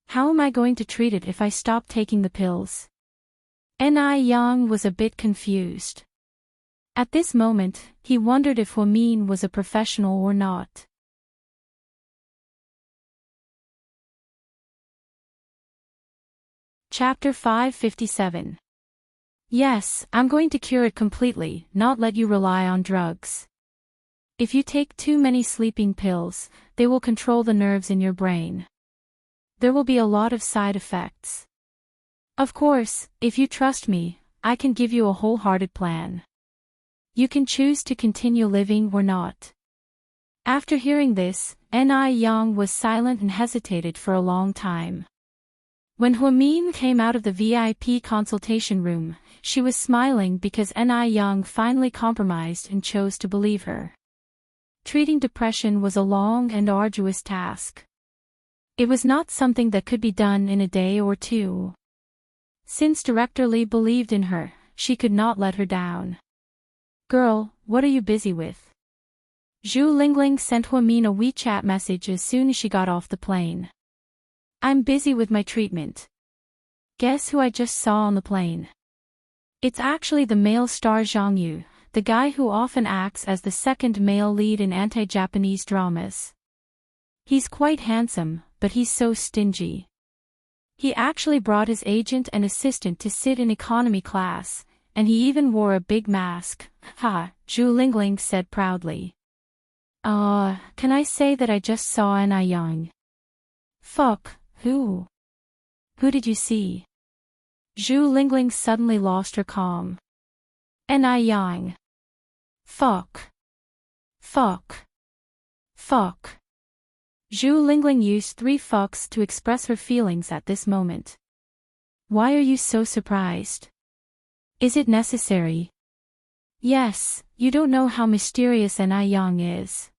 How am I going to treat it if I stop taking the pills? Ni Yang was a bit confused. At this moment, he wondered if Min was a professional or not. Chapter 557. Yes, I'm going to cure it completely, not let you rely on drugs. If you take too many sleeping pills, they will control the nerves in your brain. There will be a lot of side effects. Of course, if you trust me, I can give you a wholehearted plan. You can choose to continue living or not. After hearing this, Ni Yang was silent and hesitated for a long time. When Min came out of the VIP consultation room, she was smiling because Ni Yang finally compromised and chose to believe her. Treating depression was a long and arduous task. It was not something that could be done in a day or two. Since Director Lee believed in her, she could not let her down. Girl, what are you busy with? Zhu Lingling sent Min a WeChat message as soon as she got off the plane. I'm busy with my treatment. Guess who I just saw on the plane? It's actually the male star Zhang Yu, the guy who often acts as the second male lead in anti-Japanese dramas. He's quite handsome, but he's so stingy. He actually brought his agent and assistant to sit in economy class, and he even wore a big mask. Ha, Zhu Lingling said proudly. Can I say that I just saw Ni Yang? Fuck, who? Who did you see? Zhu Lingling suddenly lost her calm. Ni Yang. Fuck. Fuck. Fuck. Zhu Lingling used 3 fucks to express her feelings at this moment. Why are you so surprised? Is it necessary? Yes, you don't know how mysterious Ni Yang is.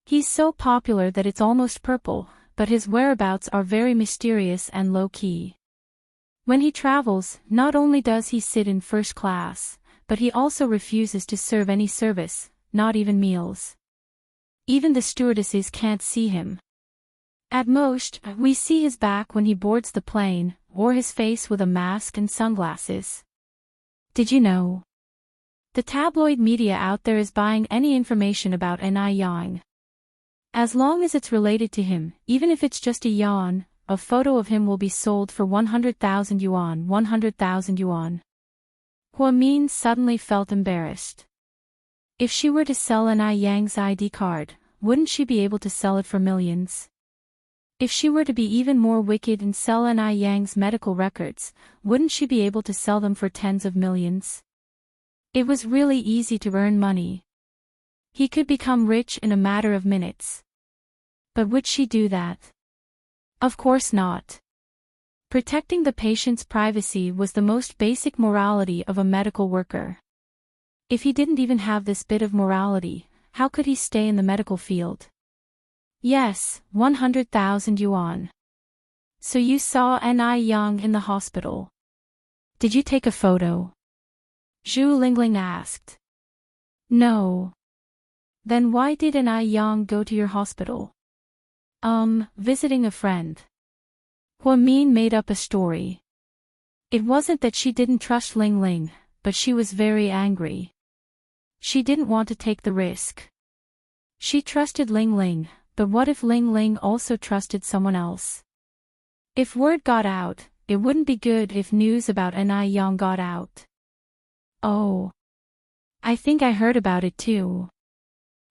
He's so popular that it's almost purple, but his whereabouts are very mysterious and low-key. When he travels, not only does he sit in first class, but he also refuses to serve any service, not even meals. Even the stewardesses can't see him. At most, we see his back when he boards the plane, or his face with a mask and sunglasses. Did you know? The tabloid media out there is buying any information about Ni Yang. As long as it's related to him, even if it's just a yawn, a photo of him will be sold for 100,000 yuan. 100,000 yuan. Min suddenly felt embarrassed. If she were to sell Ni Yang's ID card, wouldn't she be able to sell it for millions? If she were to be even more wicked and sell Ni Yang's medical records, wouldn't she be able to sell them for tens of millions? It was really easy to earn money. He could become rich in a matter of minutes. But would she do that? Of course not. Protecting the patient's privacy was the most basic morality of a medical worker. If he didn't even have this bit of morality, how could he stay in the medical field? Yes, 100,000 yuan. So you saw Ni Yang in the hospital. Did you take a photo? Zhu Lingling asked. No. Then why did Ni Yang go to your hospital? Visiting a friend. Min made up a story. It wasn't that she didn't trust Ling Ling, but she was very angry. She didn't want to take the risk. She trusted Ling Ling, but what if Ling Ling also trusted someone else? If word got out, it wouldn't be good if news about Ni Yang got out. Oh. I think I heard about it too.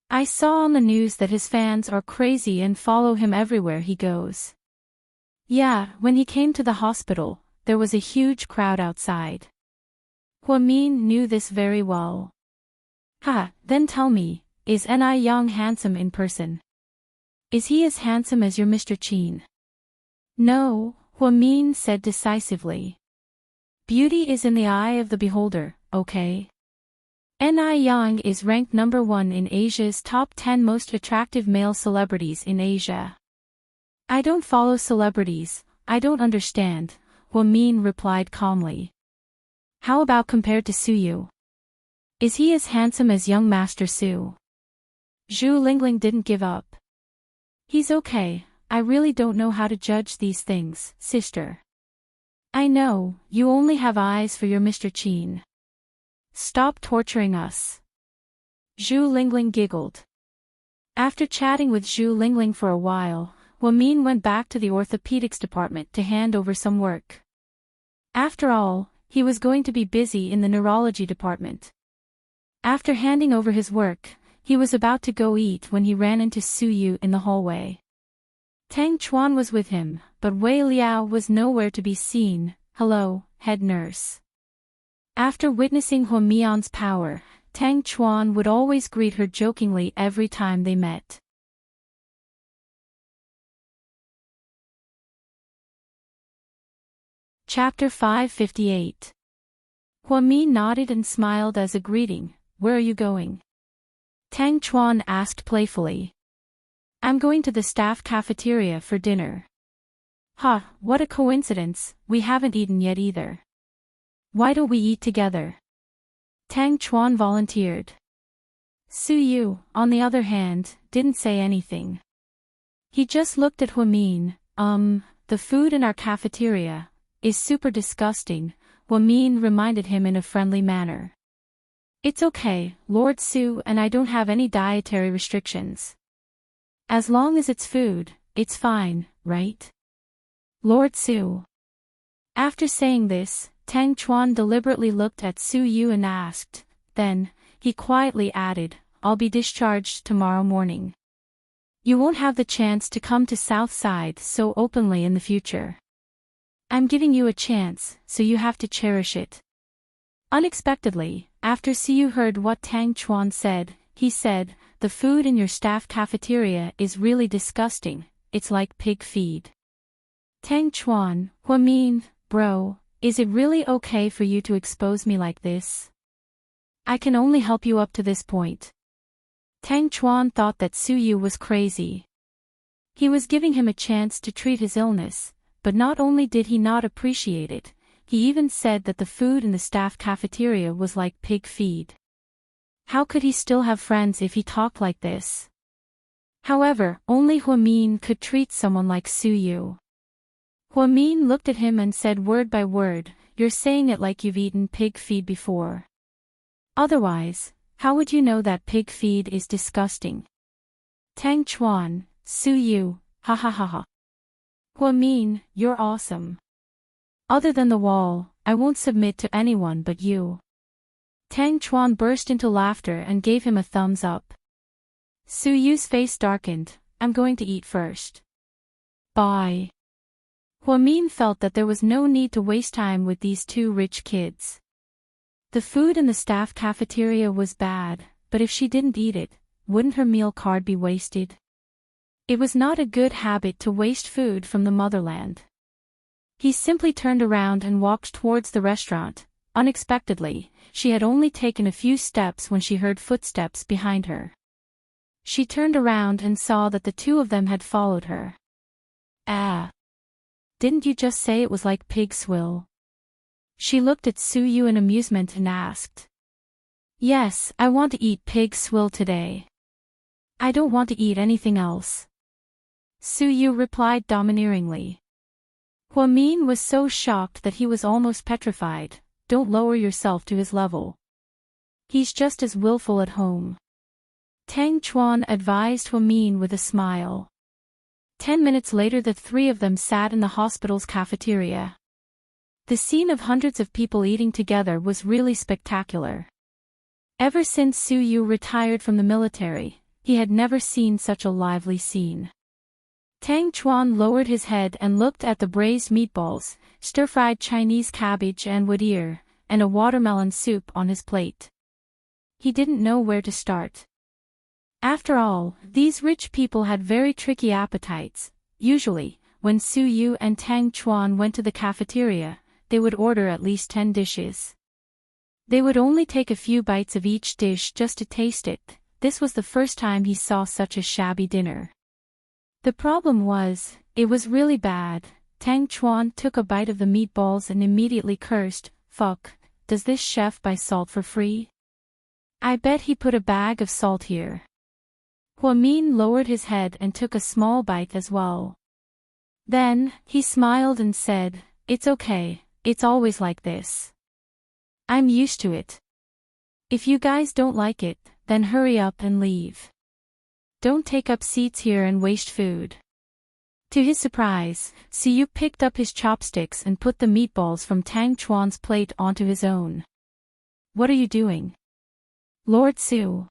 I saw on the news that his fans are crazy and follow him everywhere he goes. Yeah, when he came to the hospital, there was a huge crowd outside. Huamin knew this very well. Ha, then tell me, is Ni Yang handsome in person? Is he as handsome as your Mr. Qin? No, Huamin said decisively. Beauty is in the eye of the beholder, okay? Ni Yang is ranked number 1 in Asia's top 10 most attractive male celebrities in Asia. I don't follow celebrities, I don't understand, Huamin replied calmly. How about compared to Su Yu? Is he as handsome as young Master Su? Zhu Lingling didn't give up. He's okay, I really don't know how to judge these things, sister. I know, you only have eyes for your Mr. Qin. Stop torturing us. Zhu Lingling giggled. After chatting with Zhu Lingling for a while, Huamin went back to the orthopedics department to hand over some work. After all, he was going to be busy in the neurology department. After handing over his work, he was about to go eat when he ran into Su Yu in the hallway. Tang Chuan was with him, but Wei Liao was nowhere to be seen. Hello, head nurse. After witnessing Huamian's power, Tang Chuan would always greet her jokingly every time they met. Chapter 558. Huami nodded and smiled as a greeting. Where are you going? Tang Chuan asked playfully. I'm going to the staff cafeteria for dinner. Ha, what a coincidence, we haven't eaten yet either. Why don't we eat together? Tang Chuan volunteered. Su Yu, on the other hand, didn't say anything. He just looked at Huamin. The food in our cafeteria is super disgusting, Huamin reminded him in a friendly manner. It's okay, Lord Su and I don't have any dietary restrictions. As long as it's food, it's fine, right? Lord Su. After saying this, Tang Chuan deliberately looked at Su Yu and asked, then, he quietly added, I'll be discharged tomorrow morning. You won't have the chance to come to South Side so openly in the future. I'm giving you a chance, so you have to cherish it. Unexpectedly, after Su Yu heard what Tang Chuan said, he said, the food in your staff cafeteria is really disgusting, it's like pig feed. Tang Chuan, Huamin, bro, is it really okay for you to expose me like this? I can only help you up to this point. Tang Chuan thought that Su Yu was crazy. He was giving him a chance to treat his illness, but not only did he not appreciate it, he even said that the food in the staff cafeteria was like pig feed. How could he still have friends if he talked like this? However, only Huamin could treat someone like Su Yu. Huamin looked at him and said word by word, you're saying it like you've eaten pig feed before. Otherwise, how would you know that pig feed is disgusting? Tang Chuan, Su Yu, ha ha ha ha. Huamin, you're awesome. Other than the wall, I won't submit to anyone but you. Tang Chuan burst into laughter and gave him a thumbs up. Su Yu's face darkened, I'm going to eat first. Bye. Huamin felt that there was no need to waste time with these two rich kids. The food in the staff cafeteria was bad, but if she didn't eat it, wouldn't her meal card be wasted? It was not a good habit to waste food from the motherland. He simply turned around and walked towards the restaurant. Unexpectedly, she had only taken a few steps when she heard footsteps behind her. She turned around and saw that the two of them had followed her. Ah! Didn't you just say it was like pig swill? She looked at Su Yu in amusement and asked. Yes, I want to eat pig swill today. I don't want to eat anything else. Su Yu replied domineeringly. Huamin was so shocked that he was almost petrified. Don't lower yourself to his level. He's just as willful at home. Tang Chuan advised Huamin with a smile. 10 minutes later the three of them sat in the hospital's cafeteria. The scene of hundreds of people eating together was really spectacular. Ever since Su Yu retired from the military, he had never seen such a lively scene. Tang Chuan lowered his head and looked at the braised meatballs, stir-fried Chinese cabbage and wood ear, and a watermelon soup on his plate. He didn't know where to start. After all, these rich people had very tricky appetites. Usually, when Su Yu and Tang Chuan went to the cafeteria, they would order at least 10 dishes. They would only take a few bites of each dish just to taste it. This was the first time he saw such a shabby dinner. The problem was, it was really bad. Tang Chuan took a bite of the meatballs and immediately cursed, "Fuck, does this chef buy salt for free? I bet he put a bag of salt here." Huamin lowered his head and took a small bite as well. Then, he smiled and said, "It's okay, it's always like this. I'm used to it. If you guys don't like it, then hurry up and leave. Don't take up seats here and waste food." To his surprise, Su Yu picked up his chopsticks and put the meatballs from Tang Chuan's plate onto his own. "What are you doing? Lord Su?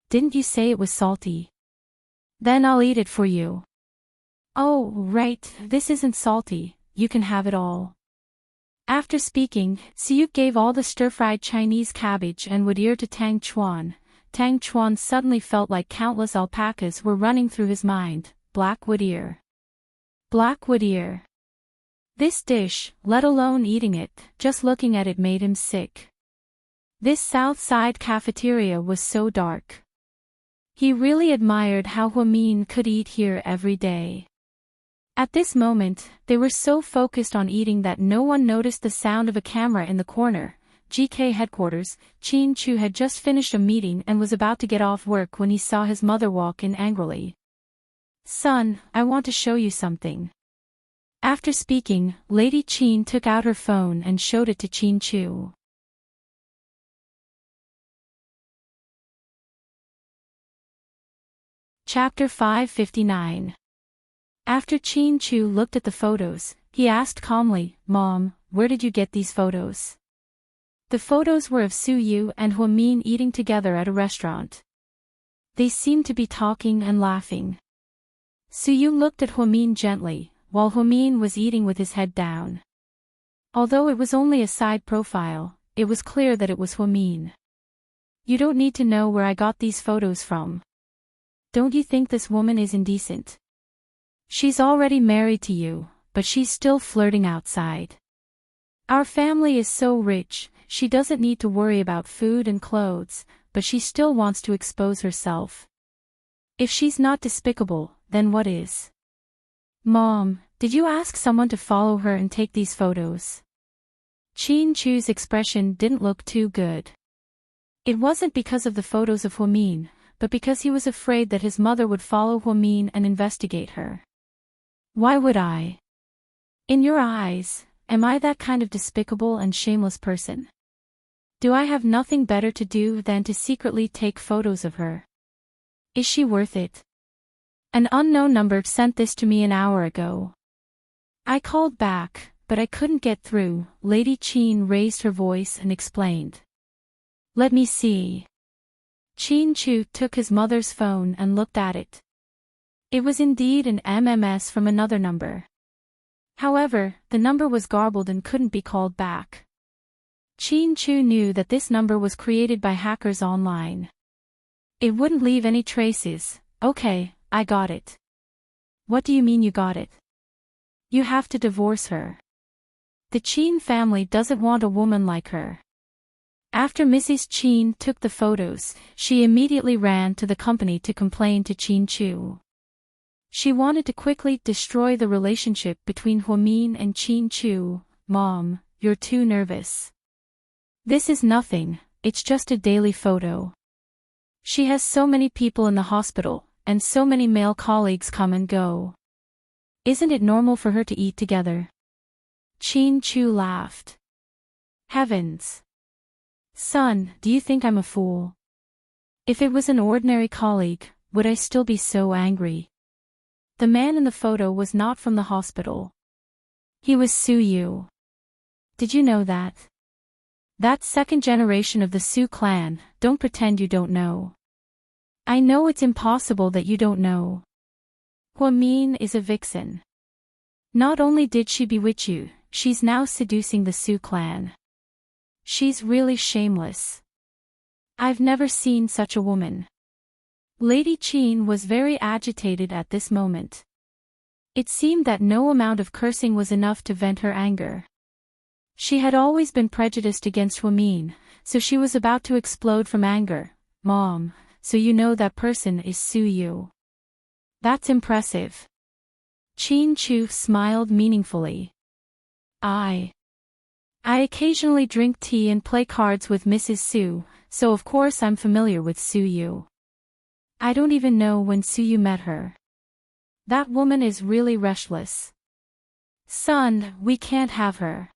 Didn't you say it was salty? Then I'll eat it for you." "Oh, right, this isn't salty, you can have it all." After speaking, Su Yu gave all the stir-fried Chinese cabbage and wood ear to Tang Chuan. Tang Chuan suddenly felt like countless alpacas were running through his mind. Black wood ear. Black wood ear. This dish, let alone eating it, just looking at it made him sick. This South Side cafeteria was so dark. He really admired how Huamin could eat here every day. At this moment, they were so focused on eating that no one noticed the sound of a camera in the corner. GK headquarters, Qin Chu had just finished a meeting and was about to get off work when he saw his mother walk in angrily. "Son, I want to show you something." After speaking, Lady Qin took out her phone and showed it to Qin Chu. Chapter 559. After Qin Chu looked at the photos, he asked calmly, "Mom, where did you get these photos?" The photos were of Su Yu and Huamin eating together at a restaurant. They seemed to be talking and laughing. Su Yu looked at Huamin gently, while Huamin was eating with his head down. Although it was only a side profile, it was clear that it was Huamin. "You don't need to know where I got these photos from. Don't you think this woman is indecent? She's already married to you, but she's still flirting outside. Our family is so rich, she doesn't need to worry about food and clothes, but she still wants to expose herself. If she's not despicable, then what is?" "Mom, did you ask someone to follow her and take these photos?" Qin Chu's expression didn't look too good. It wasn't because of the photos of Huamin, but because he was afraid that his mother would follow Huamin and investigate her. "Why would I? In your eyes, am I that kind of despicable and shameless person? Do I have nothing better to do than to secretly take photos of her? Is she worth it? An unknown number sent this to me an hour ago. I called back, but I couldn't get through." Lady Qin raised her voice and explained. "Let me see." Qin Chu took his mother's phone and looked at it. It was indeed an MMS from another number. However, the number was garbled and couldn't be called back. Qin Chu knew that this number was created by hackers online. It wouldn't leave any traces. "Okay, I got it." "What do you mean you got it?" "You have to divorce her. The Qin family doesn't want a woman like her." After Mrs. Qin took the photos, she immediately ran to the company to complain to Qin Chu. She wanted to quickly destroy the relationship between Huamin and Qin Chu. "Mom, you're too nervous. This is nothing, it's just a daily photo. She has so many people in the hospital, and so many male colleagues come and go. Isn't it normal for her to eat together?" Qin Chu laughed. "Heavens! Son, do you think I'm a fool? If it was an ordinary colleague, would I still be so angry?" The man in the photo was not from the hospital. He was Su Yu. Did you know that? That second generation of the Su clan. Don't pretend you don't know. I know it's impossible that you don't know. Huamin is a vixen. Not only did she bewitch you, she's now seducing the Su clan. She's really shameless. I've never seen such a woman. Lady Qin was very agitated at this moment. It seemed that no amount of cursing was enough to vent her anger. She had always been prejudiced against Huamin, so she was about to explode from anger. Mom, so you know that person is Su Yu. That's impressive. Qin Chu smiled meaningfully. I occasionally drink tea and play cards with Mrs. Su, so of course I'm familiar with Su Yu. I don't even know when Su Yu met her. That woman is really restless. Son, we can't have her.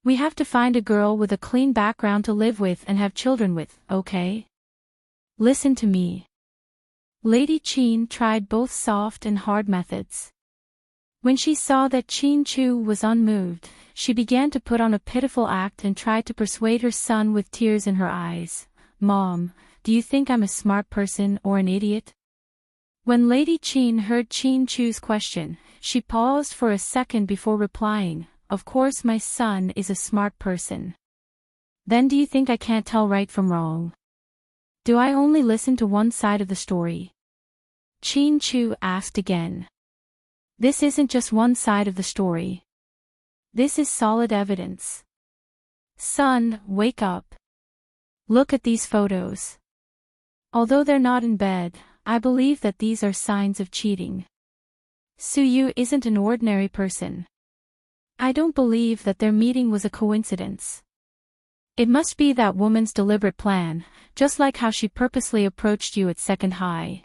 We have to find a girl with a clean background to live with and have children with, okay? Listen to me. Lady Qin tried both soft and hard methods. When she saw that Qin Chu was unmoved, she began to put on a pitiful act and tried to persuade her son with tears in her eyes. Mom, do you think I'm a smart person or an idiot? When Lady Qin heard Qin Chu's question, she paused for a second before replying, of course my son is a smart person. Then do you think I can't tell right from wrong? Do I only listen to one side of the story? Qin Chu asked again. This isn't just one side of the story. This is solid evidence. Son, wake up. Look at these photos. Although they're not in bed, I believe that these are signs of cheating. Su Yu isn't an ordinary person. I don't believe that their meeting was a coincidence. It must be that woman's deliberate plan, just like how she purposely approached you at second high.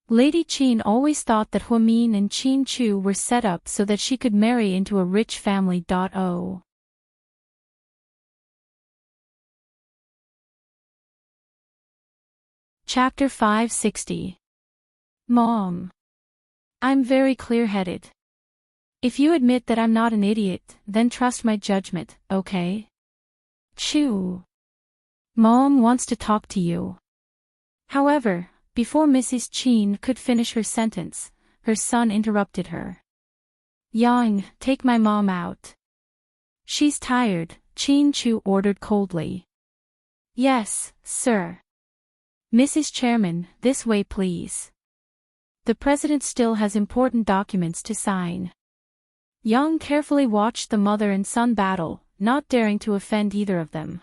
Lady Qin always thought that Huamin and Qin Chu were set up so that she could marry into a rich family. Chapter 560. Mom. I'm very clear-headed. If you admit that I'm not an idiot, then trust my judgment, okay? Chu. Mom wants to talk to you. However, before Mrs. Qin could finish her sentence, her son interrupted her. Yang, take my mom out. She's tired, Qin Chu ordered coldly. Yes, sir. Mrs. Chairman, this way please. The president still has important documents to sign. Yang carefully watched the mother and son battle, not daring to offend either of them.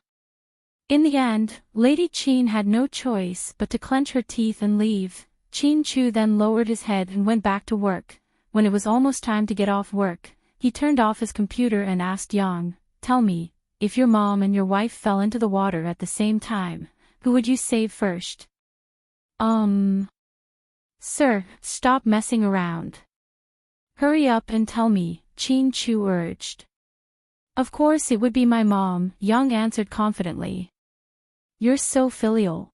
In the end, Lady Qin had no choice but to clench her teeth and leave. Qin Chu then lowered his head and went back to work. When it was almost time to get off work, he turned off his computer and asked Yang, tell me, if your mom and your wife fell into the water at the same time, who would you save first? Sir, stop messing around. Hurry up and tell me, Qin Chu urged. Of course it would be my mom, Yang answered confidently. You're so filial.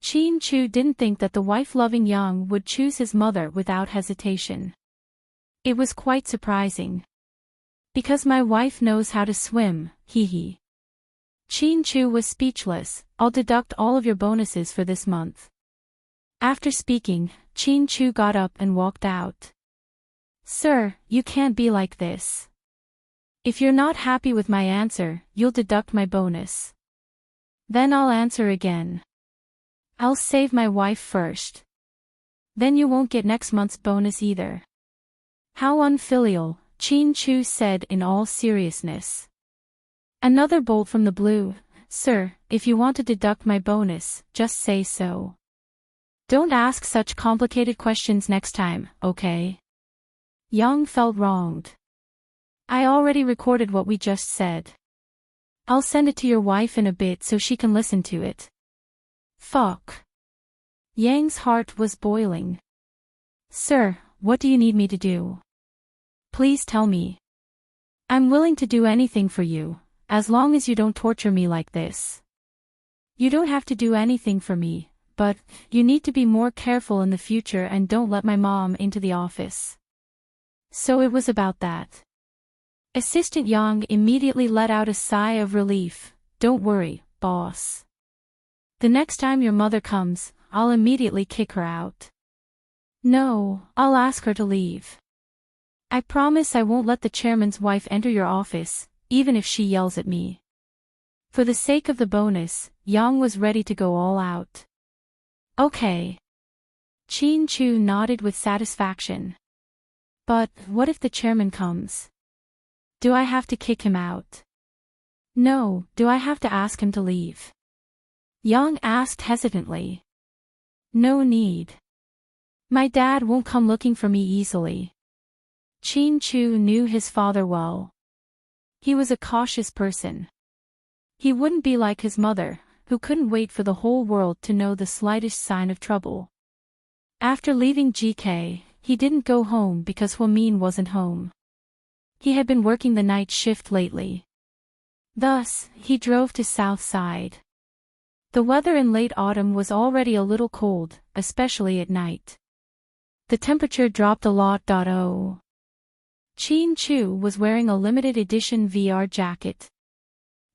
Qin Chu didn't think that the wife-loving Yang would choose his mother without hesitation. It was quite surprising. Because my wife knows how to swim, hee. Qin Chu was speechless. I'll deduct all of your bonuses for this month. After speaking, Qin Chu got up and walked out. Sir, you can't be like this. If you're not happy with my answer, you'll deduct my bonus. Then I'll answer again. I'll save my wife first. Then you won't get next month's bonus either. How unfilial, Qin Chu said in all seriousness. Another bolt from the blue. Sir, if you want to deduct my bonus, just say so. Don't ask such complicated questions next time, okay? Yang felt wronged. I already recorded what we just said. I'll send it to your wife in a bit so she can listen to it. Fuck. Yang's heart was boiling. Sir, what do you need me to do? Please tell me. I'm willing to do anything for you, as long as you don't torture me like this. You don't have to do anything for me, but you need to be more careful in the future and don't let my mom into the office. So it was about that. Assistant Yang immediately let out a sigh of relief. Don't worry, boss. The next time your mother comes, I'll immediately kick her out. No, I'll ask her to leave. I promise I won't let the chairman's wife enter your office, even if she yells at me. For the sake of the bonus, Yang was ready to go all out. Okay. Chin Chu nodded with satisfaction. But what if the chairman comes? Do I have to kick him out? No, do I have to ask him to leave? Yang asked hesitantly. No need. My dad won't come looking for me easily. Chin Chu knew his father well. He was a cautious person. He wouldn't be like his mother, who couldn't wait for the whole world to know the slightest sign of trouble. After leaving GK, he didn't go home because Huamin wasn't home. He had been working the night shift lately. Thus, he drove to South Side. The weather in late autumn was already a little cold, especially at night. The temperature dropped a lot. Chin Chu was wearing a limited edition VR jacket.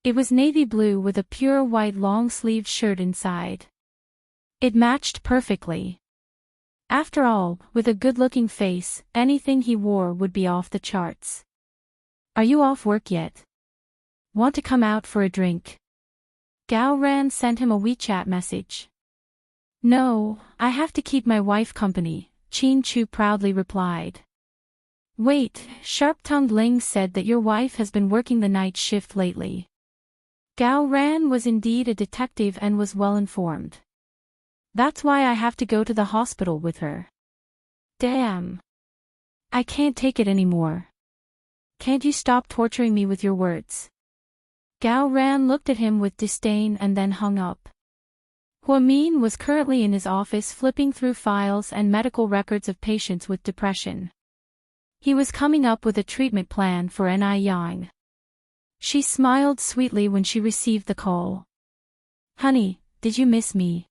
It was navy blue with a pure white long-sleeved shirt inside. It matched perfectly. After all, with a good-looking face, anything he wore would be off the charts. Are you off work yet? Want to come out for a drink? Gao Ran sent him a WeChat message. No, I have to keep my wife company, Chin Chu proudly replied. Wait, sharp-tongued Ling said that your wife has been working the night shift lately. Gao Ran was indeed a detective and was well informed. That's why I have to go to the hospital with her. Damn. I can't take it anymore. Can't you stop torturing me with your words? Gao Ran looked at him with disdain and then hung up. Huamin was currently in his office flipping through files and medical records of patients with depression. He was coming up with a treatment plan for Ni Yang. She smiled sweetly when she received the call. Honey, did you miss me?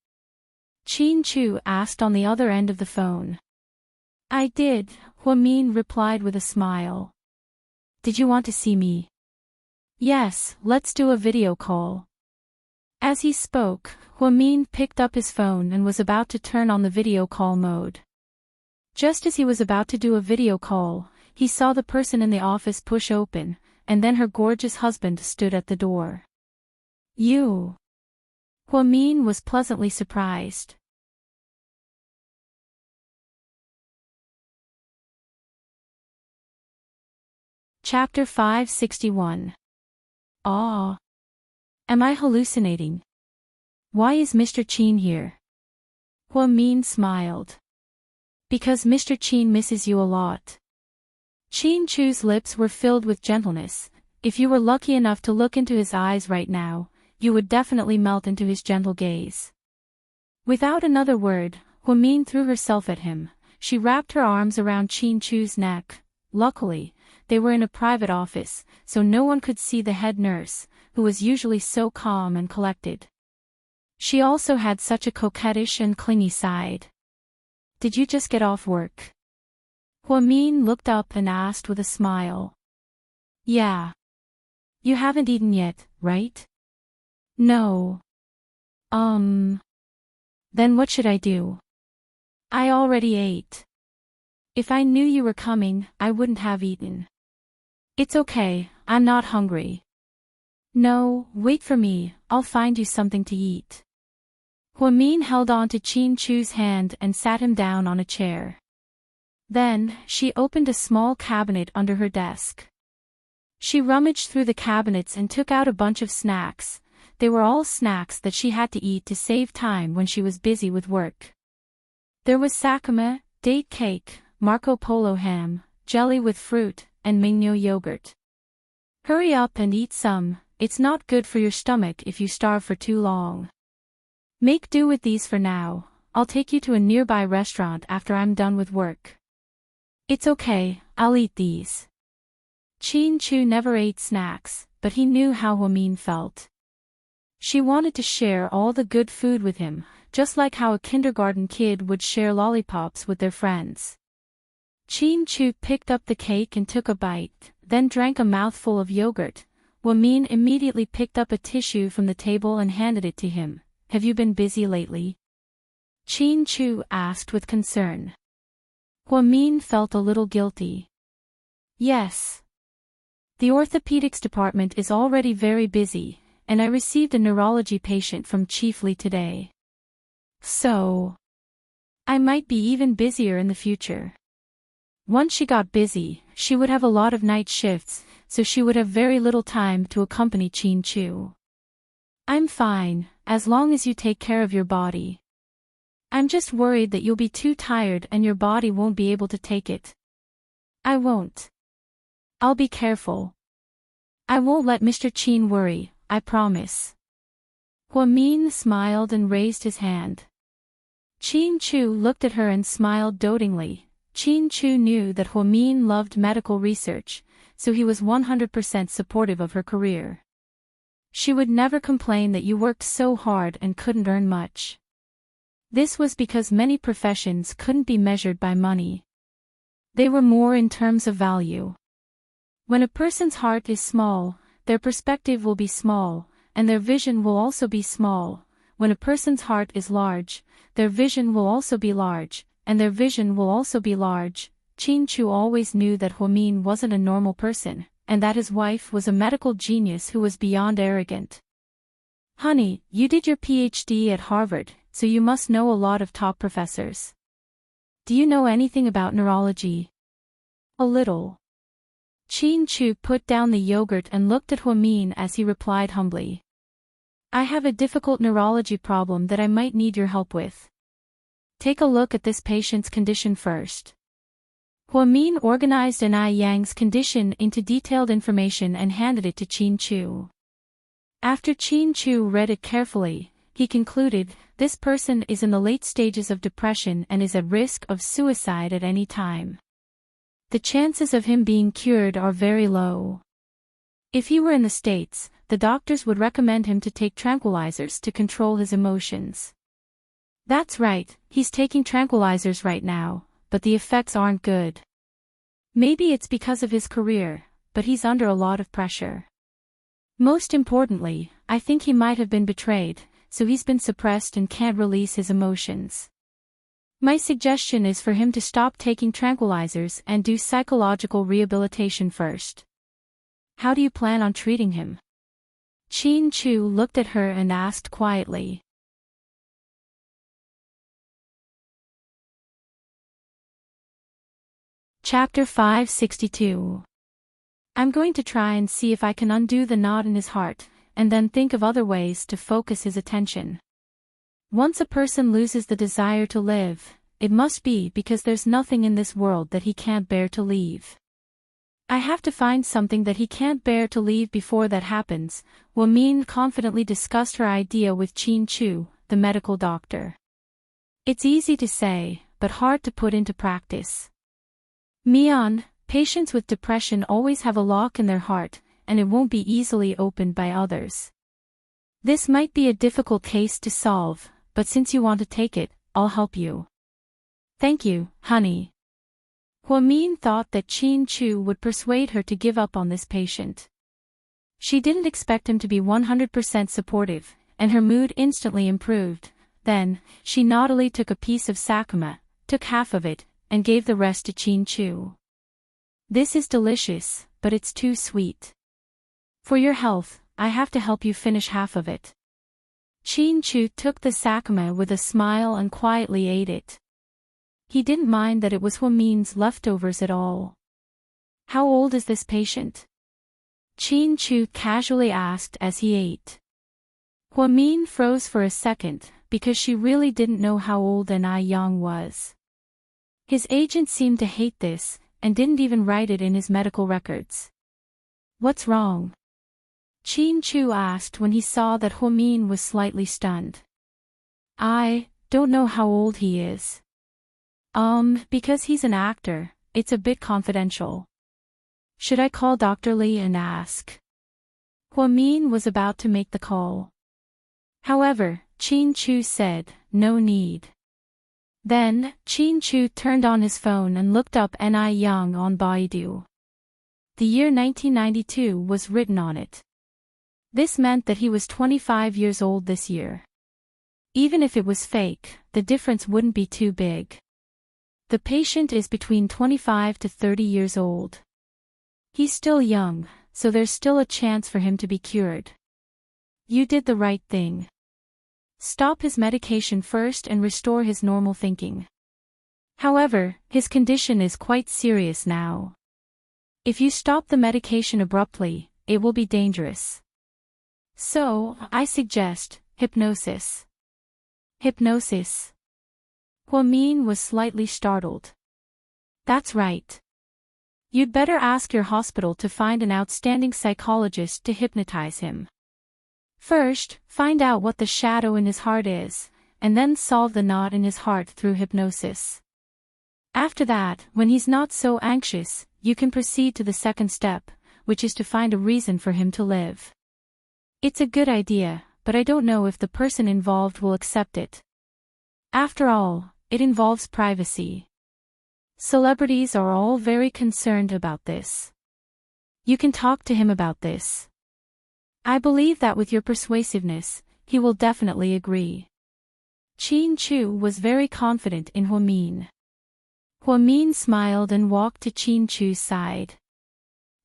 Chin Chu asked on the other end of the phone. I did, Huamin replied with a smile. Did you want to see me? Yes, let's do a video call. As he spoke, Huamin picked up his phone and was about to turn on the video call mode. Just as he was about to do a video call, he saw the person in the office push open, and then her gorgeous husband stood at the door. You. Huamin was pleasantly surprised. Chapter 561. Aw. Am I hallucinating? Why is Mr. Chin here? Huamin smiled. Because Mr. Chin misses you a lot. Chin Chu's lips were filled with gentleness. If you were lucky enough to look into his eyes right now, you would definitely melt into his gentle gaze. Without another word, Huamin threw herself at him. She wrapped her arms around Chin Chu's neck. Luckily, they were in a private office, so no one could see the head nurse, who was usually so calm and collected. She also had such a coquettish and clingy side. Did you just get off work? Huamin looked up and asked with a smile. Yeah. You haven't eaten yet, right? No. Then what should I do? I already ate. If I knew you were coming, I wouldn't have eaten. It's okay, I'm not hungry. No, wait for me, I'll find you something to eat. Huamin held on to Chin Chu's hand and sat him down on a chair. Then, she opened a small cabinet under her desk. She rummaged through the cabinets and took out a bunch of snacks. They were all snacks that she had to eat to save time when she was busy with work. There was sakame, date cake, Marco Polo ham, jelly with fruit, and Mingyo yogurt. Hurry up and eat some, it's not good for your stomach if you starve for too long. Make do with these for now, I'll take you to a nearby restaurant after I'm done with work. It's okay, I'll eat these. Chin Chu never ate snacks, but he knew how Huamin felt. She wanted to share all the good food with him, just like how a kindergarten kid would share lollipops with their friends. Chin Chu picked up the cake and took a bite, then drank a mouthful of yogurt. Huamin immediately picked up a tissue from the table and handed it to him. Have you been busy lately? Chin Chu asked with concern. Huamin felt a little guilty. Yes. The orthopedics department is already very busy, and I received a neurology patient from Chief Li today. So, I might be even busier in the future. Once she got busy, she would have a lot of night shifts, so she would have very little time to accompany Qin Chu. I'm fine, as long as you take care of your body. I'm just worried that you'll be too tired and your body won't be able to take it. I won't. I'll be careful. I won't let Mr. Qin worry, I promise. Huamin smiled and raised his hand. Qin Chu looked at her and smiled dotingly. Qin Chu knew that Huamin loved medical research, so he was 100% supportive of her career. She would never complain that you worked so hard and couldn't earn much. This was because many professions couldn't be measured by money. They were more in terms of value. When a person's heart is small, their perspective will be small, and their vision will also be small. When a person's heart is large, their vision will also be large, and their vision will also be large. Qin Chu always knew that Huamin wasn't a normal person, and that his wife was a medical genius who was beyond arrogant. Honey, you did your PhD at Harvard, so you must know a lot of top professors. Do you know anything about neurology? A little. Qin Chu put down the yogurt and looked at Huamin as he replied humbly. I have a difficult neurology problem that I might need your help with. Take a look at this patient's condition first. Huamin organized Anai Yang's condition into detailed information and handed it to Qin Chu. After Qin Chu read it carefully, he concluded, this person is in the late stages of depression and is at risk of suicide at any time. The chances of him being cured are very low. If he were in the States, the doctors would recommend him to take tranquilizers to control his emotions. That's right, he's taking tranquilizers right now, but the effects aren't good. Maybe it's because of his career, but he's under a lot of pressure. Most importantly, I think he might have been betrayed, so he's been suppressed and can't release his emotions. My suggestion is for him to stop taking tranquilizers and do psychological rehabilitation first. How do you plan on treating him? Qin Chu looked at her and asked quietly. Chapter 562. I'm going to try and see if I can undo the knot in his heart, and then think of other ways to focus his attention. Once a person loses the desire to live, it must be because there's nothing in this world that he can't bear to leave. I have to find something that he can't bear to leave before that happens. Huamin confidently discussed her idea with Qin Chu, the medical doctor. It's easy to say, but hard to put into practice. Mian, patients with depression always have a lock in their heart, and it won't be easily opened by others. This might be a difficult case to solve, but since you want to take it, I'll help you. Thank you, honey. Huamin thought that Qin Chu would persuade her to give up on this patient. She didn't expect him to be 100% supportive, and her mood instantly improved. Then, she naughtily took a piece of sakuma, took half of it, and gave the rest to Qin Chu. This is delicious, but it's too sweet. For your health, I have to help you finish half of it. Qin Chu took the sakuma with a smile and quietly ate it. He didn't mind that it was Huamin's leftovers at all. How old is this patient? Qin Chu casually asked as he ate. Huamin froze for a second, because she really didn't know how old Anai Yang was. His agent seemed to hate this, and didn't even write it in his medical records. What's wrong? Qin Chu asked when he saw that Huamin was slightly stunned. I don't know how old he is. Because he's an actor, it's a bit confidential. Should I call Dr. Li and ask? Huamin was about to make the call. However, Qin Chu said, no need. Then, Qin Chu turned on his phone and looked up Anai Yang on Baidu. The year 1992 was written on it. This meant that he was 25 years old this year. Even if it was fake, the difference wouldn't be too big. The patient is between 25 to 30 years old. He's still young, so there's still a chance for him to be cured. You did the right thing. Stop his medication first and restore his normal thinking. However, his condition is quite serious now. If you stop the medication abruptly, it will be dangerous. So, I suggest hypnosis. Hypnosis. Huamin was slightly startled. That's right. You'd better ask your hospital to find an outstanding psychologist to hypnotize him. First, find out what the shadow in his heart is, and then solve the knot in his heart through hypnosis. After that, when he's not so anxious, you can proceed to the second step, which is to find a reason for him to live. It's a good idea, but I don't know if the person involved will accept it. After all, it involves privacy. Celebrities are all very concerned about this. You can talk to him about this. I believe that with your persuasiveness, he will definitely agree. Qin Chu was very confident in Huamin. Huamin smiled and walked to Qin Chu's side.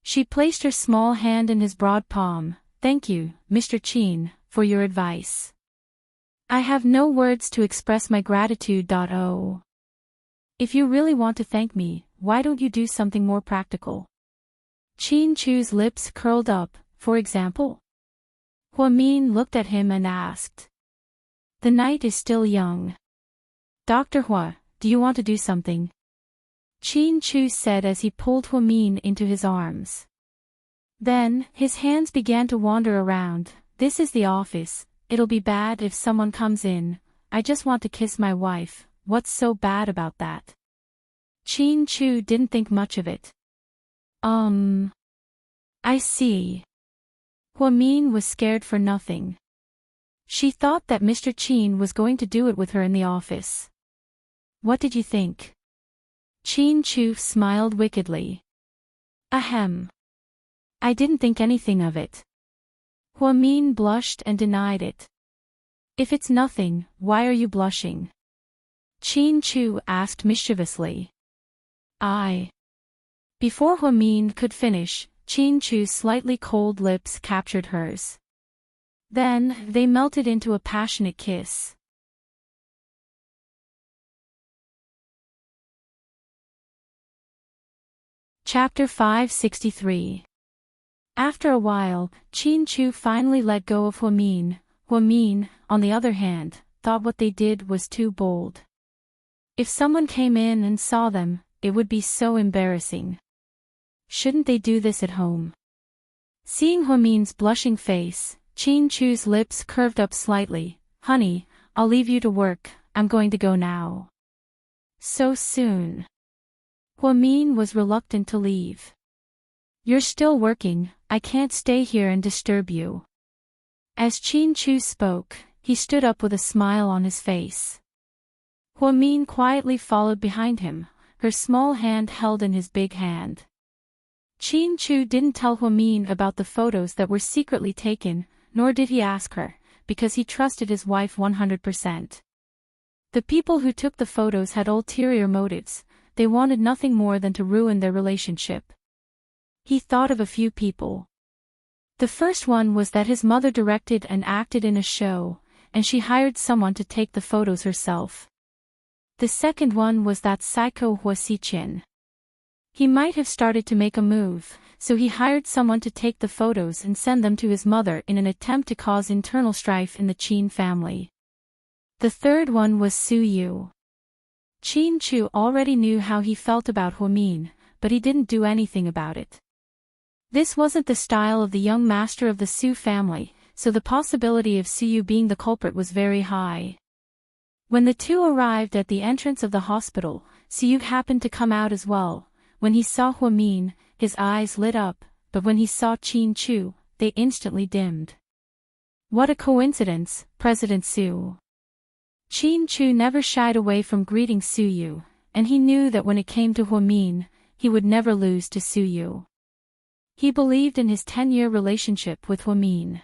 She placed her small hand in his broad palm. Thank you, Mr. Qin, for your advice. I have no words to express my gratitude. Oh. If you really want to thank me, why don't you do something more practical? Qin Chu's lips curled up, for example. Huamin looked at him and asked. The night is still young. Dr. Hua, do you want to do something? Qin Chu said as he pulled Huamin into his arms. Then, his hands began to wander around. This is the office, it'll be bad if someone comes in. I just want to kiss my wife, what's so bad about that? Qin Chu didn't think much of it. I see. Huamin was scared for nothing. She thought that Mr. Qin was going to do it with her in the office. What did you think? Qin Chu smiled wickedly. Ahem. I didn't think anything of it. Huamin blushed and denied it. If it's nothing, why are you blushing? Qin Chu asked mischievously. Before Huamin could finish, Qin Chu's slightly cold lips captured hers. Then, they melted into a passionate kiss. Chapter 563. After a while, Qin Chu finally let go of Huamin. Huamin, on the other hand, thought what they did was too bold. If someone came in and saw them, it would be so embarrassing. Shouldn't they do this at home? Seeing Huamin's blushing face, Qin Chu's lips curved up slightly. Honey, I'll leave you to work, I'm going to go now. So soon? Huamin was reluctant to leave. You're still working, I can't stay here and disturb you. As Qin Chu spoke, he stood up with a smile on his face. Huamin quietly followed behind him, her small hand held in his big hand. Qin Chu didn't tell Huamin about the photos that were secretly taken, nor did he ask her, because he trusted his wife 100%. The people who took the photos had ulterior motives, they wanted nothing more than to ruin their relationship. He thought of a few people. The first one was that his mother directed and acted in a show, and she hired someone to take the photos herself. The second one was that psycho Hua Xiqin. He might have started to make a move, so he hired someone to take the photos and send them to his mother in an attempt to cause internal strife in the Qin family. The third one was Su Yu. Qin Chu already knew how he felt about Huamin, but he didn't do anything about it. This wasn't the style of the young master of the Su family, so the possibility of Su Yu being the culprit was very high. When the two arrived at the entrance of the hospital, Su Yu happened to come out as well. When he saw Huamin, his eyes lit up, but when he saw Qin Chu, they instantly dimmed. What a coincidence, President Su. Qin Chu never shied away from greeting Su Yu, and he knew that when it came to Huamin, he would never lose to Su Yu. He believed in his 10-year relationship with Huamin.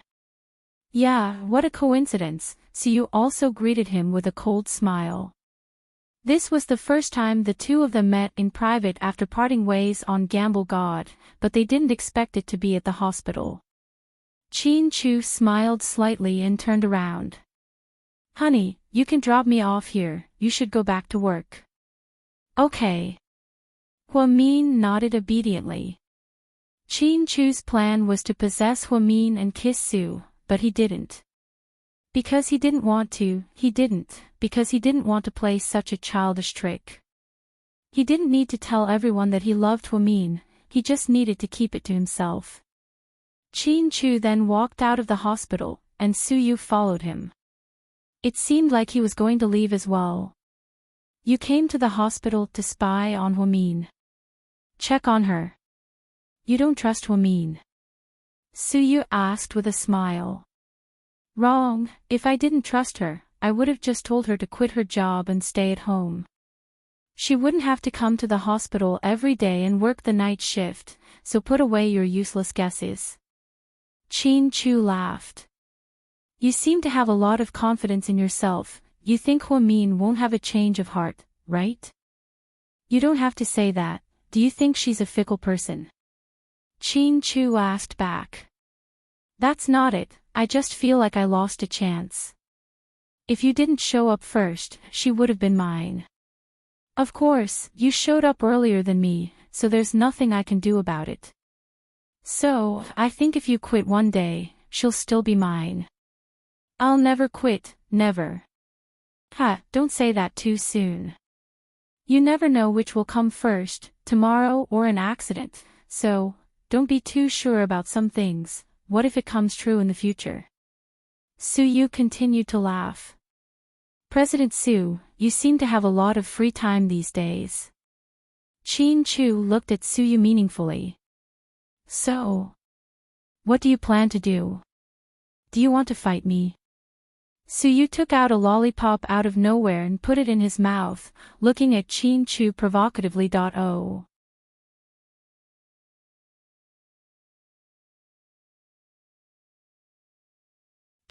Yeah, what a coincidence, Su Yu also greeted him with a cold smile. This was the first time the two of them met in private after parting ways on Gamble God, but they didn't expect it to be at the hospital. Chin-Chu smiled slightly and turned around. Honey, you can drop me off here, you should go back to work. Okay. Hua-min nodded obediently. Chin-Chu's plan was to possess Hua-min and kiss Sue, but he didn't. Because he didn't want to, because he didn't want to play such a childish trick. He didn't need to tell everyone that he loved Hua-min, he just needed to keep it to himself. Chin-Chu then walked out of the hospital, and Su-yu followed him. It seemed like he was going to leave as well. You came to the hospital to spy on Hua-min. Check on her. You don't trust Hua-min? Su-yu asked with a smile. Wrong, if I didn't trust her, I would have just told her to quit her job and stay at home. She wouldn't have to come to the hospital every day and work the night shift, so put away your useless guesses. Chin-Chu laughed. You seem to have a lot of confidence in yourself, you think Hua-min won't have a change of heart, right? You don't have to say that, do you think she's a fickle person? Chin-Chu asked back. That's not it, I just feel like I lost a chance. If you didn't show up first, she would have been mine. Of course, you showed up earlier than me, so there's nothing I can do about it. So, I think if you quit one day, she'll still be mine. I'll never quit, never. Ha, don't say that too soon. You never know which will come first, tomorrow or an accident, so, don't be too sure about some things. What if it comes true in the future? Su-yu continued to laugh. President Su, you seem to have a lot of free time these days. Chin-Chu looked at Su-yu meaningfully. So, what do you plan to do? Do you want to fight me? Su-yu took out a lollipop out of nowhere and put it in his mouth, looking at Chin-Chu provocatively. Oh.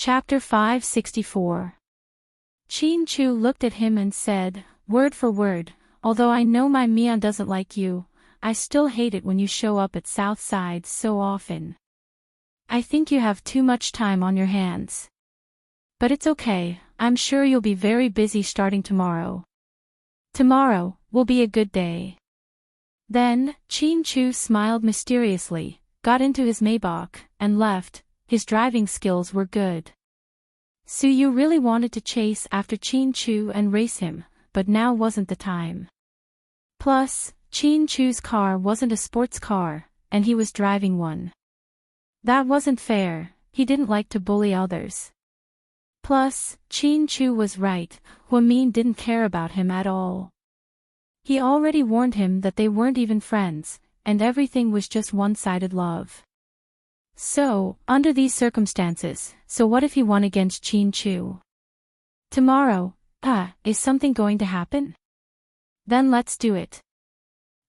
Chapter 564. Chin-Chu looked at him and said, word for word, although I know my Mian doesn't like you, I still hate it when you show up at Southside so often. I think you have too much time on your hands. But it's okay, I'm sure you'll be very busy starting tomorrow. Tomorrow will be a good day. Then, Chin-Chu smiled mysteriously, got into his Maybach, and left. His driving skills were good. Su-yu really wanted to chase after Chin-Chu and race him, but now wasn't the time. Plus, Chin-Chu's car wasn't a sports car, and he was driving one. That wasn't fair, he didn't like to bully others. Plus, Chin-Chu was right, Hua-min didn't care about him at all. He already warned him that they weren't even friends, and everything was just one-sided love. So, under these circumstances, so what if he won against Chin-Chu? Tomorrow, is something going to happen? Then let's do it.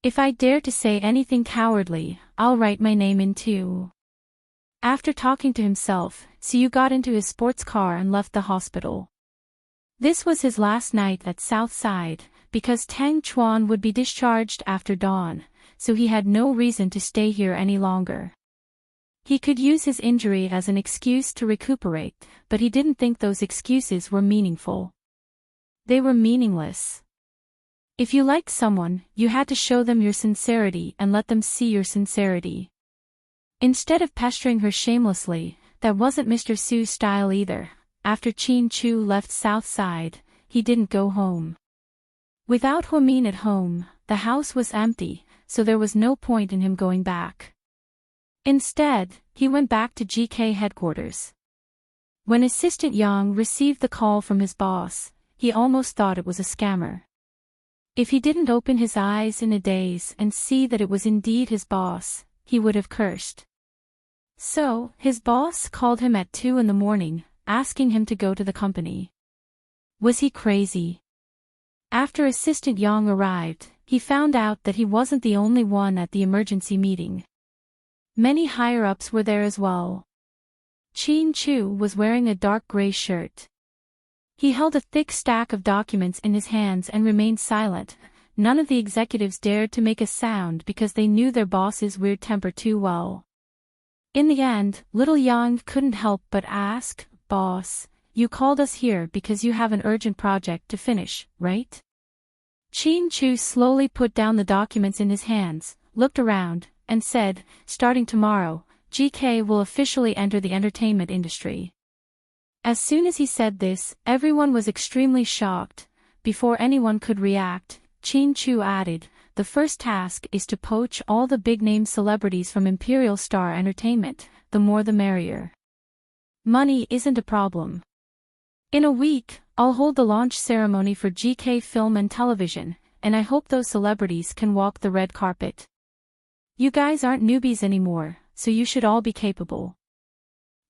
If I dare to say anything cowardly, I'll write my name in too. After talking to himself, Su-yu got into his sports car and left the hospital. This was his last night at Southside, because Tang Chuan would be discharged after dawn, so he had no reason to stay here any longer. He could use his injury as an excuse to recuperate, but he didn't think those excuses were meaningful. They were meaningless. If you liked someone, you had to show them your sincerity and let them see your sincerity. Instead of pestering her shamelessly, that wasn't Mr. Su's style either. After Chin-Chu left Southside, he didn't go home. Without Hua-min at home, the house was empty, so there was no point in him going back. Instead, he went back to GK headquarters. When Assistant Yang received the call from his boss, he almost thought it was a scammer. If he didn't open his eyes in a daze and see that it was indeed his boss, he would have cursed. So, his boss called him at 2 in the morning, asking him to go to the company. Was he crazy? After Assistant Yang arrived, he found out that he wasn't the only one at the emergency meeting. Many higher-ups were there as well. Chin-Chu was wearing a dark gray shirt. He held a thick stack of documents in his hands and remained silent. None of the executives dared to make a sound because they knew their boss's weird temper too well. In the end, little Yang couldn't help but ask, "Boss, you called us here because you have an urgent project to finish, right?" Chin Chu slowly put down the documents in his hands, looked around, and said, "Starting tomorrow, GK will officially enter the entertainment industry." As soon as he said this, everyone was extremely shocked. Before anyone could react, Chin Chu added, "The first task is to poach all the big-name celebrities from Imperial Star Entertainment, the more the merrier. Money isn't a problem. In a week, I'll hold the launch ceremony for GK Film and Television, and I hope those celebrities can walk the red carpet. You guys aren't newbies anymore, so you should all be capable.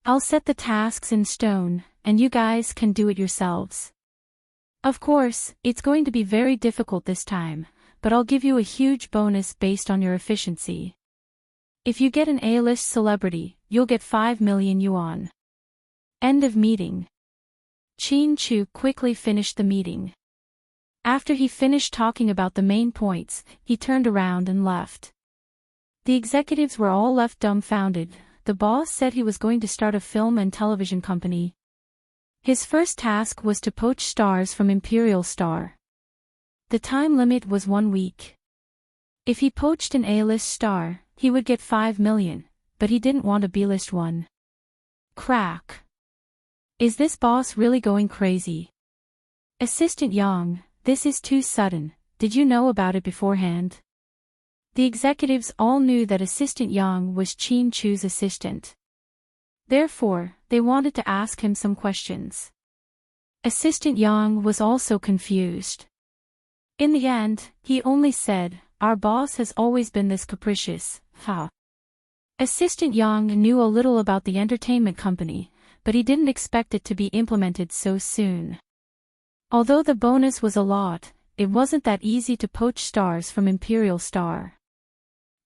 I'll set the tasks in stone, and you guys can do it yourselves. Of course, it's going to be very difficult this time, but I'll give you a huge bonus based on your efficiency. If you get an A-list celebrity, you'll get 5 million yuan. End of meeting." Chin Chu quickly finished the meeting. After he finished talking about the main points, he turned around and left. The executives were all left dumbfounded. The boss said he was going to start a film and television company. His first task was to poach stars from Imperial Star. The time limit was 1 week. If he poached an A-list star, he would get 5 million, but he didn't want a B-list one. Crack. Is this boss really going crazy? Assistant Yang, this is too sudden. Did you know about it beforehand? The executives all knew that Assistant Yang was Chin Chu's assistant. Therefore, they wanted to ask him some questions. Assistant Yang was also confused. In the end, he only said, "Our boss has always been this capricious, ha." Assistant Yang knew a little about the entertainment company, but he didn't expect it to be implemented so soon. Although the bonus was a lot, it wasn't that easy to poach stars from Imperial Star.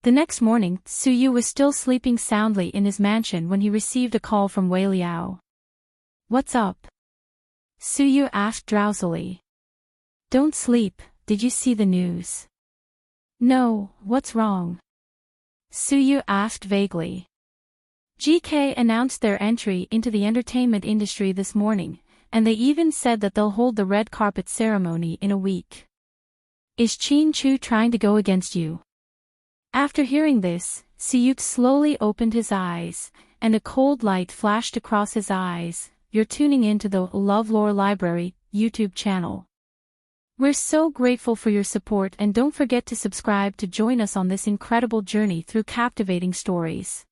The next morning, Su Yu was still sleeping soundly in his mansion when he received a call from Wei Liao. "What's up?" Su Yu asked drowsily. "Don't sleep, did you see the news?" "No, what's wrong?" Su Yu asked vaguely. GK announced their entry into the entertainment industry this morning, and they even said that they'll hold the red carpet ceremony in a week. Is Chin Chu trying to go against you? After hearing this, Siyuk slowly opened his eyes, and a cold light flashed across his eyes. You're tuning in to the LoveLore Library YouTube channel. We're so grateful for your support, and don't forget to subscribe to join us on this incredible journey through captivating stories.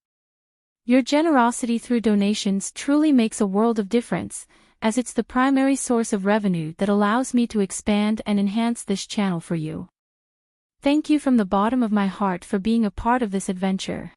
Your generosity through donations truly makes a world of difference, as it's the primary source of revenue that allows me to expand and enhance this channel for you. Thank you from the bottom of my heart for being a part of this adventure.